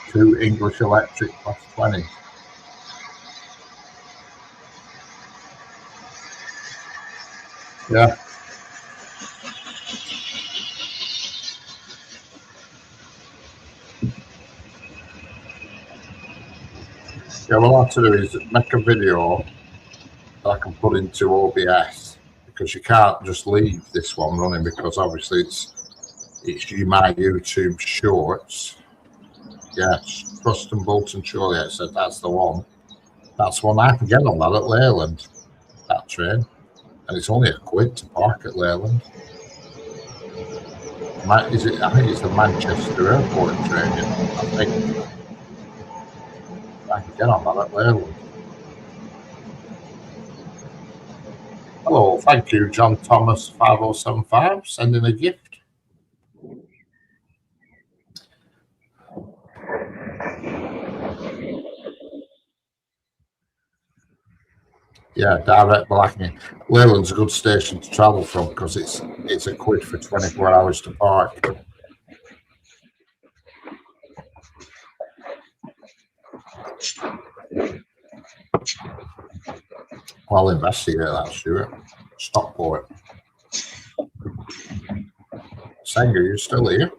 2 English Electric Class 20s. Yeah. Yeah, what I have to do is make a video that I can put into OBS, because you can't just leave this one running, because obviously it's my YouTube Shorts. Yes, Preston Bolton surely it said that's the one. That's one I can get on that at Leyland, that train. And it's only £1 to park at Leyland. I think it's the Manchester Airport train, I think. I can get on that at Leyland. Hello, thank you, John Thomas 5075, sending a gift. Yeah, direct Blackney. Leyland's a good station to travel from, because it's £1 for 24 hours to park. I'll investigate that, Stuart. Stockport. Sanger, you're still here.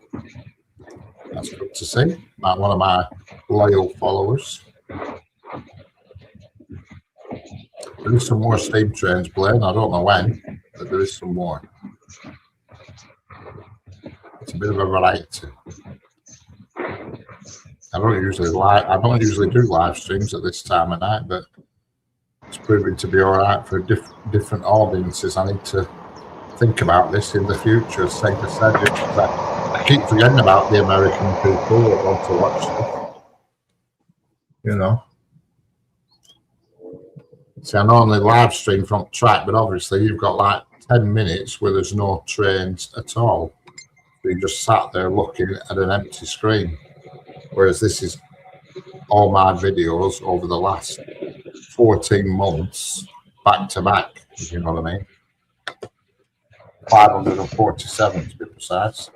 That's good to see. One of my loyal followers. There is some more steam trains, Blaine. I don't know when, but there is some more. It's a bit of a variety. I don't usually do live streams at this time of night, but it's proving to be all right for different audiences. I need to think about this in the future. As Sager said, I keep forgetting about the American people that want to watch this. You know. See, I normally live stream from track, but obviously you've got like 10 minutes where there's no trains at all. So you just sat there looking at an empty screen. Whereas this is all my videos over the last 14 months, back to back, if you know what I mean. 547 to be precise.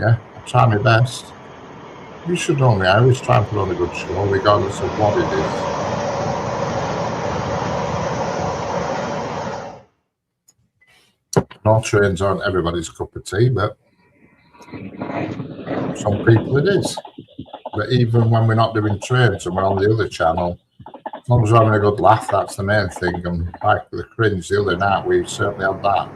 Yeah, I try my best. You should know me. I always try and put on a good show, regardless of what it is. No, trains aren't everybody's cup of tea, but some people it is. But even when we're not doing trains and we're on the other channel, as long as we're having a good laugh, that's the main thing. And like the cringe the other night, we certainly had that.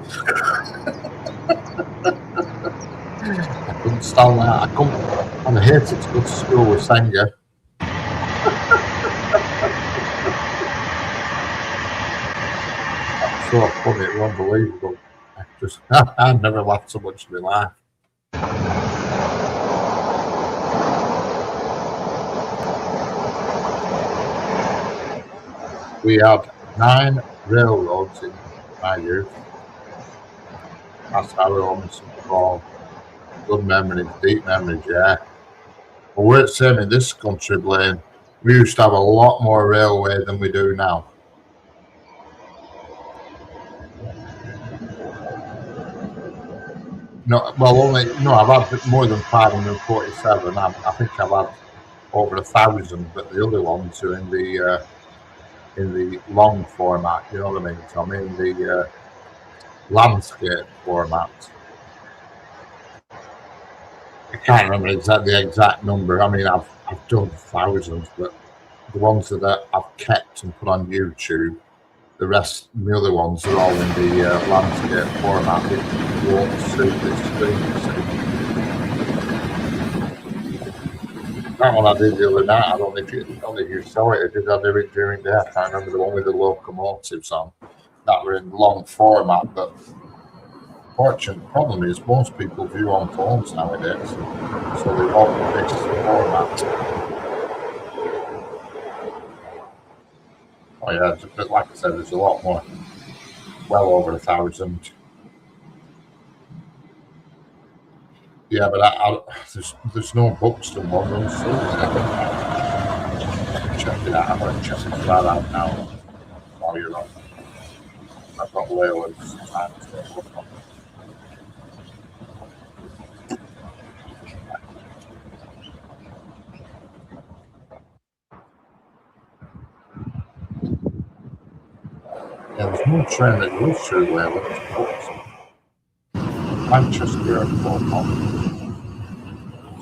I couldn't stand that. I couldn't. And I hated to go to school with Senga. That's so funny, it's unbelievable. I've never laughed so much in my life. We had 9 railroads in my youth. That's our own small. Good memories, deep memories, yeah. But we're saying in this country, Blaine, we used to have a lot more railway than we do now. No, well, I've had more than 547. I think I've had over 1,000, but the other ones are in the long format. You know what I mean? So I mean the landscape format. I can't remember the exact number. I mean, I've done thousands, but the ones that I've kept and put on YouTube, the rest, the other ones are all in the landscape format, which won't suit this screen. That one I did the other night. I don't know if you saw it. Did I do it during the day? I can't remember the one with the locomotives on. That were in long format, but fortunate problem is most people view on phones nowadays, so they want this format. Oh yeah, but like I said, there's a lot more, well over 1,000. Yeah, but there's no Buxton one. Check it out. I'm going to check that out now while you're on. I've got Leyland's time to look on. Yeah, there's no train that goes through Leyland to Buxton. Manchester Airport,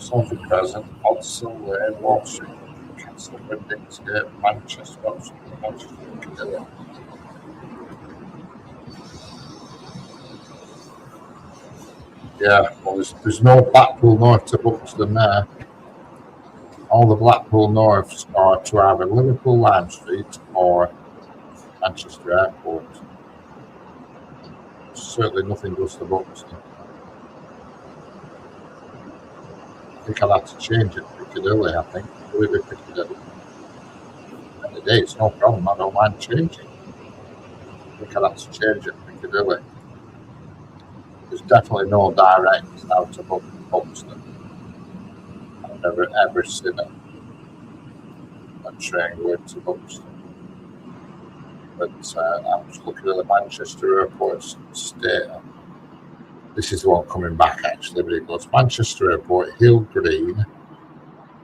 Salford Crescent, Odsall Lane, Wall Street, Castle Windingsgate, Manchester, Manchester, Piccadilly. Yeah, well, there's no Blackpool North to Buxton there. All the Blackpool Norths are to either Liverpool Lime Street or Manchester Airport. Certainly nothing goes to Buxton. I think I'll have to change it to Piccadilly, I think. Will it be Piccadilly? At the day, it's no problem, I don't mind changing. I think I'll have to change it to Piccadilly. There's definitely no direct out to Buxton. I've never ever seen a train going to Buxton. But I'm just looking at the Manchester Airport state. This is the one coming back actually, but it goes Manchester Airport, Hill Green,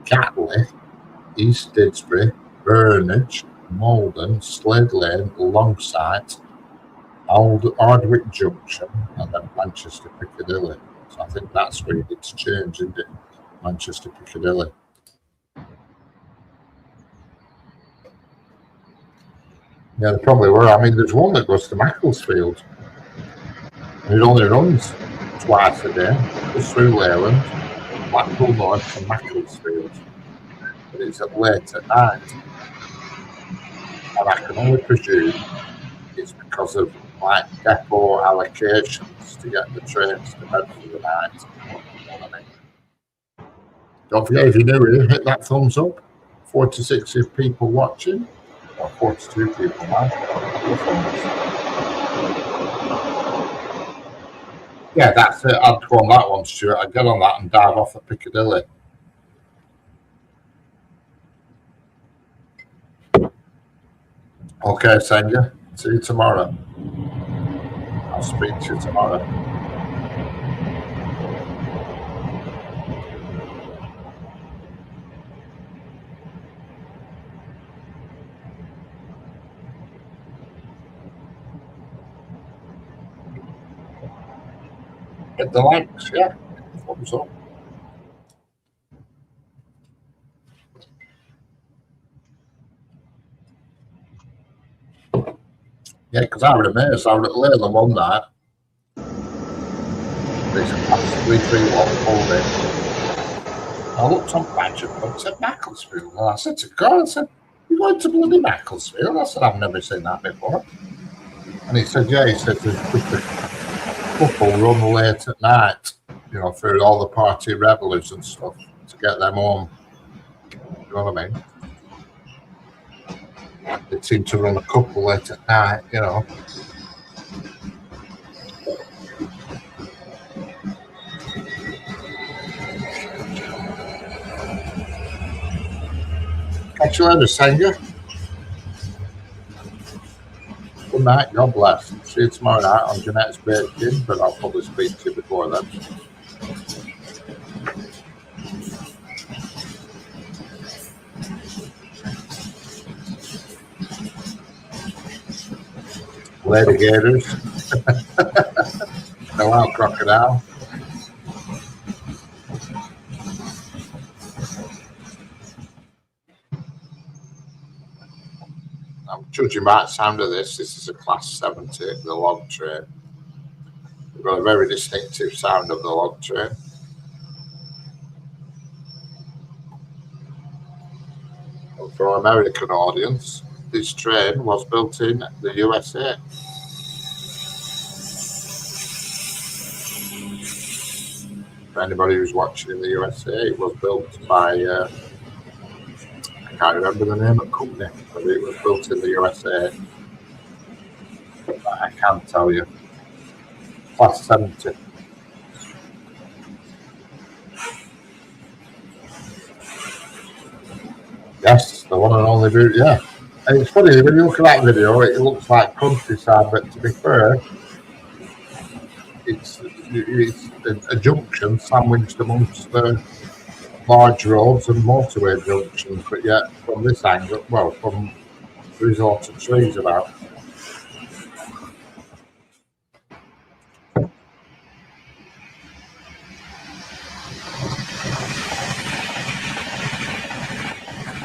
Catley, East Didsbury, Burnage, Malden, Slade Lane, Longside, Ardwick Junction, and then Manchester Piccadilly. So I think that's where you need to change, isn't it? Manchester Piccadilly. Yeah, they probably were. I mean, there's one that goes to Macclesfield. And it only runs twice a day. It's through Leyland, Blackpool North to Macclesfield. But it's at late at night. And I can only presume it's because of like depot allocations to get the trains to bed for the night. Don't forget, if you're new here, hit that thumbs up. 46 people watching, or 42 people now. Yeah, that's it. I'd go on that one, Stuart. I'd get on that and dive off at Piccadilly. Okay, Senga. See you tomorrow. I'll speak to you tomorrow. Hit the likes, yeah. Thumbs up. Yeah, because I was amazed. I was at Leyland one night. There's a class 331 pulled in. I looked on Badger and it said Macclesfield. And I said to God, I said, "You're going to bloody Macclesfield?" I said, "I've never seen that before." And he said, "Yeah," he said, "there's just a couple run late at night, you know, for all the party revelers and stuff to get them home." You know what I mean? They seem to run a couple late at night, you know. Catch you later, Sanger. Good night, God bless. See you tomorrow night on Jeanette's Baking, but I'll probably speak to you before then. Later, Gators. Go out, crocodile. I'm judging by the sound of this. This is a Class 70, the log train. We've got a very distinctive sound of the log train. And for an American audience, this train was built in the USA. For anybody who's watching in the USA, it was built by, I can't remember the name of the company, but it was built in the USA. But I can tell you, Class 70. Yes, the one and only route, yeah. And it's funny, when you look at that video, it looks like countryside, but to be fair, it's a junction sandwiched amongst the large roads and motorway junctions, but yet from this angle, well, from there's lots of trees about.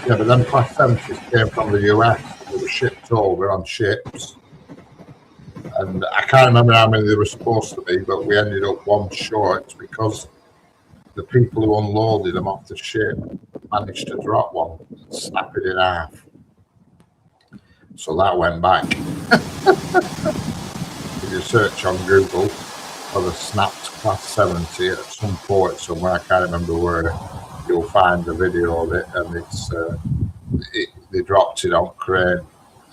Yeah, but then Class 70s came from the US. They were shipped over on ships. And I can't remember how many there were supposed to be, but we ended up one short because the people who unloaded them off the ship managed to drop one and snap it in half. So that went back. If you search on Google for the snapped Class 70 at some port somewhere, I can't remember where, you'll find a video of it, and it's they dropped it on crane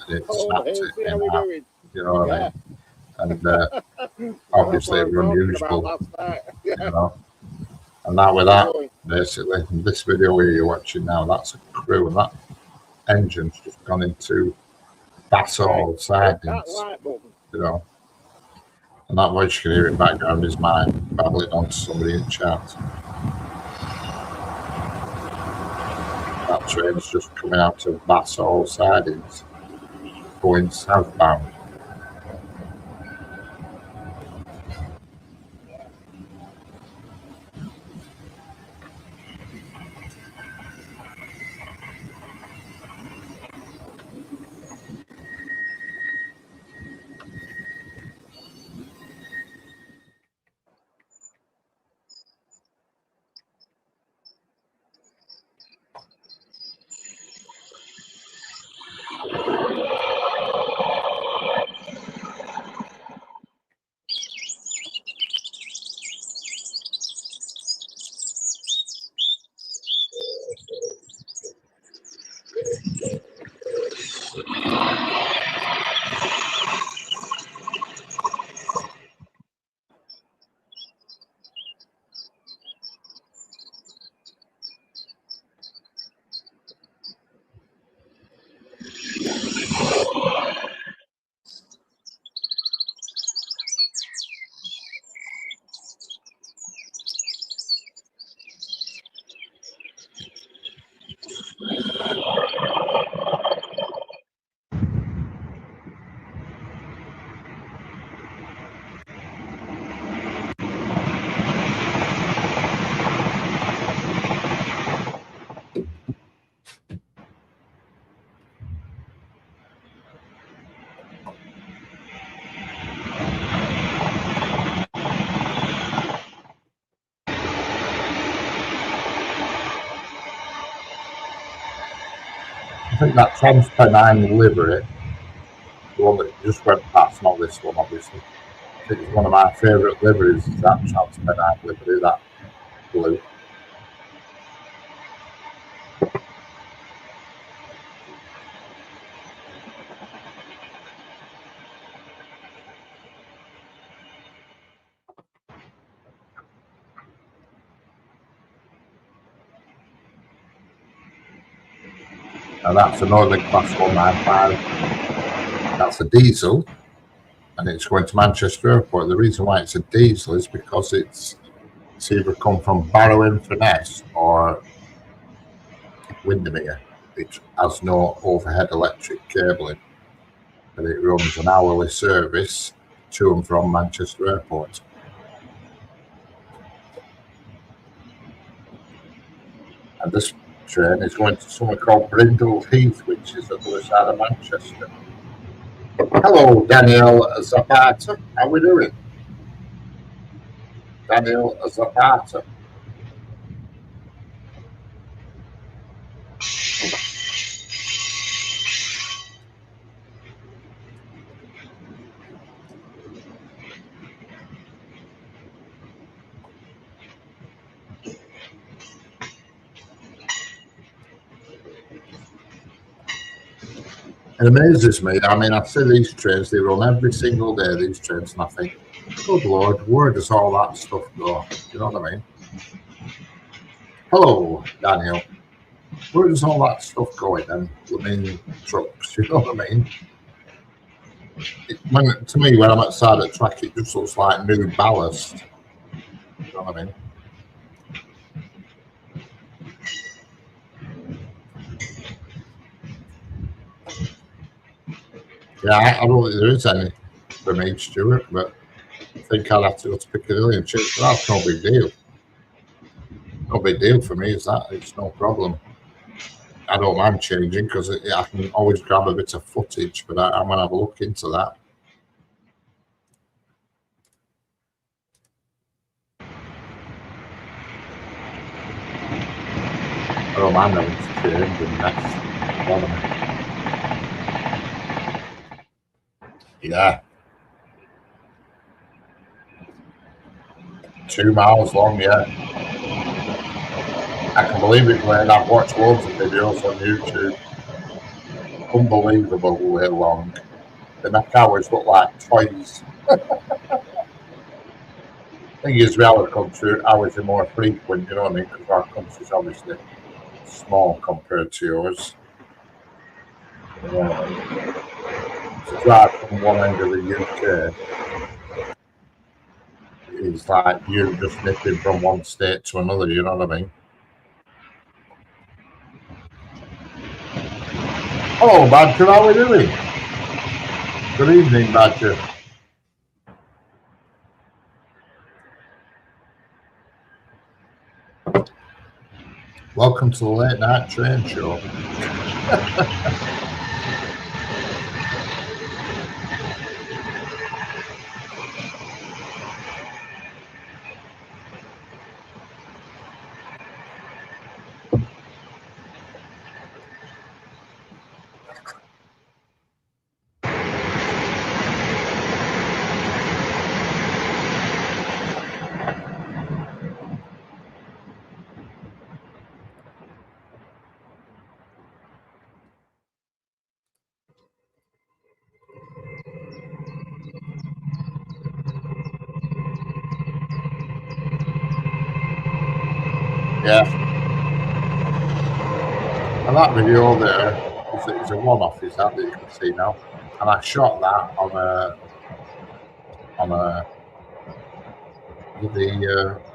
and it snapped it in half. You know what I mean? And obviously it was unusual, you know. And that with that, basically, this video where you're watching now, that's a crew, and that engine's just gone into basalt sidings, you know. And that voice you can hear in the background is mine babbling on to somebody in chat. That train's just coming out of basalt sidings, going southbound. think that Tom's Pennine livery, the one that just went past, not this one, obviously. I think it's one of my favourite liveries, is that Tom's Pennine livery, that blue. And that's a Northern Class 195. That's a diesel, and it's going to Manchester Airport. The reason why it's a diesel is because it's either come from Barrow-in-Furness or Windermere. It has no overhead electric cabling, but it runs an hourly service to and from Manchester Airport. And this train is going to somewhere called Brindle Heath, which is at the other side of Manchester. Hello, Daniel Zapata. How are we doing? Daniel Zapata. It amazes me. I mean, I see these trains, they run every single day, these trains, and I think, good Lord, where does all that stuff go? You know what I mean? Hello, Daniel. Where does all that stuff go in them blooming trucks? You know what I mean? To me, when I'm outside at track, it just looks like new ballast. You know what I mean? Yeah, I don't think there is any for me, Stuart, but I think I'd have to go to Piccadilly and change. But that's no big deal. No big deal for me, is that? It's no problem. I don't mind changing because I can always grab a bit of footage, but I'm going to have a look into that. I don't mind having to change and next. Yeah. 2 miles long, yeah. I can believe it when I've watched loads of videos on YouTube. Unbelievably long. They make ours look like toys. Thing is, with our country, ours are more frequent, you know what I mean? Because our country's obviously small compared to yours. You know what I mean? To drive from one end of the UK is like you just nipping from one state to another, you know what I mean? Hello, Badger, how are we doing? Good evening, Badger. Welcome to the Late Night Train Show. Yeah. And that video there is a one-off, is that you can see now. And I shot that on the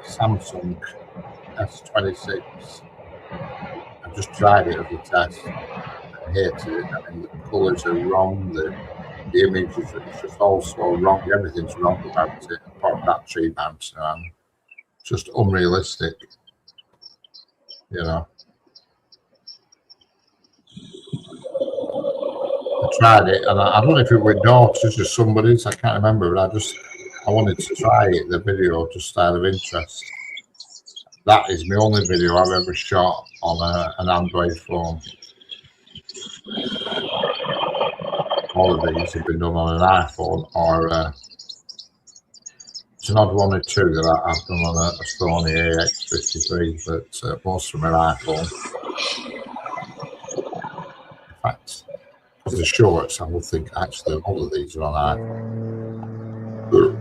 Samsung S26. I just tried it as a test. I hated it. I mean, the colours are wrong. The image is just also wrong. Everything's wrong about it. Apart from that tree bounce, just unrealistic. You know. I tried it, and I don't know if it was daughters or somebody's. I can't remember. But I wanted to try it. The video just out of interest. That is my only video I've ever shot on an Android phone. all of these have been done on an iPhone, or it's an odd one or two that I've done on a Sony AX53, but most of them are iPhone. In fact, because the shorts, I would think actually all of these are on iPhone.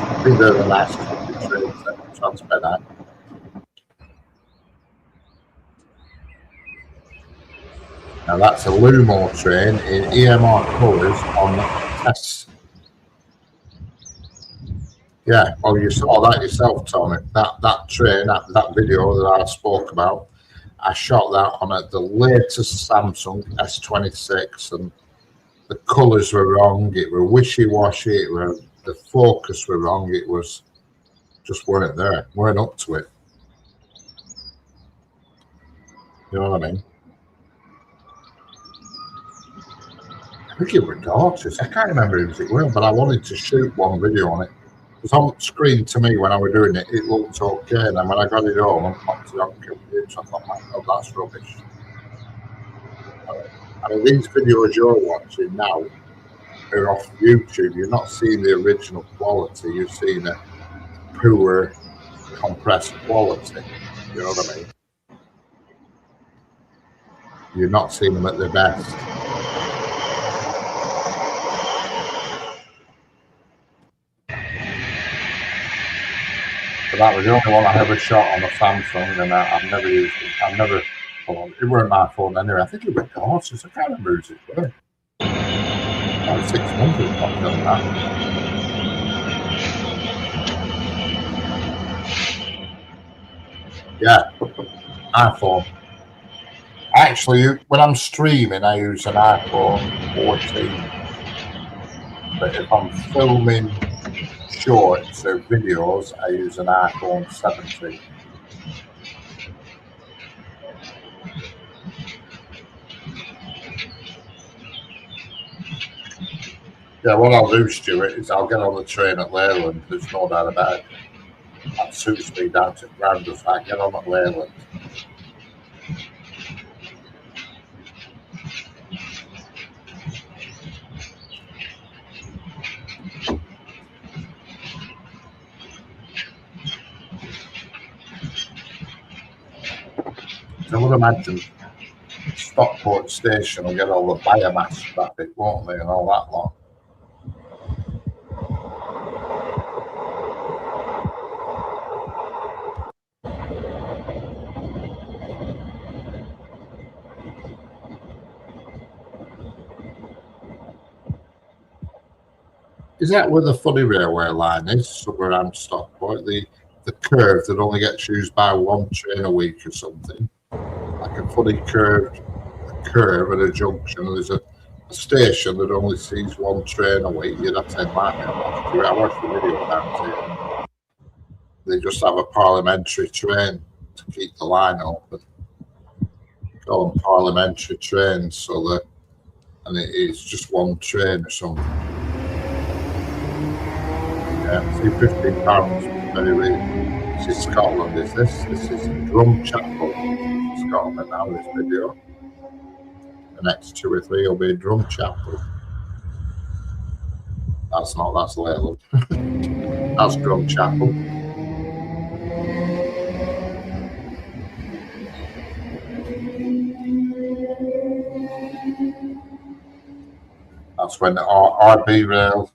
I think they're the last couple of trains that transfer that. Now that's a Lumo train in EMR colours on test. Yeah, well you saw that yourself, Tommy. That train, that video that I spoke about, I shot that on the latest Samsung S26, and the colours were wrong. It were wishy-washy. The focus were wrong. It was just weren't there. Weren't up to it. You know what I mean? I think it were daughters. I can't remember who it were, but I wanted to shoot one video on it. It was on screen to me when I was doing it. It looked okay, and then when I got it home and popped it on the computer, I thought, my God, that's rubbish. I mean, these videos you're watching now are off YouTube. You're not seeing the original quality. You're seeing a poor, compressed quality. You know what I mean? You're not seeing them at their best. But that was the only one I ever shot on a Samsung, and I've never used it. Well, it weren't my phone anyway. I think it was daughters. I can't remember who's it were. About 6 months ago, I've done that. Yeah, iPhone. Actually, when I'm streaming, I use an iPhone 14. But if I'm filming shorts or videos, I use an iPhone 17. Yeah, what I'll do, Stuart, is I'll get on the train at Leyland. There's no doubt about it. That suits me down to Randolph. I get on at Leyland. So I would imagine Stockport Station will get all the biomass traffic, won't they, and all that lot. Is that where the funny railway line is, somewhere around Stockport? The curve that only gets used by one train a week or something? Like a funny curve at a junction. There's a station that only sees one train a week. You'd have to invite me. I watched the video about it. They just have a parliamentary train to keep the line open. Call them parliamentary trains, so that, and it's just one train or something. Yeah, see, £15 very weird. This is Scotland, is this? This is Drumchapel, Scotland now, this video. The next 2 or 3 will be Drumchapel. That's not, that's Leyland. That's Drumchapel. That's when the RB Rail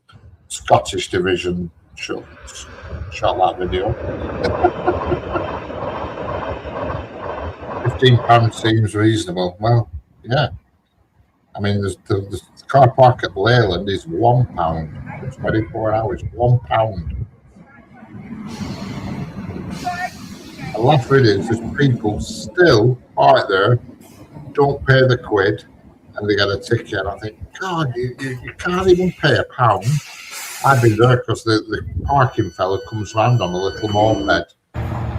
Scottish Division shot that video. £15 seems reasonable. Well, yeah. I mean, the car park at Leyland is £1 for 24 hours. £1. The last video is there's people still park there, don't pay the quid, and they get a ticket. I think, God, you can't even pay £1. I've been there because the parking fella comes round on a little moped,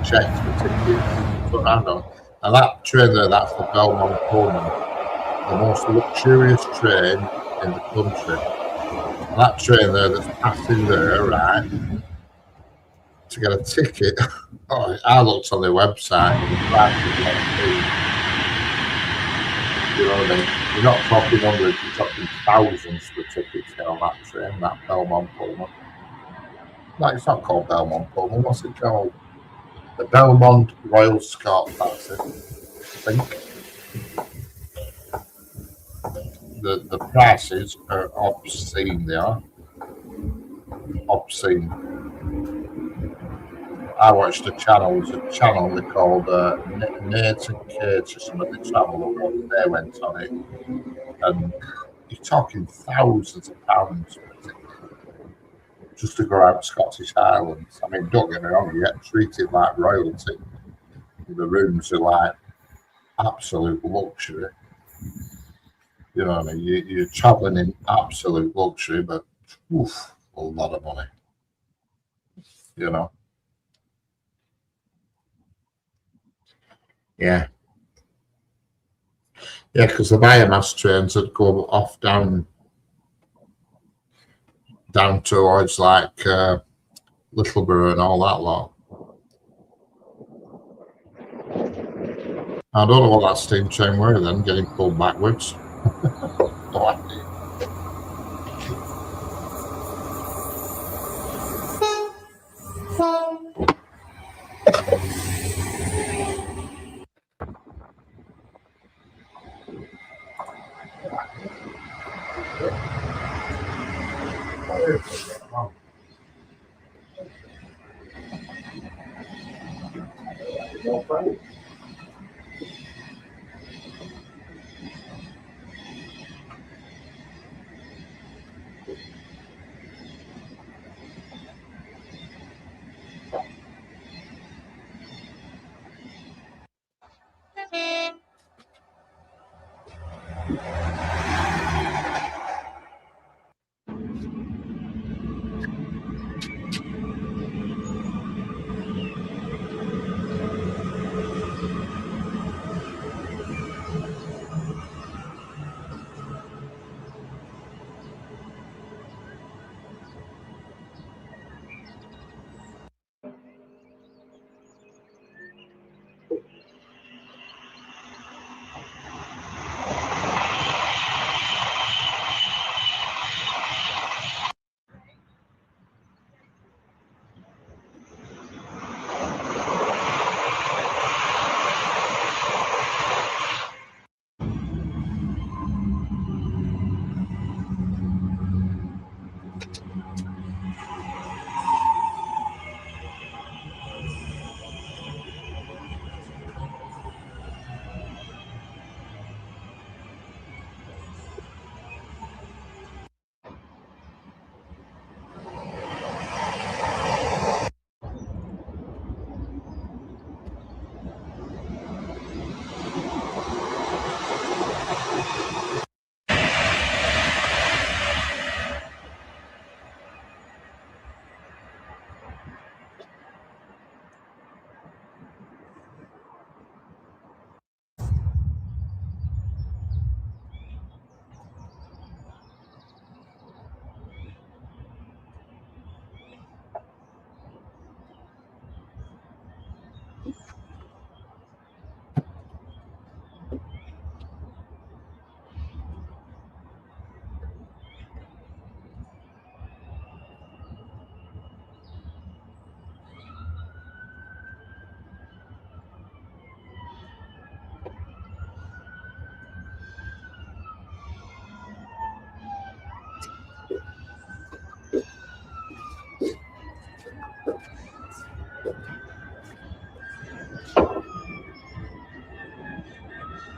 checks the tickets, comes round on. And that train there, that's the Belmont Pullman, the most luxurious train in the country. And that train there that's passing there, right? to get a ticket. Oh, I looked on their website and the price was like you know what I mean? You're not talking hundreds, you're talking thousands for tickets on that train, that Belmont Pullman. No, it's not called Belmont Pullman. What's it called? The Belmont Royal Scot. That's it. I think the prices are obscene. They are obscene. I watched a channel. It was a channel they called Nate and Kate or something. They travel. They went on it, and you're talking thousands of pounds for a ticket just to go out Scottish Highlands. I mean, don't get me wrong, you get treated like royalty. The rooms are like absolute luxury. You know what I mean? You're traveling in absolute luxury, but oof, a lot of money. You know? Yeah. Yeah, because the biomass trains that go off down towards like Littleborough and all that lot. I don't know what that steam train were then, getting pulled backwards. No idea.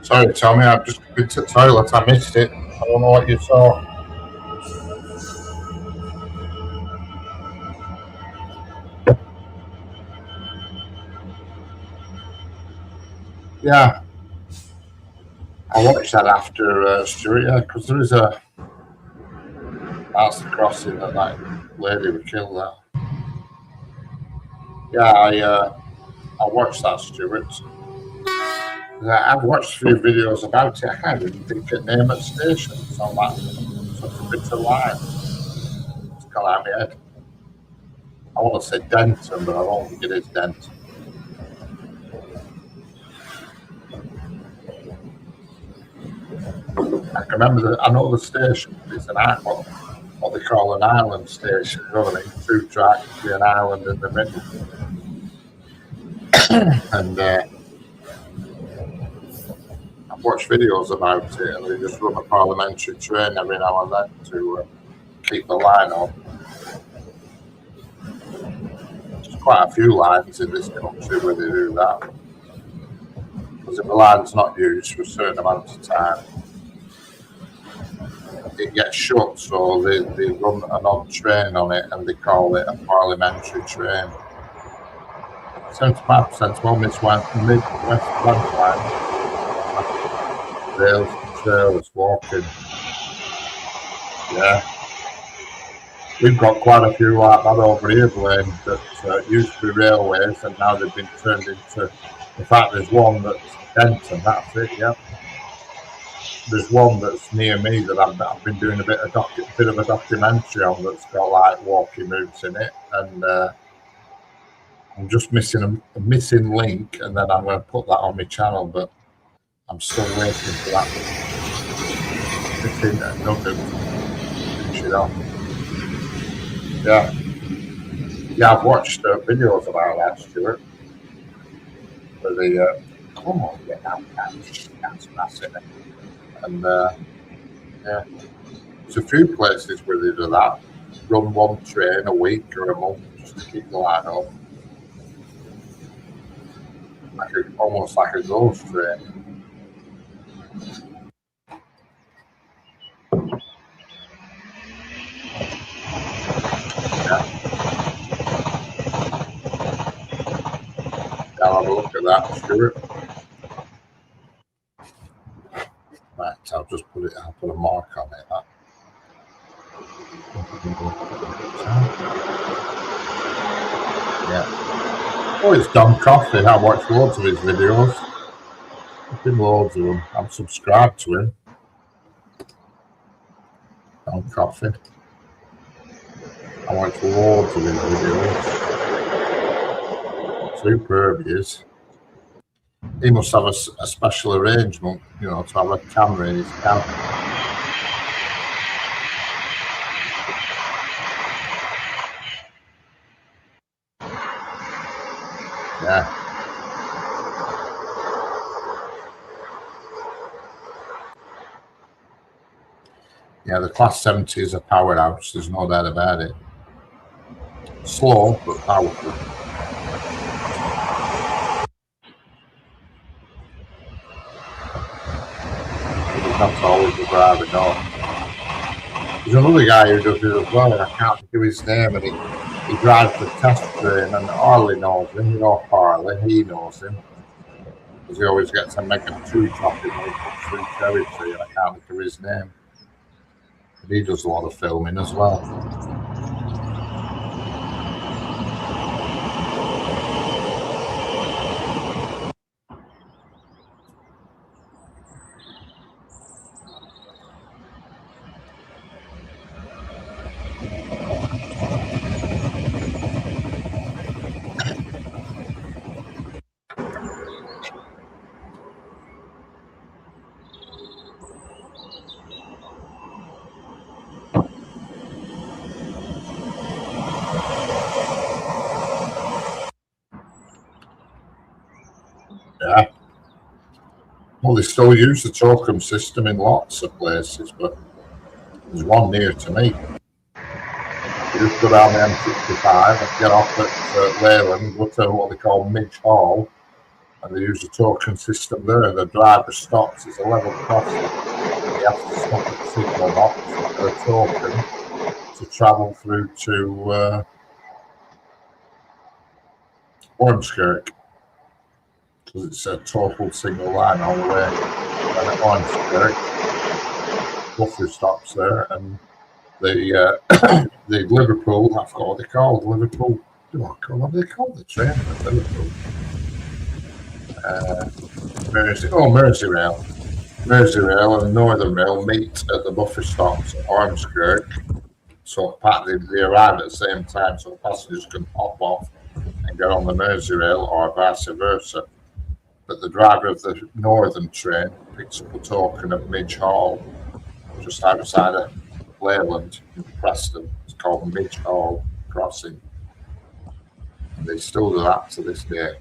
Sorry, Tommy, I've just been to the toilet. I missed it. I don't know what you saw. Yeah. I watched that after Stuart, yeah, because there is a... That's the crossing that lady was killed at. Yeah, I watched that, Stuart. I've watched a few videos about it. I can't even think of the name of the station. It's on that such a bit of line. It's gone out of my head. I want to say Denton, but I don't think it is Denton. I can remember I know the station. It's an island, what they call an island station. You know what I mean? 2 tracks, an island in the middle. And I've watched videos about it, and they just run a parliamentary train every now and then to keep the line on. There's quite a few lines in this country where they do that. Because if the line's not used for a certain amount of time, it gets shut, so they run an odd train on it and they call it a parliamentary train. 75% well Midwest branch line. Rails and trails walking. Yeah. We've got quite a few like that over here, Blaine, that used to be railways and now they've been turned into. In fact, there's one that's Denton, that's it, yeah. There's one that's near me that I've been doing a bit of a documentary on that's got like walking routes in it, and I'm just missing a missing link, and then I'm going to put that on my channel, but I'm still waiting for that missing nugget to finish it off. Yeah, I've watched videos about that, Stuart. Where they come on, get that's massive. And yeah, there's a few places where they do that. Run one train a week or a month just to keep the line up. Almost like a ghost train. Yeah. I'll have a look at that, Stuart. Right, I'll just put a mark on it. Yeah. Oh, it's Don Coffey. I watch loads of his videos. I've been loads of them. I'm subscribed to him. Don Coffey. I watch loads of his videos. Superb he is. He must have a special arrangement, you know, to have a camera in his camera. Yeah. Yeah, the Class 70 is a powerhouse. There's no doubt about it. Slow, but powerful. That's always the driver, no. There's another guy who does it as well, and I can't think of his name, and he drives the test train, and Harley knows him. You know Harley, he knows him. Because he always gets a mega tree topping through territory, and I can't think of his name. But he does a lot of filming as well. Yeah. Well, they still use the token system in lots of places, but there's one near to me. You just go down the M65 and get off at Leyland, go to what they call Midge Hall, and they use the token system there. The driver stops, it's a level crossing. You have to stop at the signal box for a token to travel through to Ormskirk. Because it's a total single line all the way. And at Ormskirk, buffer stops there, and the Liverpool, I forgot what they called Liverpool. What do they call the train at Liverpool? Merseyrail. Merseyrail and Northern Rail meet at the buffer stops at Ormskirk, So they arrive at the same time, so passengers can hop off and get on the Merseyrail or vice versa. But the driver of the northern train picks up a token at Midge Hall, just outside of Leyland in Preston. It's called Midge Hall Crossing. And they still do that to this day.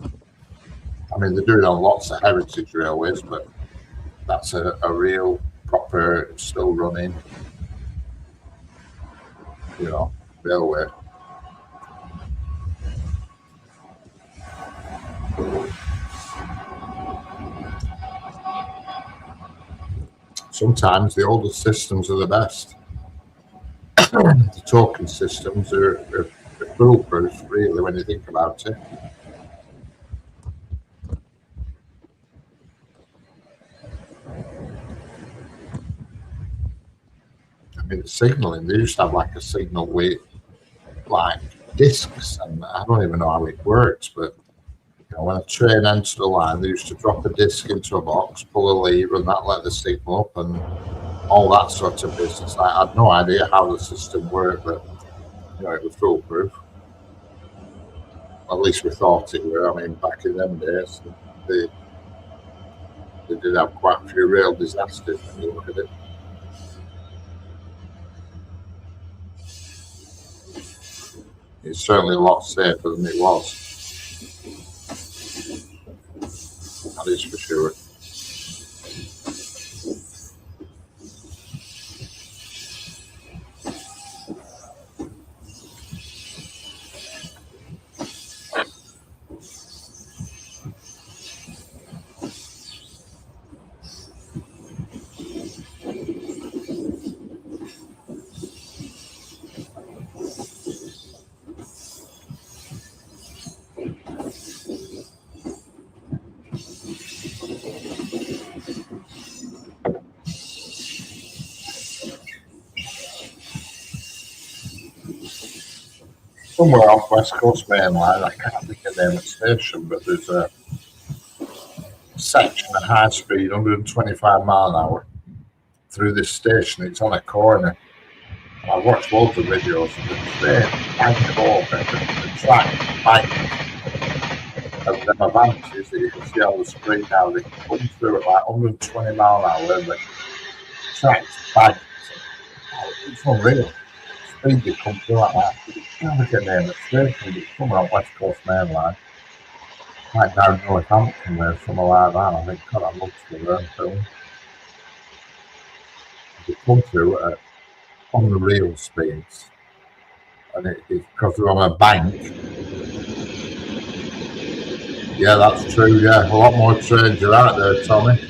I mean, they do it on lots of heritage railways, but that's a real, proper, still running, railway. Sometimes the older systems are the best. The token systems are foolproof, really, when you think about it. I mean, the signalling, they used to have like a signal with like discs, and I don't even know how it works, but when a train entered the line, they used to drop a disc into a box, pull a lever, and that let the signal up, and all that sort of business. I had no idea how the system worked, but it was foolproof. At least we thought it were. I mean, back in them days, they did have quite a few rail disasters when you look at it. It's certainly a lot safer than it was. That is for sure. Somewhere off West Coast Main Line, I can't think of the name of the station, but there's a section of high speed, 125 mile an hour, through this station. It's on a corner. I've watched loads of videos of the train banking over the track banking, and them advances that you can see on the screen now. They come through at like 120 mile an hour, and the track's banked. It's unreal. Speed they come through like that. I can't look at the name of the station, but it's somewhere on West Coast Main Line. Right down Northampton there, somewhere like that. I think, God, I love to learn film. They come through at unreal speeds, and it's because they're on a bank. Yeah, that's true. Yeah, a lot more trains are out there, Tommy.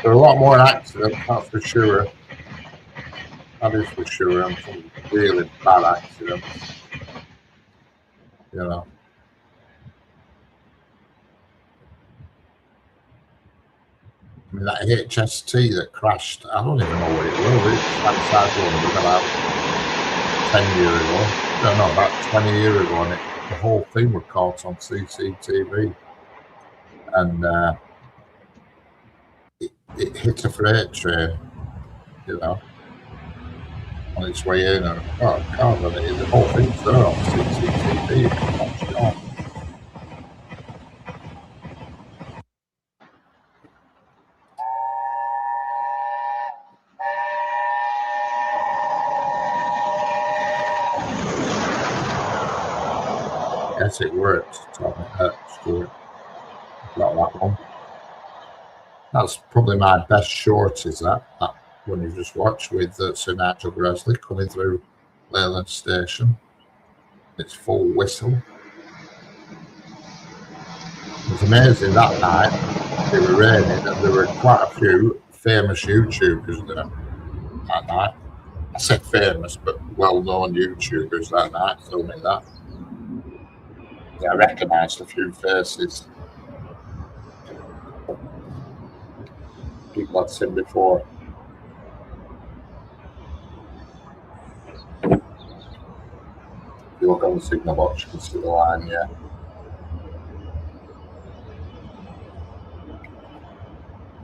There are a lot more accidents, that's for sure. That is for sure, and some really bad accidents. I mean, that HST that crashed, I don't even know what it was. It's outside London about 10 years ago. No, about 20 years ago, and the whole thing was caught on CCTV. And it hit a freight train, on its way in. And, oh, God, the whole thing's there on CCTV. You can watch it on. Yes, it works, Tommy. Stuart. Got that one. That's probably my best short, is that one you just watched with Sir Nigel Gresley coming through Leyland Station. It's full whistle. It was amazing that night. It was raining, and there were quite a few famous YouTubers there that night. I said famous, but well-known YouTubers that night told me that. Yeah, I recognised a few faces. People I'd seen before. If you look on the signal box, you can see the line, yeah.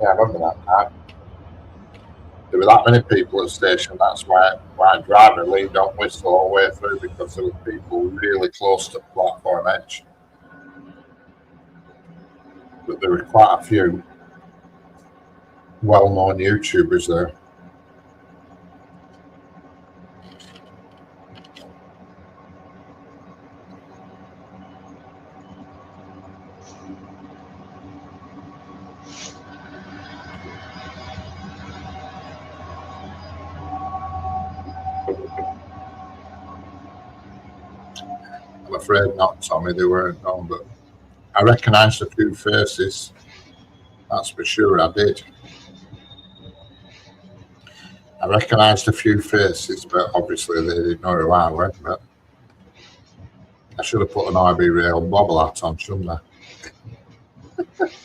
Yeah, I remember that night. were that many people at the station. That's why driver Lee don't whistle all the way through, because there were people really close to the platform edge. But there were quite a few well-known YouTubers there. I'm afraid not, Tommy. They weren't known, but I recognised a few faces. That's for sure. I did. I recognised a few faces, but obviously they didn't know who I were. But I should have put an IB Rail bobble hat on, shouldn't I?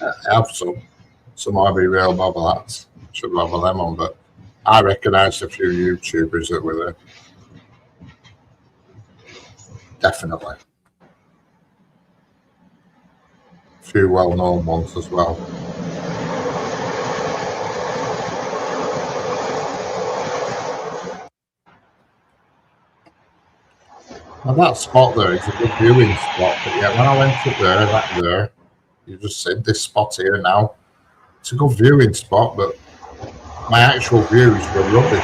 I have some IB Rail bobble hats. Should have had them on, but I recognised a few YouTubers that were there. Definitely. A few well-known ones as well. Now that spot there is a good viewing spot, but yeah, when I went up there, that there, you just said this spot here now, it's a good viewing spot, but my actual views were rubbish.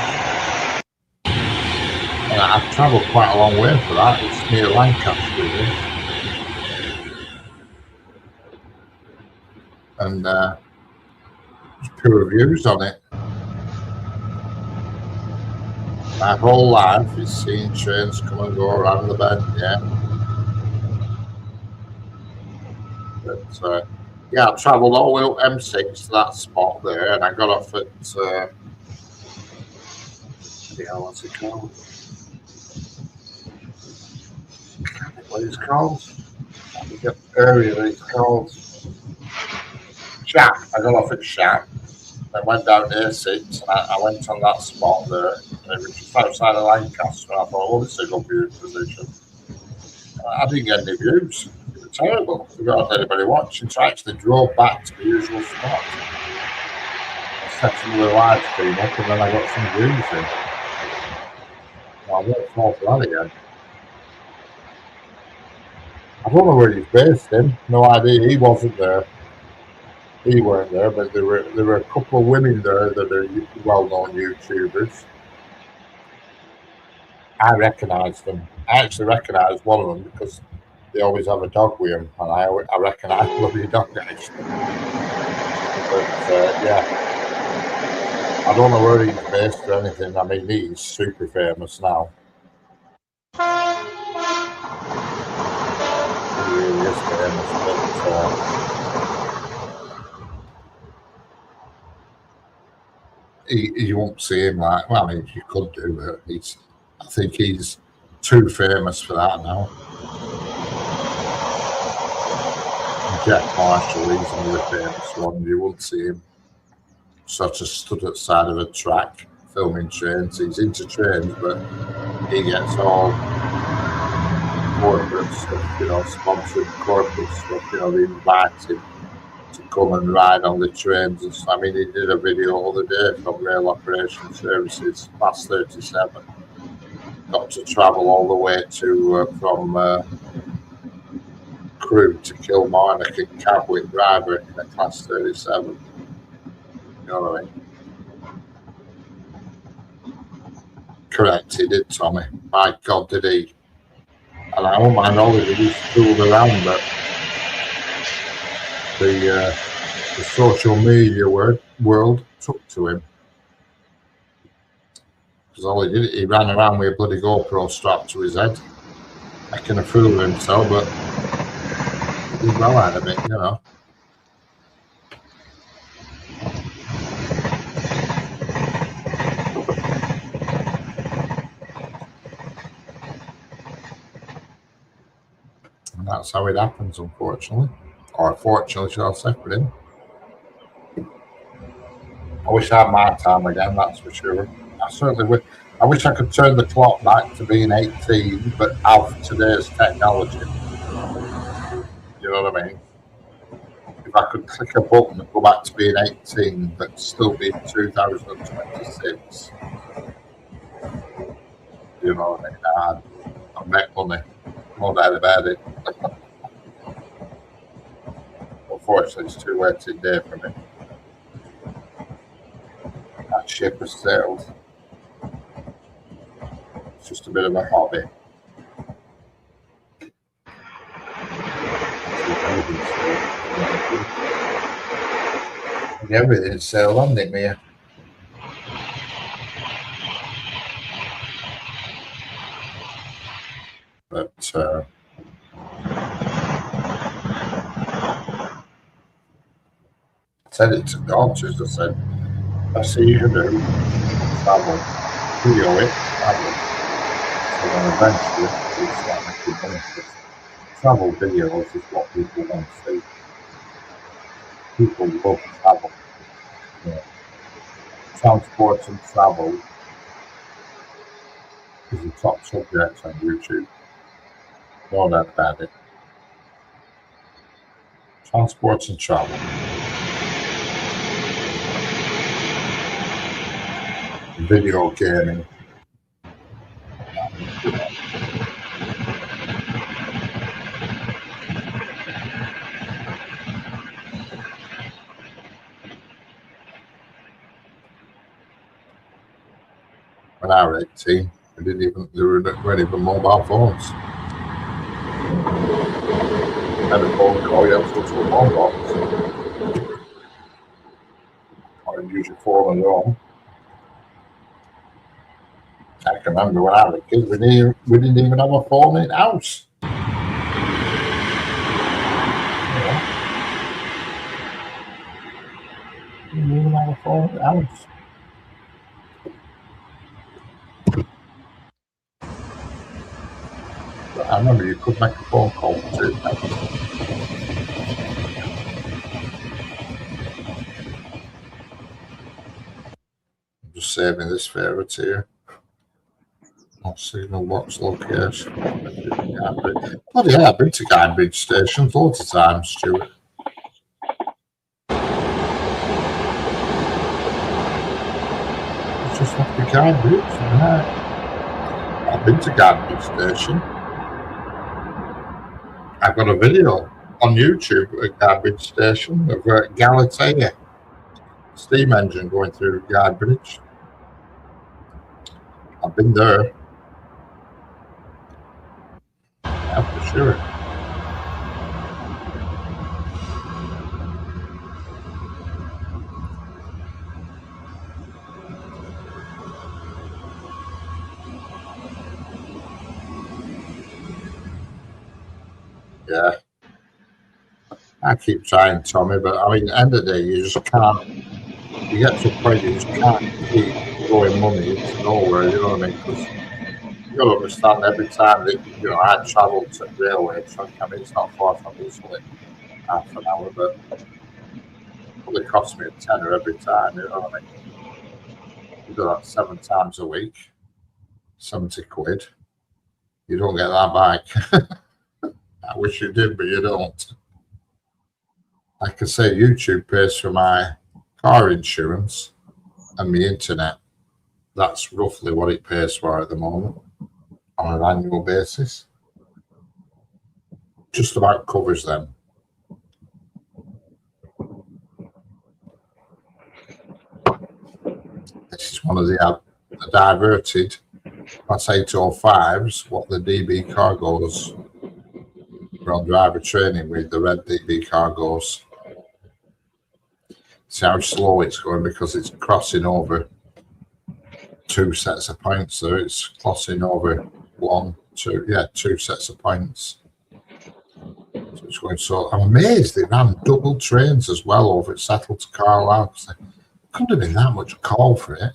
And I've travelled quite a long way for that. It's near Lancaster, really. And there's poor views on it. My whole life is seeing trains come and go around the bend, yeah. But yeah, I travelled all the way up M6 to that spot there, and I got off at what's it called? I can't think what it's called. I forget the area that it's called. Shap. I got off at Shap. I went down to A6 and I went on that spot there, and it was just outside of Lancaster. And I thought, well, this is a good viewing position. I didn't get any views. It was terrible. We got anybody watching, so I actually drove back to the usual spot. I set some of the live stream up, and then I got some views in. Well, I won't fall for that again. I don't know where he's based in. No idea. He wasn't there. He weren't there, but there were a couple of women there that are well-known YouTubers. I recognised them. I actually recognised one of them because they always have a dog with them, and I recognised bloody dog actually. But yeah, I don't know where he's based or anything. I mean, he's super famous now. He really is famous, but. You won't see him like, well, I mean, you could do, but I think he's too famous for that now. And Jack Marshall, he's another famous one. You won't see him sort of stood at the side of a track filming trains. He's into trains, but he gets all corporate stuff, sponsored corporate stuff, they invite him to come and ride on the trains and stuff. I mean, he did a video the other day from Rail Operation Services, Class 37. Got to travel all the way to from Crewe to Kilmarnock in cab with driver in a Class 37. You know what I mean? Correct, he did, Tommy. My God, did he? And I don't mind all that he's fooled around, but the social media world took to him. Because all he did, he ran around with a bloody GoPro strapped to his head, making a fool of himself, but he did well out of it, And that's how it happens, unfortunately. Or fortunately, shall I say, for him. I wish I had my time again, that's for sure. I certainly would. I wish I could turn the clock back to being 18, but have today's technology. You know what I mean? if I could click a button and go back to being 18, but still be 2026, you know what I mean? I'd make money, no doubt about it. Unfortunately, it's too late today for me. That ship has sailed. It's just a bit of a hobby. Everything's sailed, hasn't it, Mia? But I said it to daughters. I said, I see you do travel, video it, travel. So then eventually you start making money. Travel videos is what people want to see. People love travel. Yeah. Transport and travel is the top subject on YouTube. No doubt about it. Transport and travel. Video gaming. When I was 18, there weren't even mobile phones. Had a phone call, you have to go to a phone box. Or use your phone on your own. I can remember when I was a kid, we didn't even have a phone in the house. We didn't even have a phone in the house. But I remember you could make a phone call for £2. I'm just saving this favourite here. Not signal box location. Bloody hell, I've been to Guidebridge stations loads of times, Stuart. It's just off the Guidebridge. I've been to Guidebridge station. I've got a video on YouTube at Guidebridge station of Galatea steam engine going through Guidebridge. I've been there. Yeah, for sure. Yeah. I keep trying, Tommy, but I mean, at the end of the day, you just can't. You get to a point you just can't keep throwing money into nowhere, you know what I mean? Because you got to understand every time that, you know, I travel to railway, so I mean, it's not far from this, like half an hour, but it probably costs me a tenner every time, you know what I mean? You do that 7 times a week, 70 quid. You don't get that back. I wish you did, but you don't. Like I say, YouTube pays for my car insurance and my internet. That's roughly what it pays for at the moment on an annual basis. Just about covers them. This is one of the diverted Class 805s, what the DB cargoes were on driver training with, the red DB cargoes. See how slow it's going because it's crossing over 2 sets of points there. It's crossing over 2 sets of points. So it's going so. I'm amazed they ran double trains as well over at Settle to Carlisle. There couldn't have been that much call for it.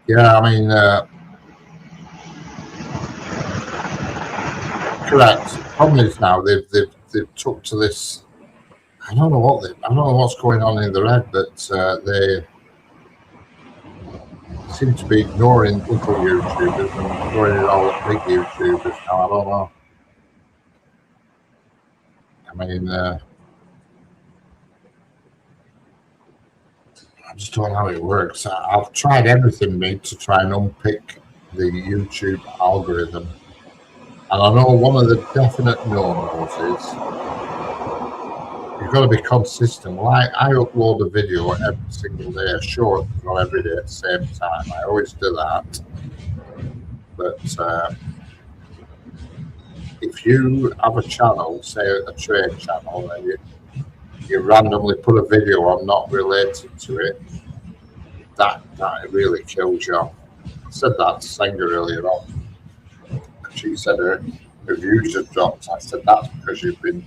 Yeah, I mean, correct. The problem is now they've took to this I don't know what's going on in their head, but they seem to be ignoring little YouTubers and throwing it all at big YouTubers now. I don't know. I mean, I just don't know how it works. I've tried everything, mate, to try and unpick the YouTube algorithm. And I know one of the definite no-nos is you've got to be consistent. Well, I upload a video every single day, a short, not every day at the same time. I always do that. But if you have a channel, say a trade channel, and you randomly put a video on not related to it, that really kills you. I said that to Sanger earlier on. She said her views have dropped. I said that's because you've been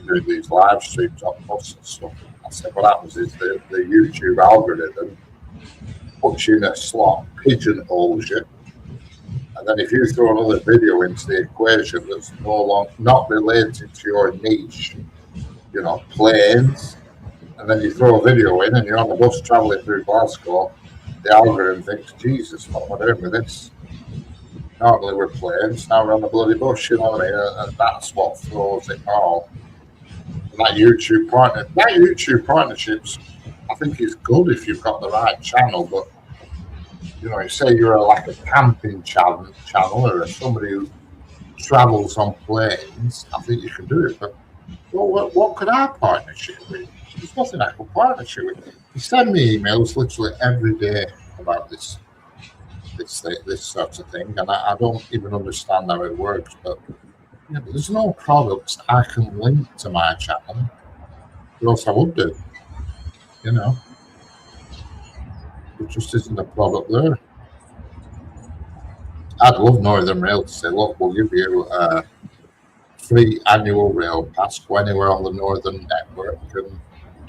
doing these live streams on bus and stuff. I said what happens is the YouTube algorithm puts you in a slot, pigeonholes you, and then if you throw another video into the equation that's not related to your niche, you know, planes, and then you throw a video in and you're on the bus travelling through Glasgow, the algorithm thinks, Jesus, what am I doing with this? Normally we're planes, now we're on the bloody bus, you know what I mean? And that's what throws it all. And that YouTube partnerships, I think is good if you've got the right channel, but you know, you say you're like a camping channel or somebody who travels on planes, I think you can do it. But what could our partnership be? There's nothing I can partnership with. You send me emails literally every day about this sort of thing, and I don't even understand how it works. But yeah, there's no products I can link to my channel, or else I would do. You know, it just isn't a product there. I'd love Northern Rail to say, look, we'll give you a free annual rail pass, go anywhere on the Northern network and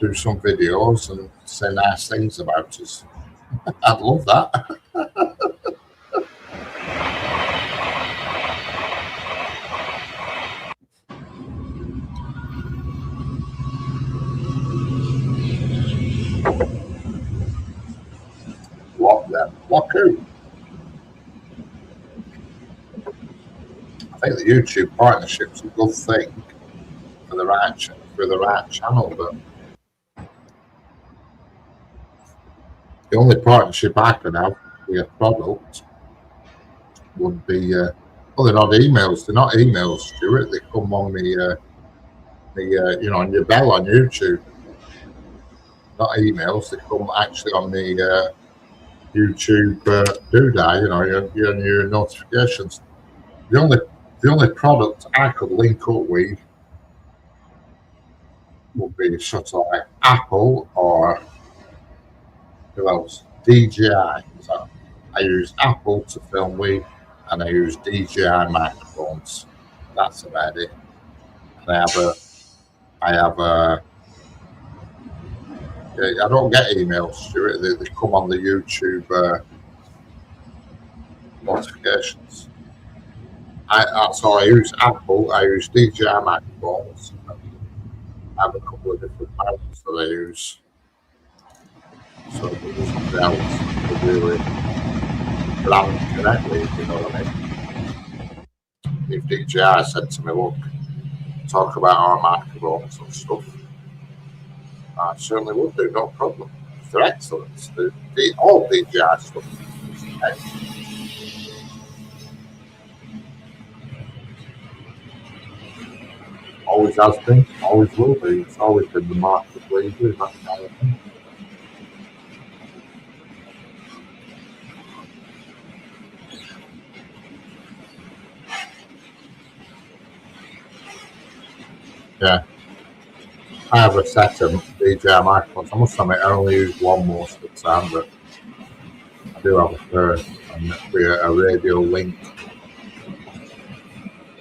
do some videos and say nice things about us. I'd love that. What who? I think the YouTube partnership's a good thing for the right channel, but the only partnership I could have with a product would be well, they're not emails. They're not emails, Stuart. They come on the you know, on your bell on YouTube. Not emails. They come actually on the YouTube doodah. You know, your notifications. The only product I could link up with would be sort of like Apple or who else? DJI. So I use Apple to film with, and I use DJI microphones. That's about it. And I don't get emails, Stuart. They come on the YouTube notifications. So I use Apple. I use DJI microphones. I have a couple of different mounts that I use. So there's something else to really brand correctly, if you know what I mean. If DJI said to me, look, talk about our microphones and stuff, I certainly would do, no problem. They're excellent. All DJI stuff is excellent. Always has been, always will be. It's always been the market leader, that kind of thing. Yeah. I have a set of DJI microphones. I must admit, I only use one most of the time, but I do have a third, and a radio link.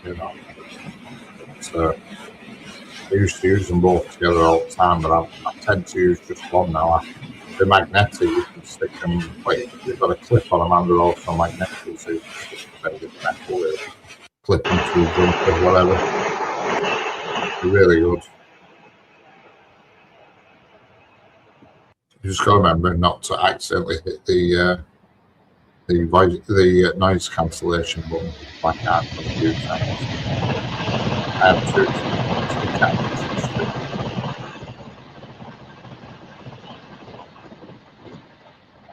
You know, so I used to use them both together all the time, but I tend to use just one now. They're magnetic. You can stick them. Wait, you've got a clip on them, and they're also magnetic, so you can stick them in the metal with clip them to a jump or whatever. They're really good. You just got to remember not to accidentally hit the noise cancellation button like I have on a few channels. I have two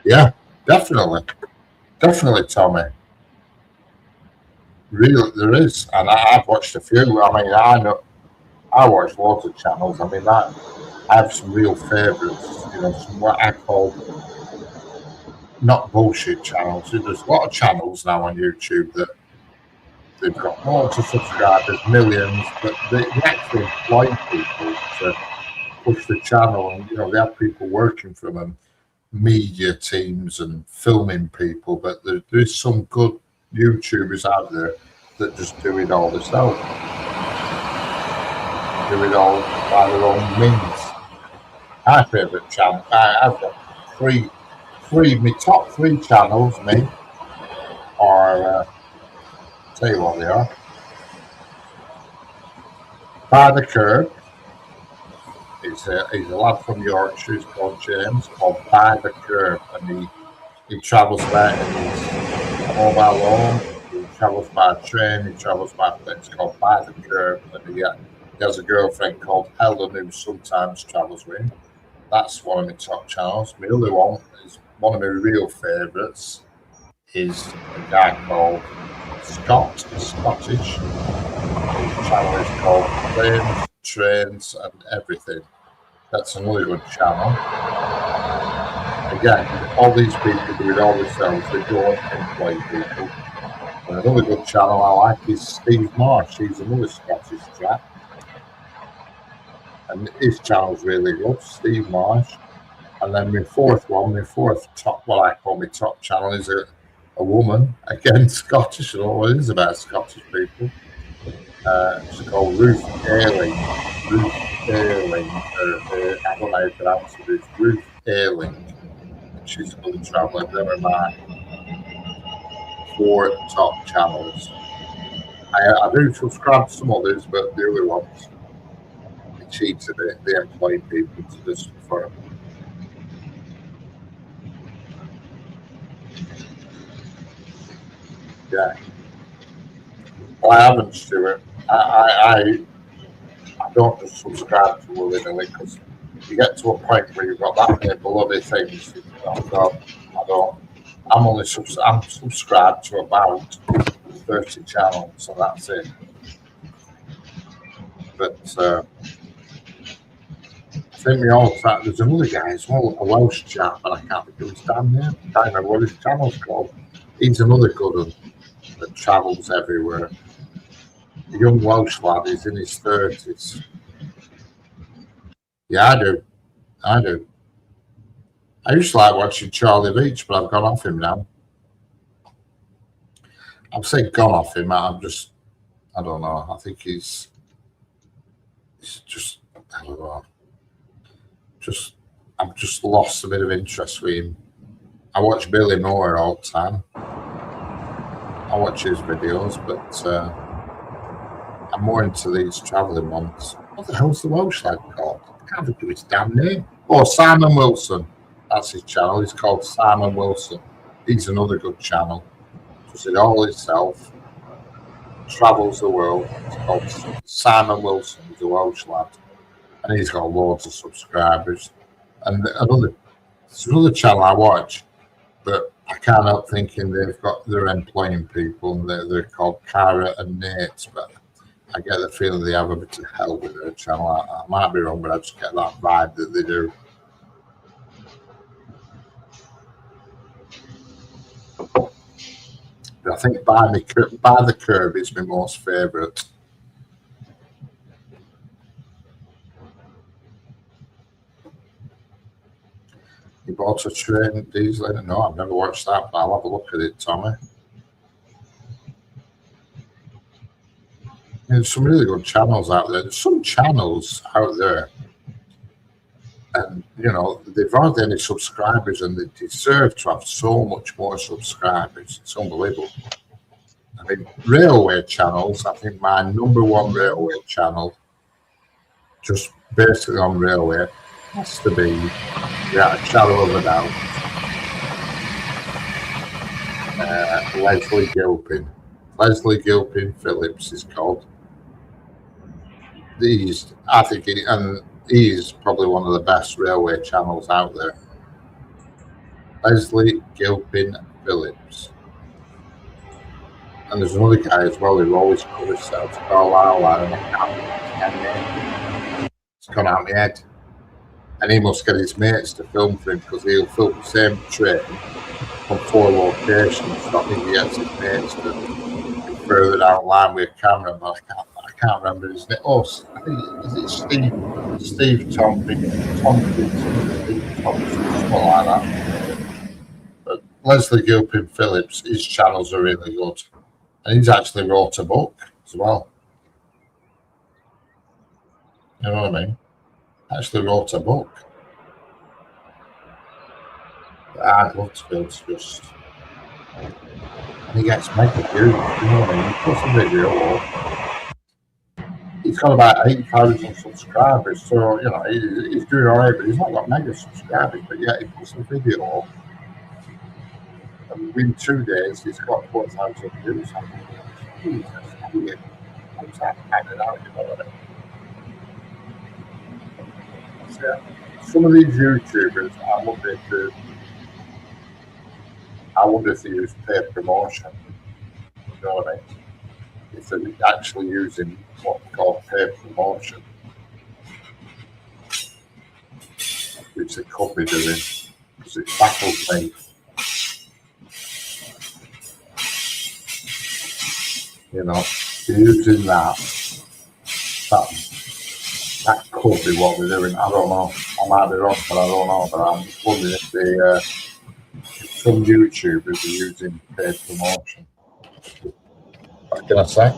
Yeah, definitely, Tommy. Really, there is, and I've watched a few. I mean, I watch lots of channels. I mean, I have some real favourites. You know, some what I call not bullshit channels. There's a lot of channels now on YouTube that they've got lots of subscribers, millions, but they actually employ people to push the channel, and you know they have people working for them, media teams and filming people. But there is some good YouTubers out there that just do it all themselves, do it all by their own means. My favourite channel, I've got three. My top three channels, me, are tell you what they are. By the Curb. He's a lad from Yorkshire. He's called James, called By the Curb, and he travels about in his mobile home. He travels by train. He travels by. It's called By the Curb, and he has a girlfriend called Helen who sometimes travels with him. That's one of my top channels. My other one is one of my real favourites. Is a guy called Scott. He's Scottish. His channel is called Planes, Trains, and Everything. That's another good channel. Again, all these people do it all themselves. They don't employ people. And another good channel I like is Steve Marsh. He's another Scottish chap. And his channel's really good, Steve Marsh. And then my fourth top, what I call my top channel is a woman, again Scottish, and all it is about Scottish people. She's called Ruth Ayling. Ruth Ayling. I don't know how to pronounce it. It's Ruth Ayling. She's a good traveller. Them are my four top channels. I do subscribe to some others, but the other ones, they cheat a bit. They employ people to do stuff for them. Yeah. Well, I haven't, Stuart. I don't just subscribe to willy-nilly because you get to a point where you've got that many bloody things. I don't. I'm subscribed to about 30 channels, and that's it. But I think we all there's another guy as well, a Welsh chap, but I can't think of his damn name. I can't remember what his channel's called. He's another good one that travels everywhere. A young Welsh lad, he's in his 30s. Yeah, I do. I used to like watching Charlie Beach, but I've gone off him now. I've said gone off him. I don't know. I think he's just, I don't know. I've just lost a bit of interest with him. I watch Billy Moore all the time. I watch his videos, but I'm more into these travelling ones. What the hell's the Welsh lad called? I can't think of his damn name. Oh, Simon Wilson. That's his channel. He's called Simon Wilson. He's another good channel. Does it all himself. Travels the world. It's called Simon Wilson. He's a Welsh lad. And he's got loads of subscribers. And there's another channel I watch, but I can't help thinking they're employing people, and they're called Cara and Nate, but I get the feeling they have a bit of hell with their channel. I might be wrong, but I just get that vibe that they do. But I think By the Curb is my most favourite. You bought a train diesel? No, I've never watched that, but I'll have a look at it, Tommy. There's some really good channels out there. There's some channels out there, and you know they've hardly any subscribers, and they deserve to have so much more subscribers. It's unbelievable. I mean, railway channels. I think my number one railway channel, just basically on railway, has to be without a shadow of a doubt, Leslie Gilpin. Leslie Gilpin Phillips is called. I think he's probably one of the best railway channels out there. Leslie Gilpin Phillips. And there's another guy as well who always covers South Carlisle, and it's gone out my head. And he must get his mates to film for him because he'll film the same train from 4 locations. So I think he gets his mates to be further down the line with a camera, but I can't remember his name. Oh, I think is it Steve Tompkins, Steve Thompson, something like that. But Leslie Gilpin Phillips, his channels are really good. And he's actually wrote a book as well. You know what I mean? Actually wrote a book. I'd love to be able to just. And he gets mega views. You know what I mean? He puts a video up. He's got about 8,000 subscribers, so you know he's doing alright. But he's not got mega subscribers. But yeah, he puts a video up, and within 2 days he's got 4,000 views. Jesus, how's that hanging out? You know what I mean? So, some of these YouTubers, I wonder if they use paid promotion. You know what I mean? If they're actually using what we call paid promotion, which they could be doing, because it baffles me. You know, they're using that could be what they're doing. I don't know. I might be wrong, but I don't know. But I'm just wondering if some YouTubers are using paid promotion. Back in a sec.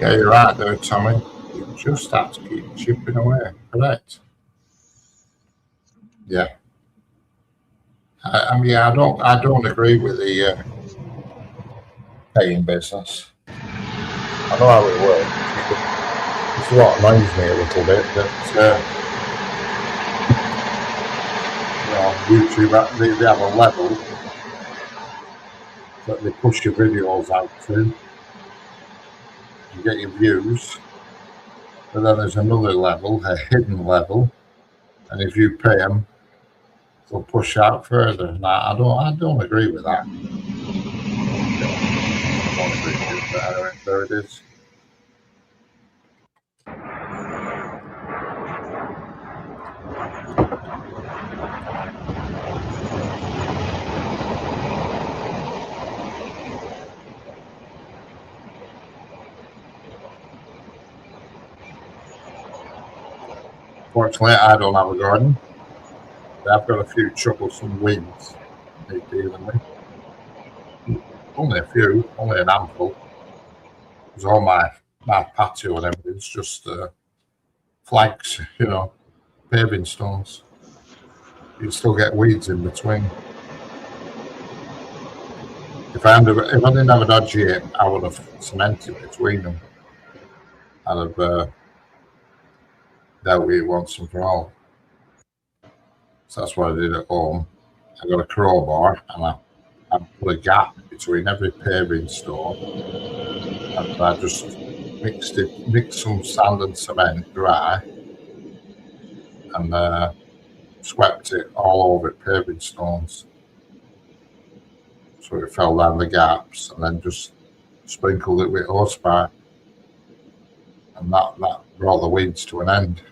Yeah, you're right there, Tommy. You just have to keep chipping away. Correct. Yeah. I mean, I don't agree with the paying business. I know how it works. It's what annoys me a little bit that YouTube they have a level that they push your videos out to. You get your views, but then there's another level, a hidden level, and if you pay them, they'll push out further. And I don't agree with that. I don't agree with it, but anyway, there it is. Fortunately, I don't have a garden. I've got a few troublesome weeds I need dealing with. Only a few, only an handful. Because all my patio and everything's just flags, paving stones. You still get weeds in between. If I didn't have a dodgy year, I would have cemented between them. I'd have dealt with it once and for all. So that's what I did at home. I got a crowbar and I put a gap between every paving stone, and I just mixed some sand and cement dry, and swept it all over paving stones, so it fell down the gaps, and then just sprinkled it with hosepipe, and that brought the weeds to an end.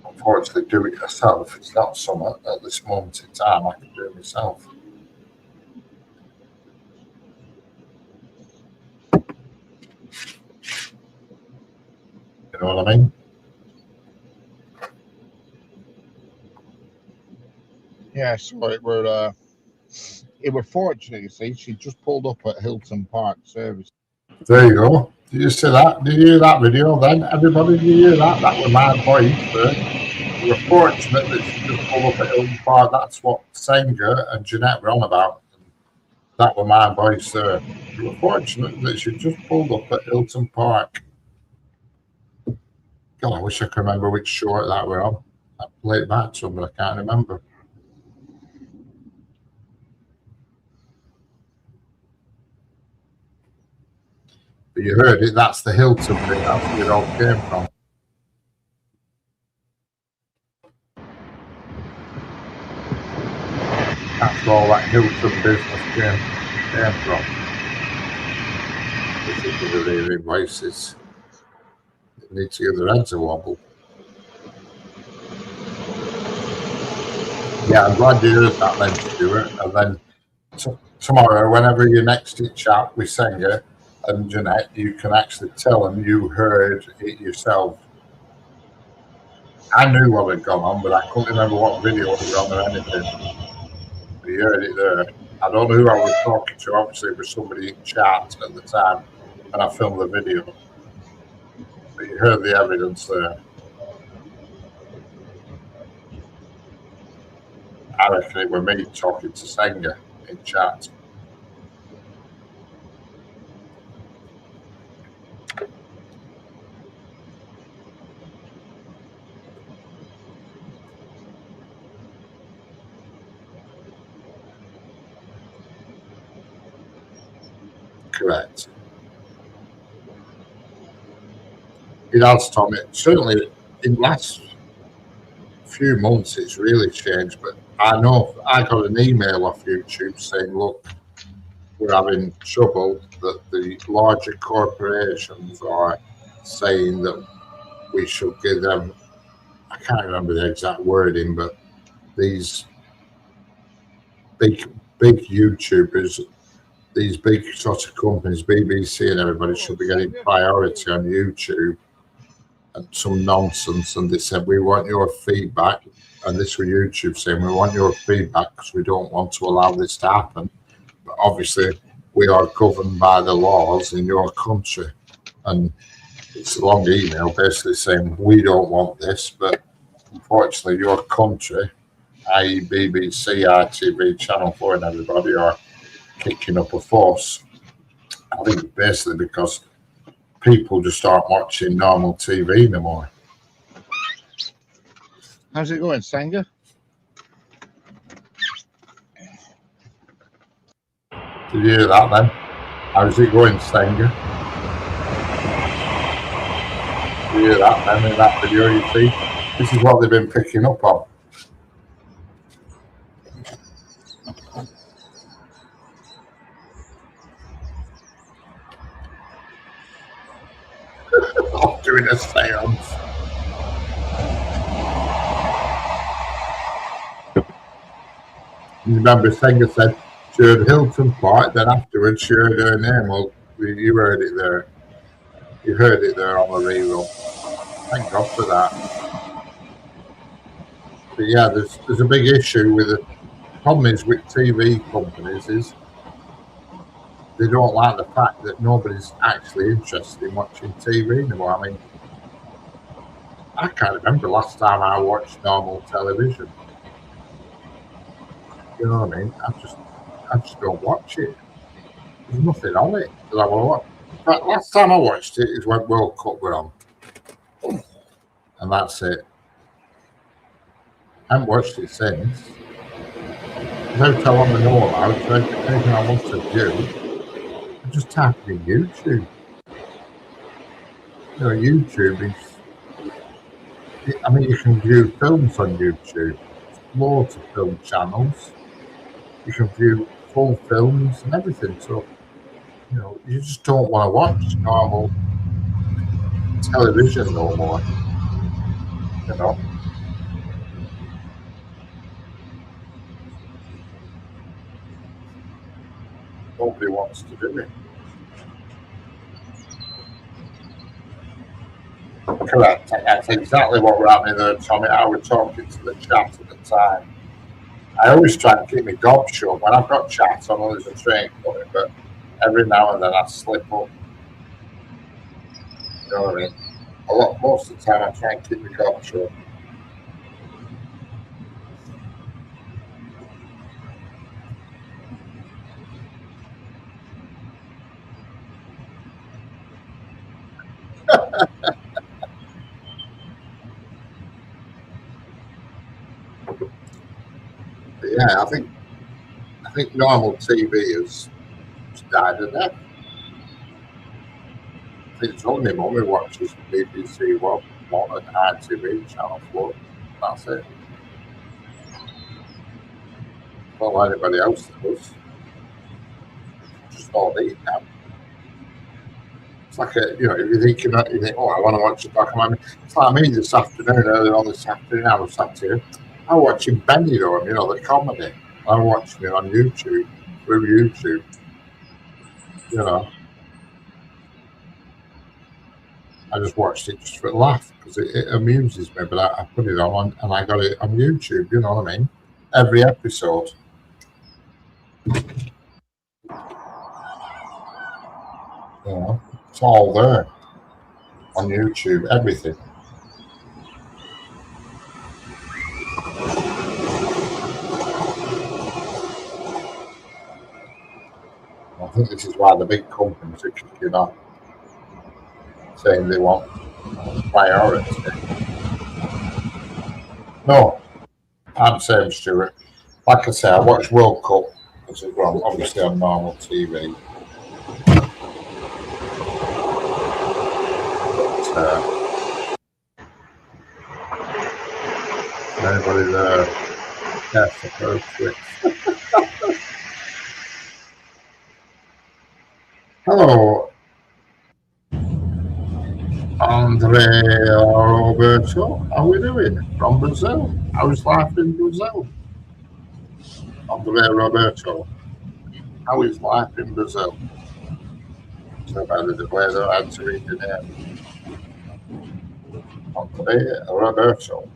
Unfortunately, do it yourself. It's not something at this moment in time I can do it myself. You know what I mean? Yeah, so it were fortunate, you see. She just pulled up at Hilton Park Service. There you go. Did you see that? Did you hear that video then? Everybody, did you hear that? That was my voice there. We were fortunate that she just pulled up at Hilton Park. That's what Senga and Jeanette were on about. That was my voice there. We were fortunate that she just pulled up at Hilton Park. God, I wish I could remember which short that were on. I played it back to them, but I can't remember. But you heard it, that's the Hilton thing, that's where it all came from. That's where all that Hilton business came from. This is the invoices. They need to give their heads a wobble. Yeah, I'm glad you heard that then, Stuart. And then tomorrow, whenever you're next to chat with Senga and Jeanette, you can actually tell them you heard it yourself. I knew what had gone on, but I couldn't remember what video it was on or anything. But you heard it there. I don't know who I was talking to. Obviously, it was somebody in chat at the time, and I filmed the video. But you heard the evidence there. I reckon it was me talking to Senga in chat. Correct. It has, Tom. Certainly, in the last few months, it's really changed. But I know I got an email off YouTube saying, look, we're having trouble, that the larger corporations are saying that we should give them, I can't remember the exact wording, but these big big YouTubers, these big sort of companies, BBC and everybody should be getting priority on YouTube and some nonsense. And they said, we want your feedback. And this was YouTube saying, we want your feedback because we don't want to allow this to happen. But obviously, we are governed by the laws in your country. And it's a long email basically saying, we don't want this, but unfortunately, your country, i.e. BBC, ITV, Channel 4 and everybody are kicking up a fuss. I think basically because people just aren't watching normal TV no more. How's it going, Sanger? Did you hear that then? How's it going, Stenger? Did you hear that then in that video you see? This is what they've been picking up on. I'm doing a seance. You remember Stenger said she heard Hilton Park, then afterwards she heard her name. Well, you heard it there. You heard it there on the reel. Thank God for that. But yeah, there's a big issue with the problem is with TV companies is they don't like the fact that nobody's actually interested in watching TV anymore. I mean, I can't remember last time I watched normal television. You know what I mean? I just don't watch it. There's nothing on it that I want to watch. In fact, last time I watched it is when World Cup were on. And that's it. I haven't watched it since. Without how long I know about it, anything I want to do, I just type in YouTube. You know, YouTube is, I mean, you can view films on YouTube. There's loads of film channels. You can view full films and everything. So, you know, you just don't want to watch normal television no more. You know? Nobody wants to do it. Correct. That's exactly what we're having there, Tommy. I was talking to the chat at the time. I always try and keep my gob shut. When I've got chat, I know there's a train coming, but every now and then I slip up. You know what I mean? Most of the time I try and keep my gob shut. Yeah, I think normal TV has died a death. I think it's only my mum who watches BBC One and ITV Channel 4. That's it. Not like anybody else that does. Just all they now. It's like if you think, oh, I want to watch a documentary. It's like me this afternoon, earlier on this afternoon, I was sat here. I'm watching Benny though, the comedy. I'm watching it on YouTube, through YouTube. You know. I just watched it just for a laugh because it amuses me, but I put it on and I got it on YouTube, you know what I mean? Every episode. You know, it's all there on YouTube, everything. I think this is why the big companies are kicking off, saying they want priority. No, I'm saying, Stuart. Like I say, I watch World Cup as well, obviously on normal TV. But anybody there? Yes, I heard it. Hello, Andrea Roberto. How are we doing? From Brazil. How's life in Brazil? Andrea Roberto. How is life in Brazil? So by the weather answering the name. Andrea Roberto.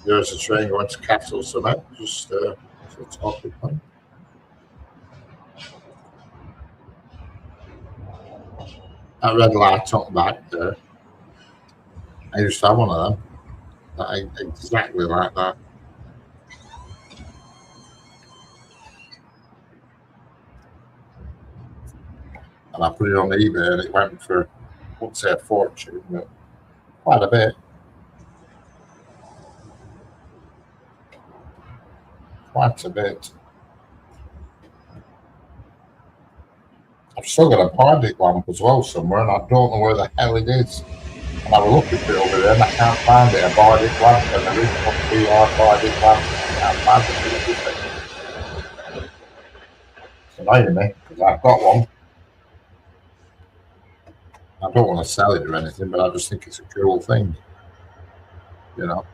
There's a train going to Castle Cement, just for talking point. That red light on back there. I used to have one of them. Exactly like that. And I put it on eBay and it went for, I wouldn't say a fortune, but quite a bit. Quite a bit. I've still got a Bardic lamp as well somewhere and I don't know where the hell it is. And I was looking for it over there and I can't find it. A Bardic lamp and there is one VR Bardic lamp. I can't find it. It's annoying me because I've got one. I don't want to sell it or anything, but I just think it's a cool thing. You know.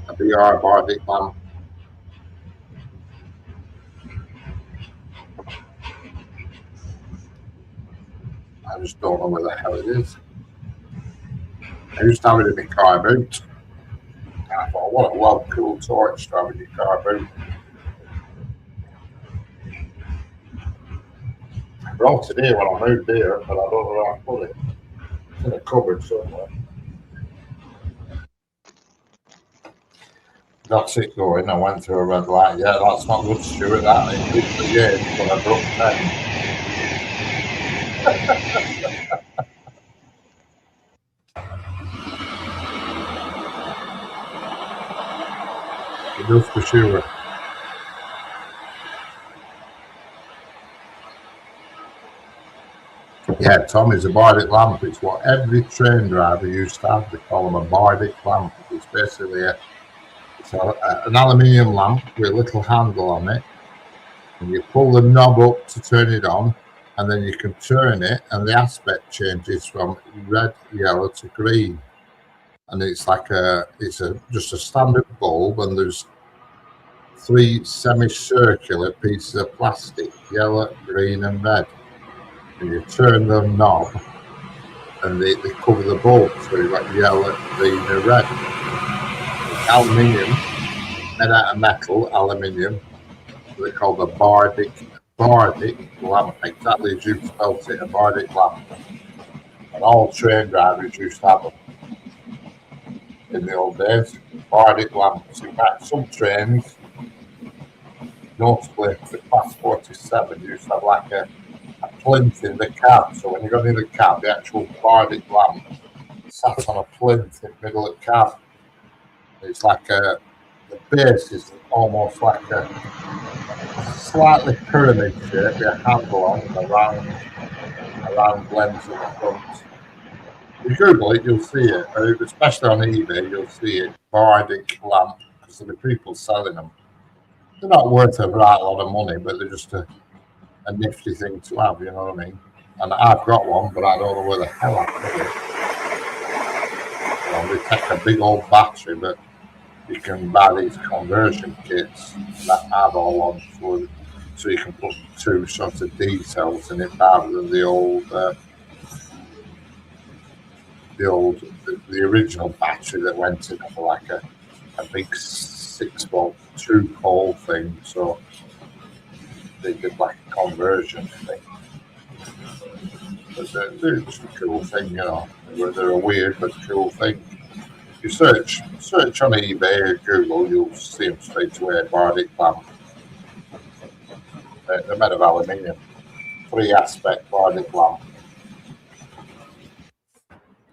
A VR Bardic lamp. I just don't know where the hell it is. I used to have it in my car boot. And I thought, what a well cool torch to have in your car boot. I brought it here when I moved here, but I don't know where I put it. It's in a cupboard somewhere. That's it going. I went through a red light. Yeah, that's not good, Stuart. That is literally it when I broke 10. It does for sure. Yeah, Tommy's a Bardic lamp. It's what every train driver used to have. They call them a Bardic lamp. It's basically an aluminium lamp with a little handle on it. And you pull the knob up to turn it on, and then you can turn it, and the aspect changes from red, yellow to green. And it's like just a standard bulb, and there's 3 semicircular pieces of plastic, yellow, green, and red. And you turn the knob, and they cover the bulb, so you've got yellow, green, and red. It's aluminium, made out of metal, aluminium. They call the Bardic lamp, exactly as you spelled it, a Bardic lamp. And all train drivers used to have them in the old days. Bardic lamps. In fact, some trains, notably the Class 47, used to have like a plinth in the cab. So when you got in the cab, the actual Bardic lamp sat on a plinth in the middle of the cab. It's like the base is almost like a slightly pyramid shape with a handle on and a round lens at the front. If you Google it, you'll see it. Especially on eBay, you'll see it. Bardic lamp, because there are people selling them. They're not worth a right lot of money, but they're just a nifty thing to have, you know what I mean? And I've got one, but I don't know where the hell I put it. They take a big old battery, but you can buy these conversion kits that add all on to it, so you can put 2 sorts of D cells in it rather than the original battery that went in for like a big 6-volt 2-pole thing. So they did like a conversion thing. But they're just a cool thing, you know. They're a weird but cool thing. You search on eBay or Google, you'll see them straight away. Bardic lamp. They're made of aluminium. 3-aspect Bardic lamp.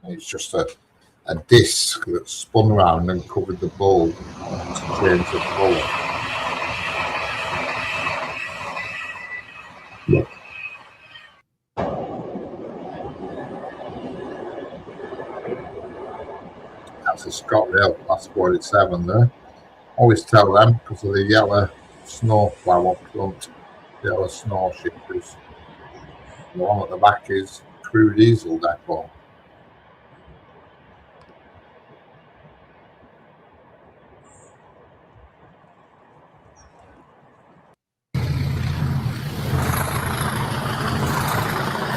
It's just a disc that spun around and covered the bulb to change the colour. That's a ScotRail Class 47 there. Always tell them because of the yellow snowplow up front, yellow snow shifters. The one at the back is crew diesel depot.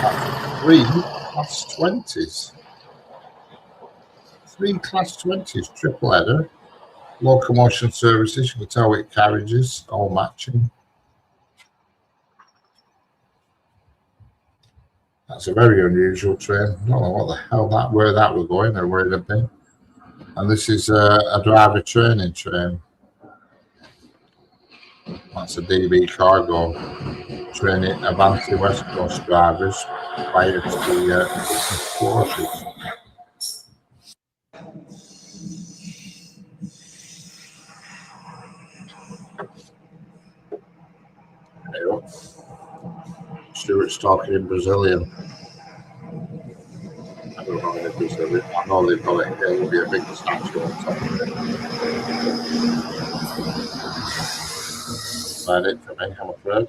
That's 3 Class 20s. 3 Class 20s, triple header. Locomotion services, you can tell which carriages, all matching. That's a very unusual train. I don't know what the hell where that was going or where it had been. And this is a driver training train. That's a DB cargo training Avanti West Coast drivers prior to the business closures. Stuart's talking in Brazilian. I don't know if Brazilian. I know they've got it. There will be a big statue on top of it. That's it for me, I'm afraid.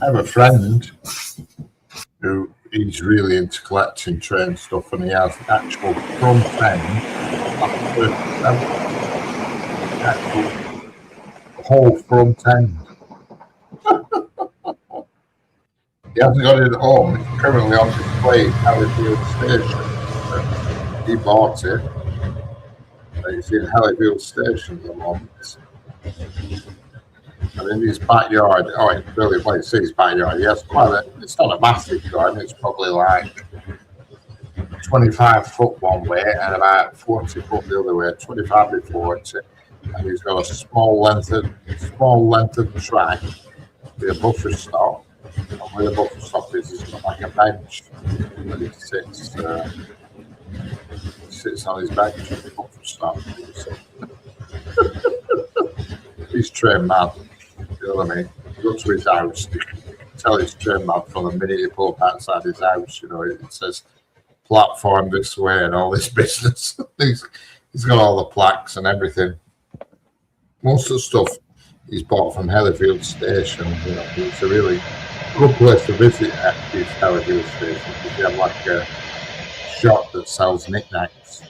I have a friend who he's really into collecting train stuff, and he has the actual front end, the whole front end. He hasn't got it at home. It's currently on display at Hellifield Station. He bought it. It's in Hellifield Station at the moment. And in his backyard, it's really well, it's his backyard. He has it's not a massive garden, it's probably like 25 foot one way and about 40 foot the other way, 25 by 40. And he's got a small length of track with a buffer stop. And where the buffer stop is, he's got like a bench that he sits on his bench at the buffer stop. He's train mad. You know what I mean? You go to his house, you can tell he's train mad from the minute you pull up outside his house. You know, it says platform this way and all this business. He's got all the plaques and everything. Most of the stuff he's bought from Hellifield Station. You know, it's a really good place to visit at this Hellifield Station because you have like a shop that sells knickknacks.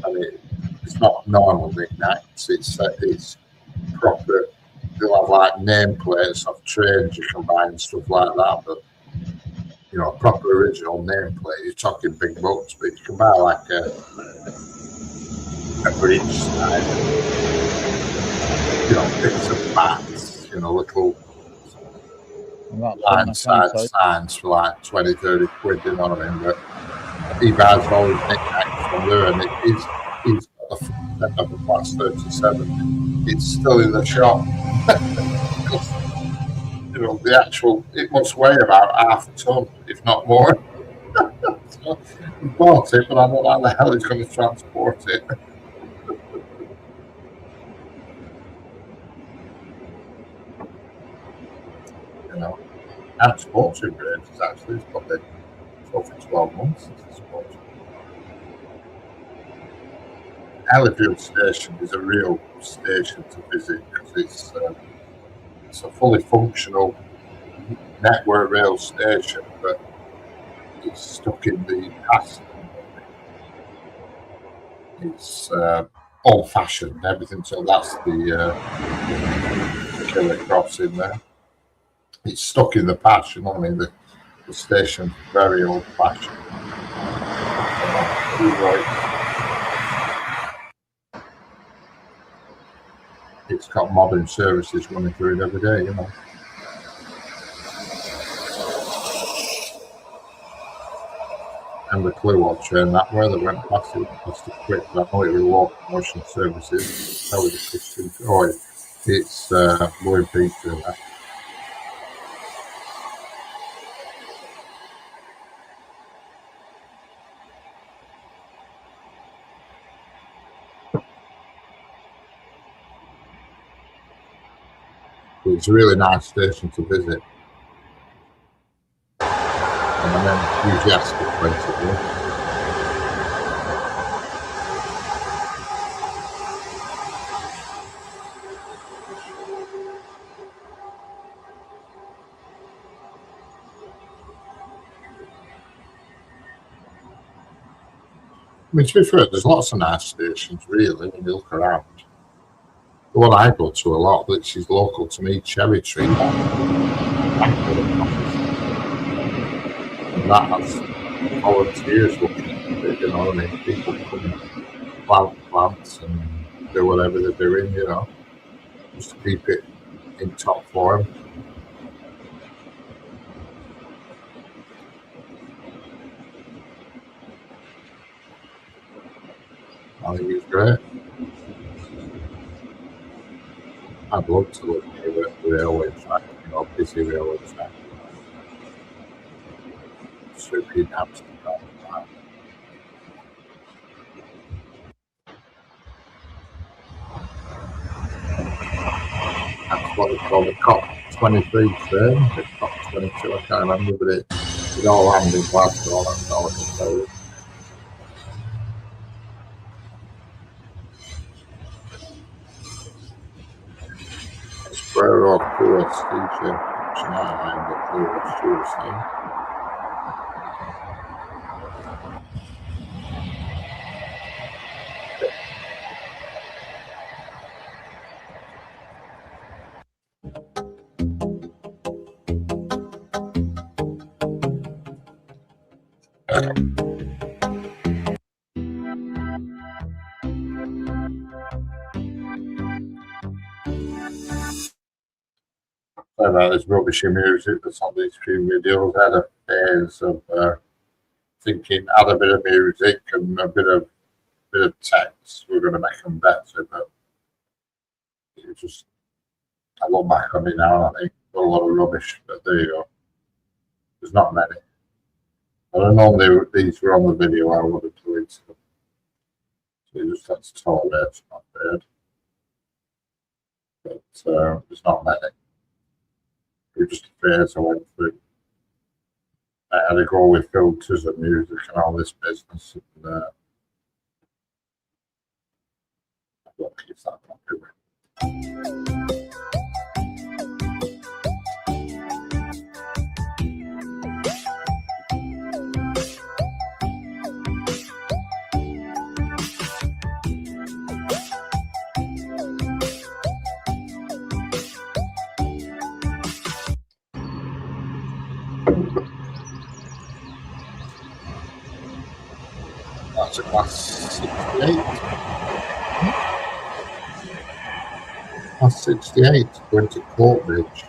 I mean, it's not normal knickknacks. It's proper. They'll have like nameplates of trains you can buy and stuff like that, but you know, a proper original nameplate. You're talking big bucks, but you can buy like a bridge side, you know, bits of bats, you know, little line side signs for like 20, 30 quid, you know what I mean? But he buys all his knickknacks from there, and he's got the front end of a Class 37. It's still in the shop. You know, it must weigh about half a ton, if not more. So he bought it, but I don't know how the hell he's going to transport it. You know, and sporting range is actually, it's probably 12 or 12 months since it's sporting. Hellifield Station is a real station to visit because it's a fully functional network rail station, but it's stuck in the past. It's old-fashioned, everything. So that's the killer crossing there. It's stuck in the past, you know what I mean? The station's very old-fashioned. it's got modern services running through it every day, you know. And the clue I'll turn that way, they went past it quick, but I know it was low motion services. That was a question. Oh, it's Lloyd Peter. That. It's a really nice station to visit. And then enthusiastic basically. I mean, to be fair, there's lots of nice stations, really, when you look around. The one I go to a lot, which is local to me, Cherry Tree. And that has volunteers looking at it, you know what I mean? People come and plant plants and do whatever they're doing, you know, just to keep it in top form. I think it's great. I'd love to live near the railway track, you know, busy railway track. Super in Amsterdam. That's what they call the COP23 train, the COP22, I can't remember, but it all happened in Glasgow, that's all I can tell you. Square off Poor Station, China, the Poor Station. About this rubbishy music that's on these few videos. I had a phase of thinking add a bit of music and a bit of text. We're going to make them better, but it just I look back on it now and I think a lot of rubbish. But there you go. There's not many. I don't know these were on the video. I would have deleted them. So you just have to tolerate. It's not bad, but there's not many. It was just a phase I went through. I had to go with filters and music and all this business. And, I don't keep that popular. That's a class 68. Class 68 going to Courtbridge.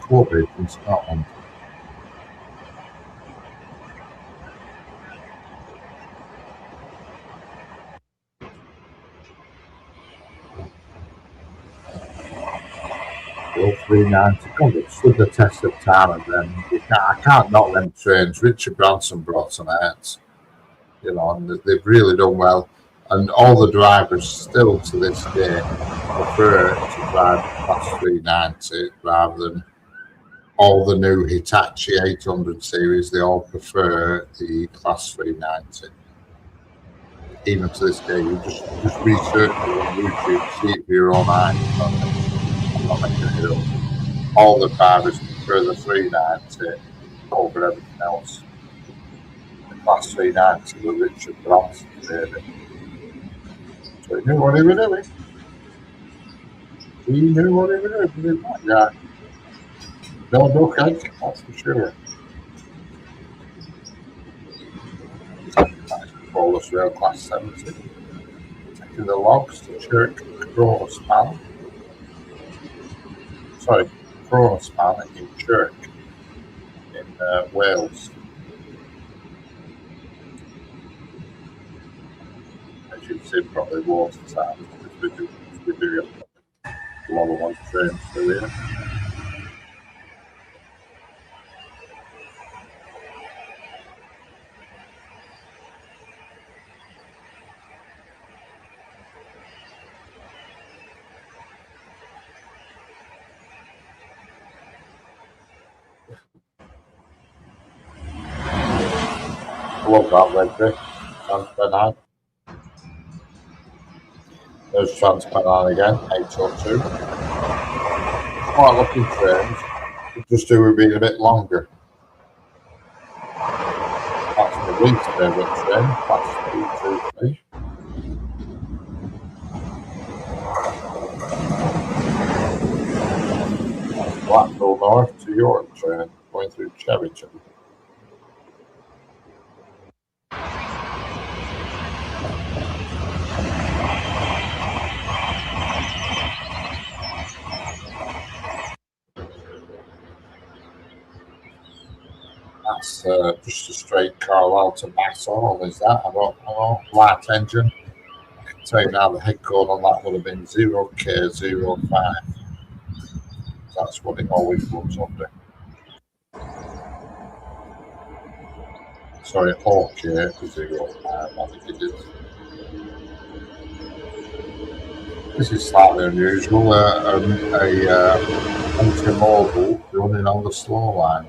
Courtbridge in Scotland. All 390. Come on, stood the test of time, and then I can't knock them trains. Richard Branson brought some out, you know, and they've really done well. And all the drivers still to this day prefer to drive class 390 rather than all the new Hitachi 800 series. They all prefer the class 390. Even to this day, you just research it on YouTube, see it for your own eyes. I'm not making it up. All the drivers prefer the 390 over everything else. The class 390 with Richard Branson, baby. So he knew what he was doing. He knew what he was doing, that guy. No duck egg, that's for sure. Nice Polish rail class 70. collecting the logs to Church Cronospan. Sorry, Cronospan in Church in Wales. As you've seen, probably water times because we do get a lot of long trains through here. I love that red brick. Transpennine. There's Transpennine again, 802. Quite looking trains. Just do with being a bit longer. That's my least favourite train. That's 323. That's Blackpool North to York train going through Cherryton. That's just a straight Carlisle to Bassall, is that? I don't know. Light engine. I can tell you now the head code on that would have been 0K05. That's what it always runs under. Sorry, OK05, I think it is. This is slightly unusual. A intermodal running on the slow line.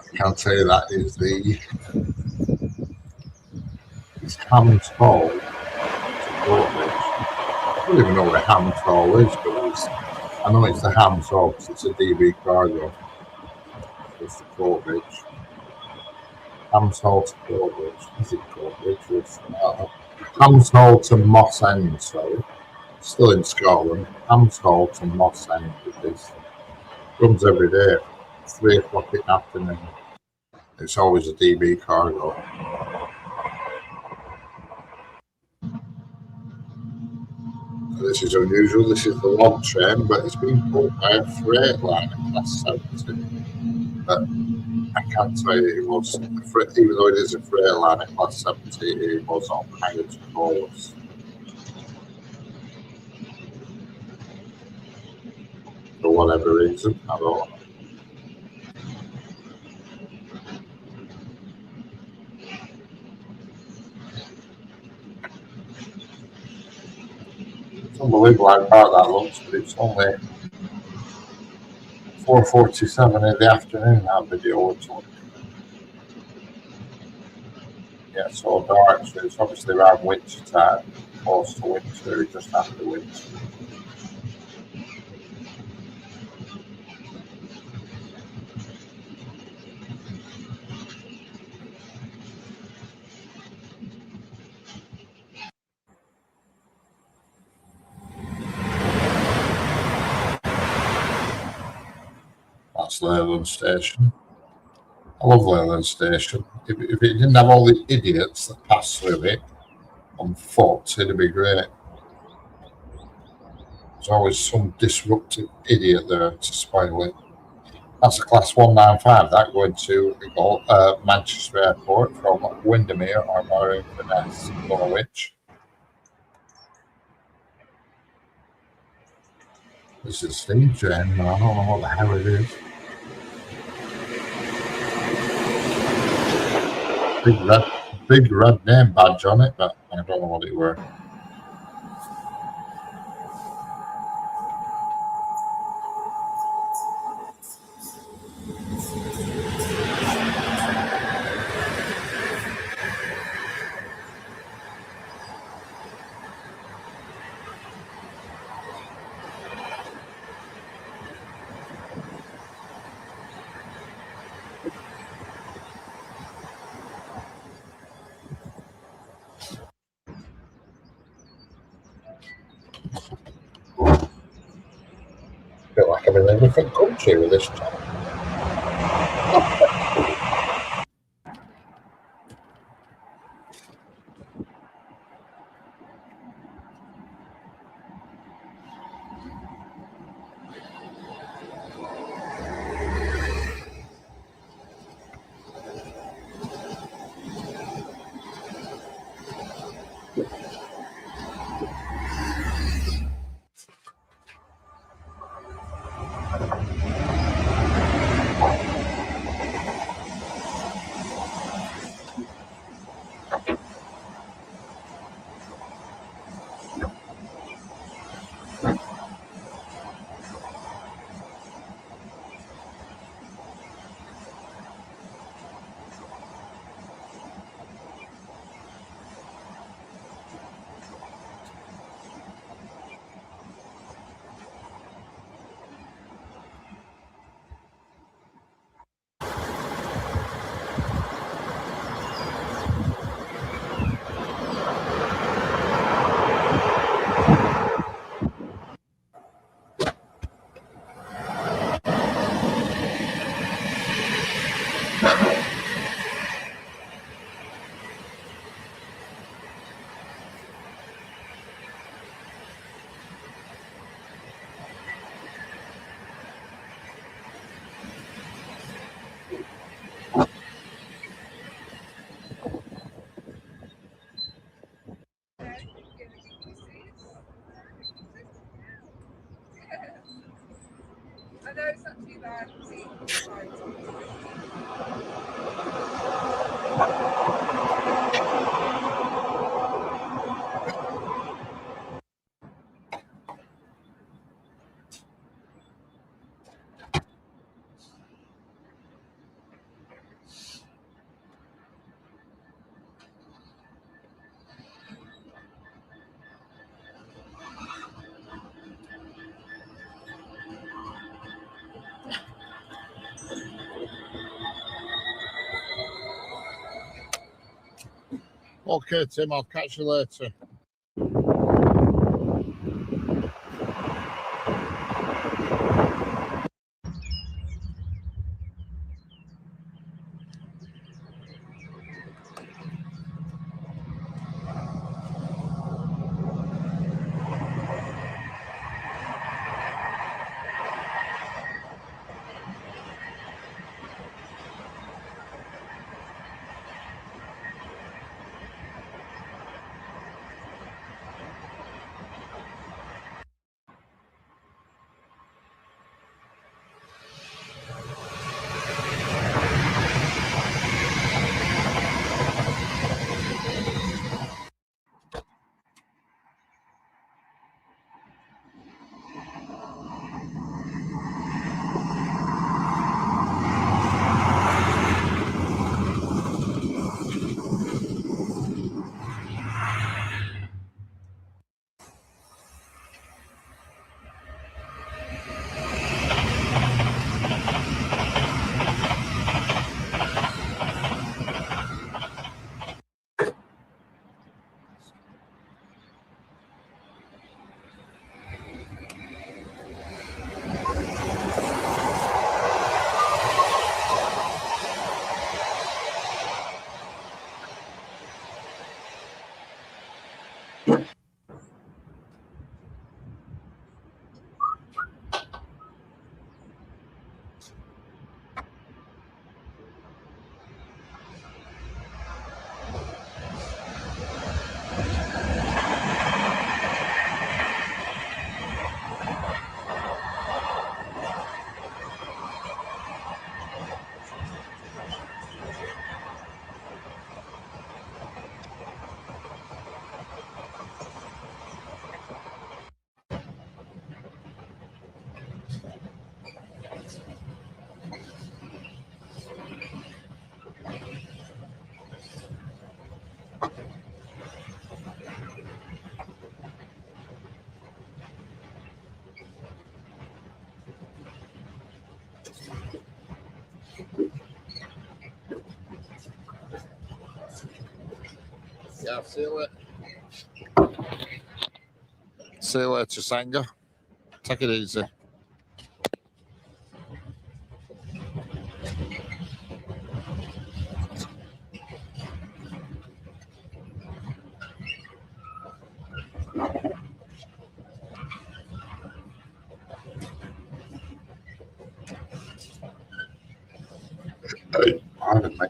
I can tell you that is it's Ham's Hall to Courtbridge. I don't even know where Ham's Hall is, but I know it's the Ham's Hall because it's a DB cargo. It's the Courtbridge. Ham's Hall to Courtbridge. Is it Courtbridge? Ham's Hall to Moss End, sorry. Still in Scotland. Ham's Hall to Moss End because it runs every day at 3 o'clock in the afternoon. It's always a DB cargo. This is unusual. This is the log train, but it's been pulled by a freight line at class 70. But I can't tell you it was, even though it is a freight line at class 70, it was on higher to course. For whatever reason, I don't know. It's unbelievable how far that looks, but it's only 4:47 in the afternoon. That video looks like. Yeah, it's all dark, so it's obviously around winter time, close to winter, just after winter. That's Leyland Station. I love Leyland Station. If it didn't have all the idiots that pass through it on foot, it'd be great. There's always some disruptive idiot there to spoil it. That's a class 195, that going to Manchester Airport from Windermere or Maroon-Finesse, Norwich. This is steam train, I don't know what the hell it is. Big red name badge on it, but I don't know what it were. living in a different country with this channel. I know it's not too bad. Okay, Tim, I'll catch you later. Yeah, see you later. See you later, Sanger. Take it easy. Pardon me.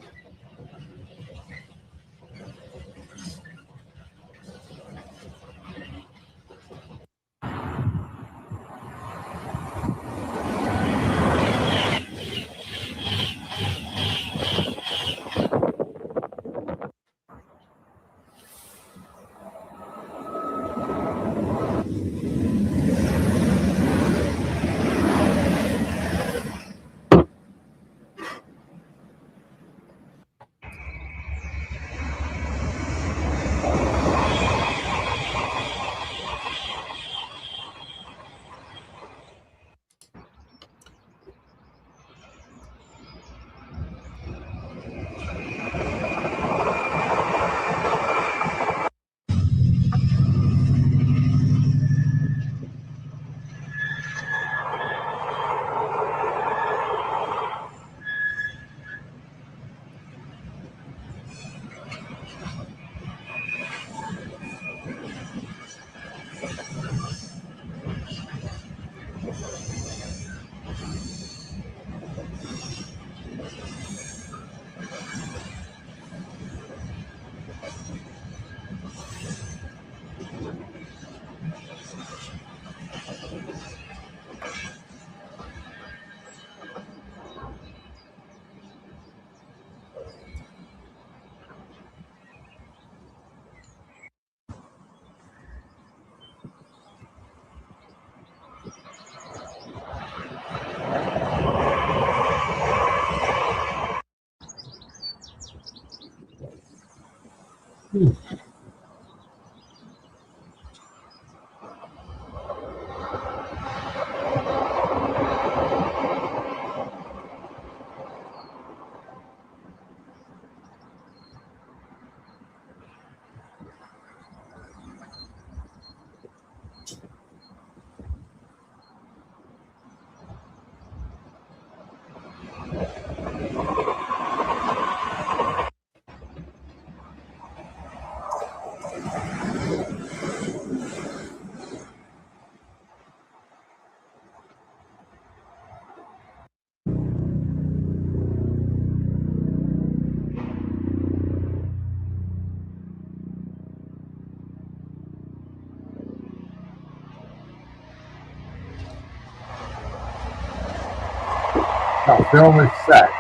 That's the only set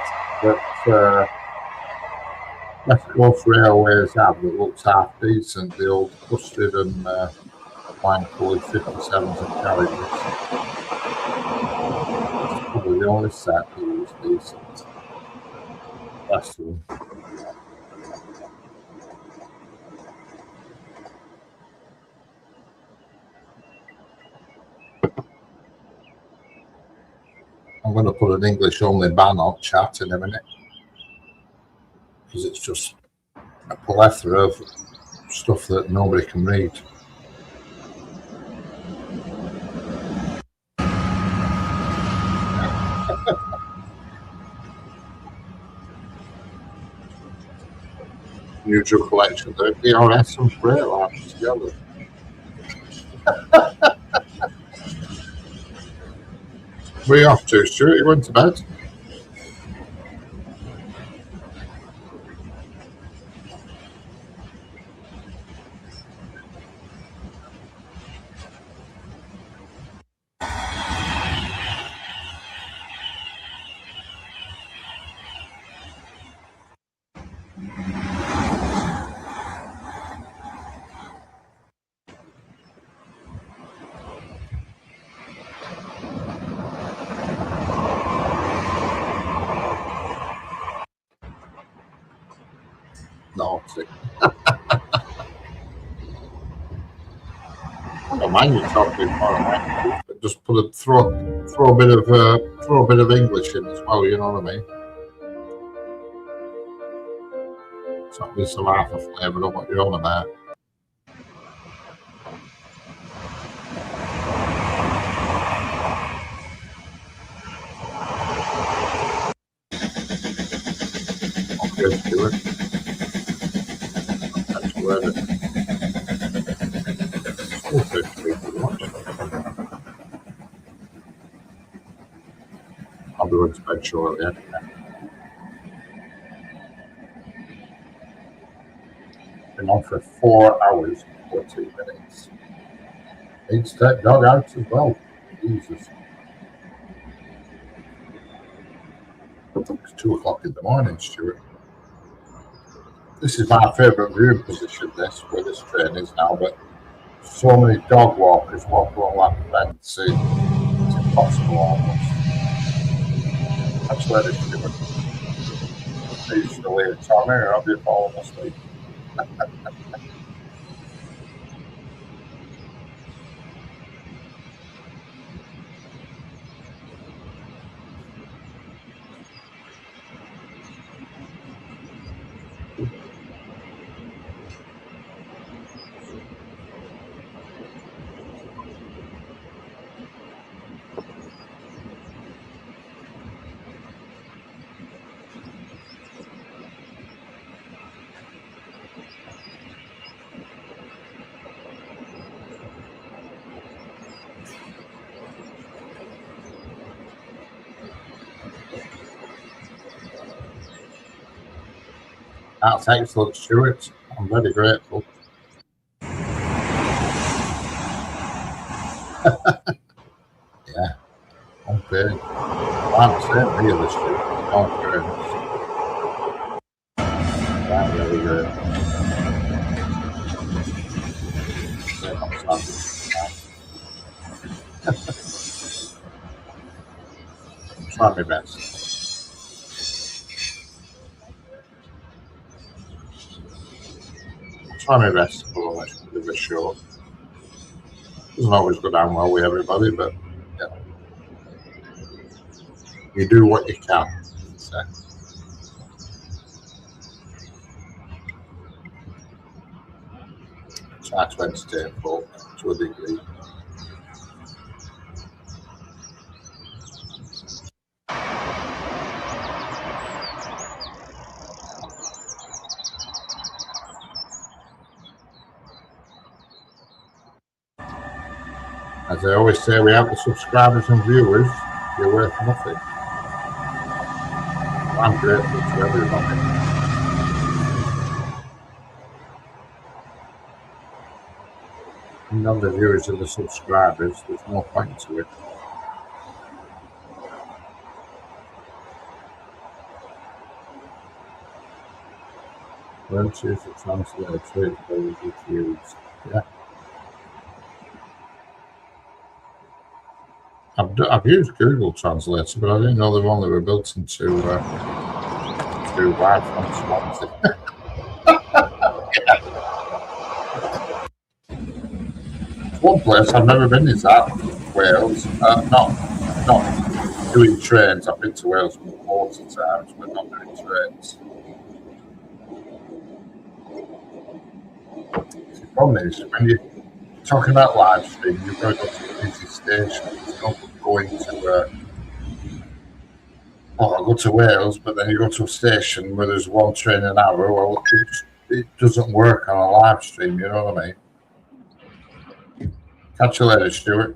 that West Coast Railways have that looks half decent. The old custard and wine coloured 57s and carriages. It's probably the only set that looks decent. Rest of them. I'm going to put an English only ban on chat in a minute because it's just a plethora of stuff that nobody can read. Usual collection, the DRS and brake lamps together. Where are you off to, Stuart? You going to bed? No, I don't mind you talking about it. Just throw a bit of English in as well. You know what I mean? So at least some half a flavour of what you're on about. Okay, Stuart. That's where it. I'll be going to bed shortly. been on for 4 hours and 14 minutes. Need to take dog out as well. Jesus. It's 2 o'clock in the morning, Stuart. This is my favourite viewing position, this, where this train is now, but so many dog walkers walk along that fence, it's impossible almost. That's where this Stuart. Are you still here, Tommy, or have you fallen asleep? That's excellent, Stuart. I'm very grateful. Yeah, okay. I'm saying here this year. Okay. Yeah, very good. Try my best. Try my best to put on this show. Doesn't always go down well with everybody, but yeah. You do what you can. So. Try to entertain folk to a degree. As I always say, we have the subscribers and viewers. You're worth nothing. I'm grateful to everybody. None of the viewers and the subscribers, there's no point to it. Learn to use the translator to use. Yeah. I've used Google Translator, but I didn't know they were built into wide fonts. One place I've never been is that Wales. Not doing trains. I've been to Wales lots of times, but not doing trains. The problem is when you're talking about live stream, you've got to go to a busy station. It's not going to. I go to Wales, but then you go to a station where there's one train an hour. Well, it doesn't work on a live stream. You know what I mean? Catch you later, Stuart.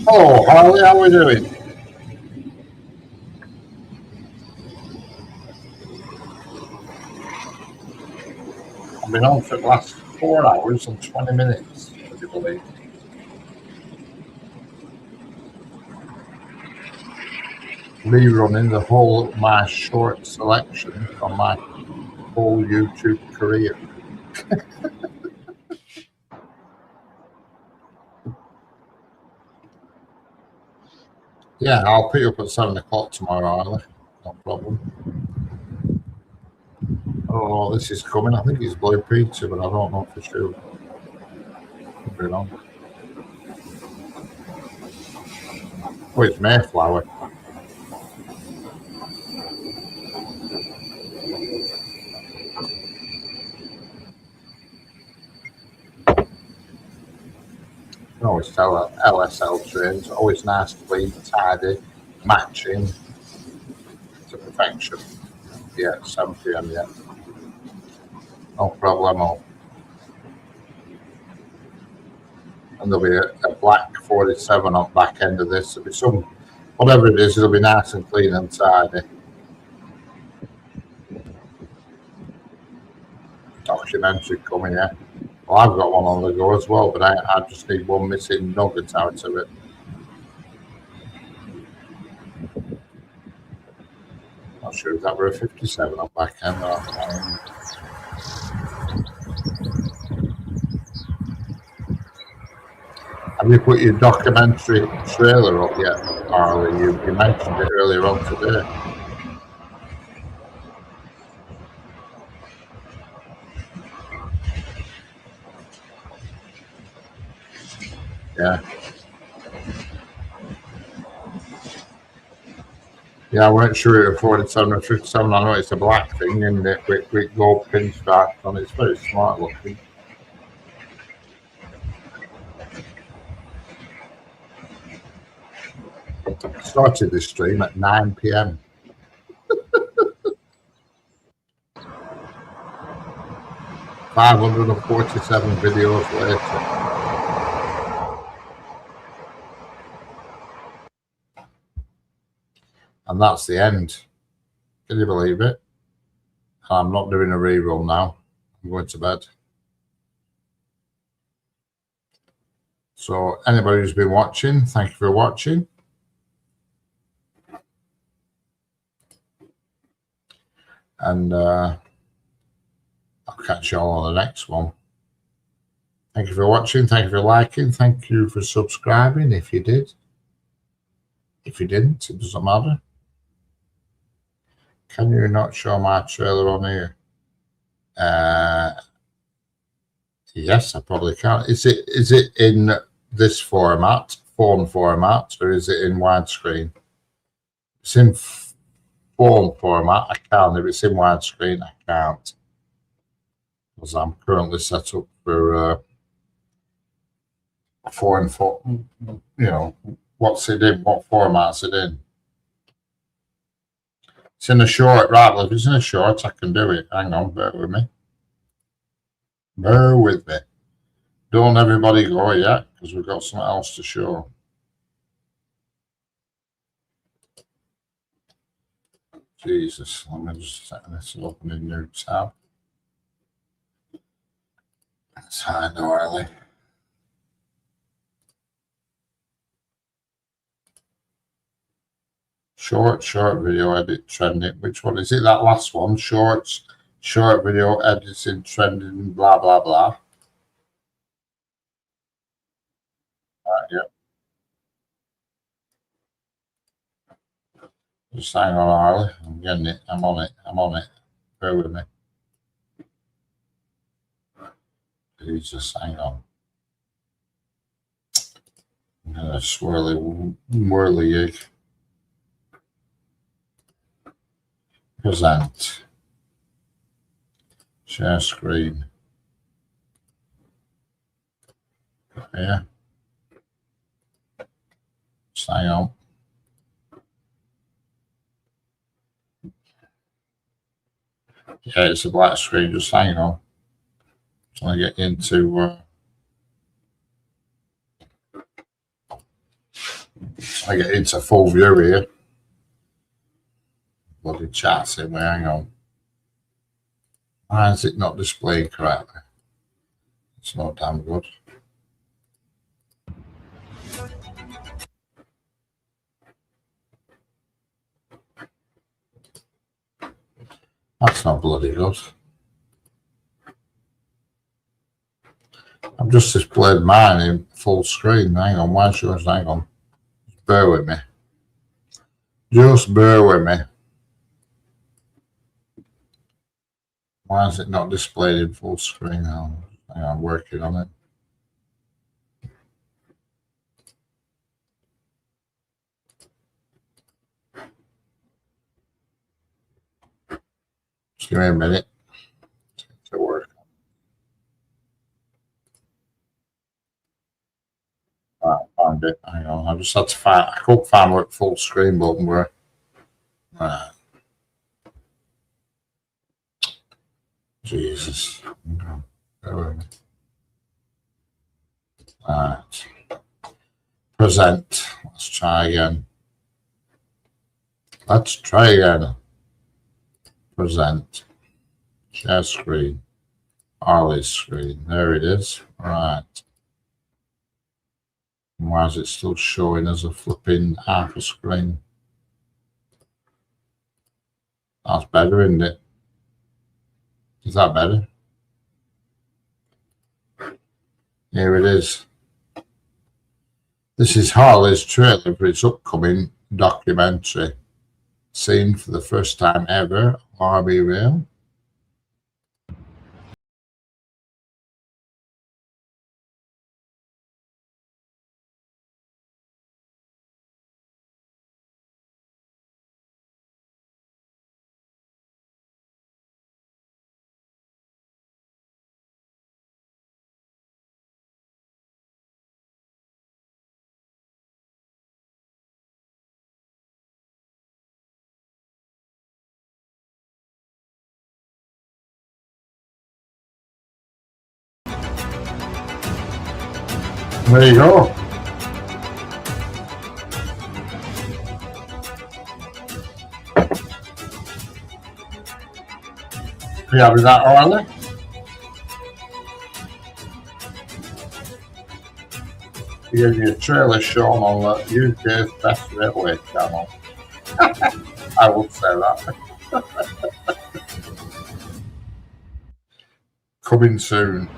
Oh, Harley, how are we doing? I've been on for the last 4 hours and 20 minutes, would you believe? Rerunning the whole of my short selection from my whole YouTube career. Yeah, I'll pick you up at 7 o'clock tomorrow, Harley. No problem. Oh, this is coming. I think it's Blue Pizza, but I don't know for sure. Could be wrong. Oh, it's Mayflower. You can always tell LSL trains, always nice, clean, tidy, matching to perfection. Yeah, 7 p.m. Yeah, no problemo. And there'll be a black 47 on the back end of this. There'll be some, whatever it is, it'll be nice and clean and tidy. Documentary coming, yeah. Well, I've got one on the go as well, but I just need one missing nugget out of it. Not sure if that were a 57 on back end. Have you put your documentary trailer up yet, Harley? You mentioned it earlier on today. Yeah. Yeah, I weren't sure it was 47 or 57. I know it's a black thing, and it with gold pinstripes on it. It's very smart looking. Started this stream at 9 p.m. 547 videos later. And that's the end. Can you believe it? I'm not doing a reroll now. I'm going to bed. So anybody who's been watching, thank you for watching. And I'll catch you all on the next one. Thank you for watching. Thank you for liking. Thank you for subscribing if you did. If you didn't, it doesn't matter. Can you not show my trailer on here? Yes, I probably can. Is it in this format, phone format, or is it in widescreen? It's in phone format. I can. If it's in widescreen, I can't, because I'm currently set up for 4:4. You know, what's it in? What format's it in? It's in a short, right? Well, if it's in a short, I can do it. Hang on, bear with me. Bear with me. Don't everybody go yet, because we've got something else to show. Jesus, let me just set this up in a new tab. That's high and early. Short video edit trending. Which one is it? That last one. Short video editing trending. Blah blah blah. Yeah. Just hang on, Harley. I'm getting it. I'm on it. I'm on it. Bear with me. Please just hang on. I'm gonna whirly yig. Present. Share screen. Yeah. Just hang on. Yeah, it's a black screen. Just hang on. Trying to get into. I get into full view here. Bloody chat's in there, hang on. Why is it not displaying correctly? It's not damn good. That's not bloody good. I've just displayed mine in full screen. Hang on, why should I? Hang on. Just bear with me. Just bear with me. Why is it not displayed in full screen now? Hang on, I'm working on it. Just give me a minute to work. Right, found it. Hang on, I just had to find. I couldn't find where full screen button were. Right. Jesus. Okay. Bear with me. Right. Present. Let's try again. Let's try again. Present. Share screen. Harley's screen. There it is. Right. Why is it still showing as a flipping half a screen? That's better, isn't it? Is that better? Here it is. This is Harley's trailer for its upcoming documentary, seen for the first time ever on RB Rail. There you go. You happy with that, Harley? You gave me a trailer shown on the UK's best railway channel. I will say that. Coming soon.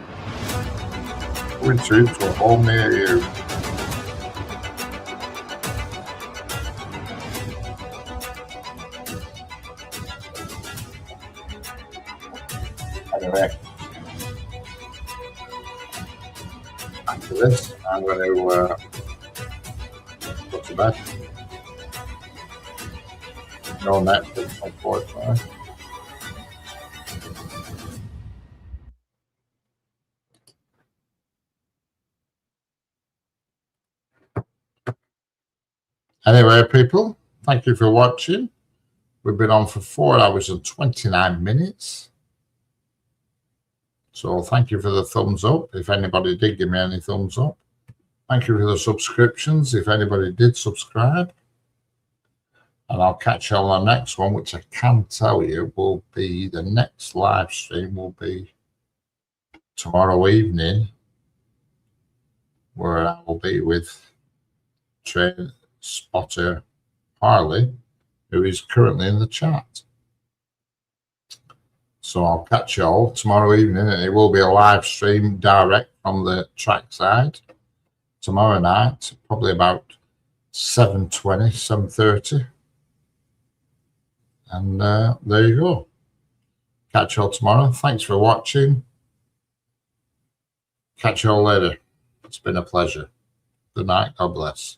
Coming soon to a home near you. Anyway, after this, I'm going to go to bed. No Netflix, unfortunately. Anyway, people, thank you for watching. We've been on for 4 hours and 29 minutes. So thank you for the thumbs up, if anybody did give me any thumbs up. Thank you for the subscriptions, if anybody did subscribe. And I'll catch you on the next one, which I can tell you will be, the next live stream will be tomorrow evening, where I will be with train spotter Harley, who is currently in the chat. So I'll catch you all tomorrow evening, and it will be a live stream direct from the trackside tomorrow night, probably about 7:20, 7:30. And there you go. Catch you all tomorrow. Thanks for watching. Catch you all later. It's been a pleasure. Good night. God bless.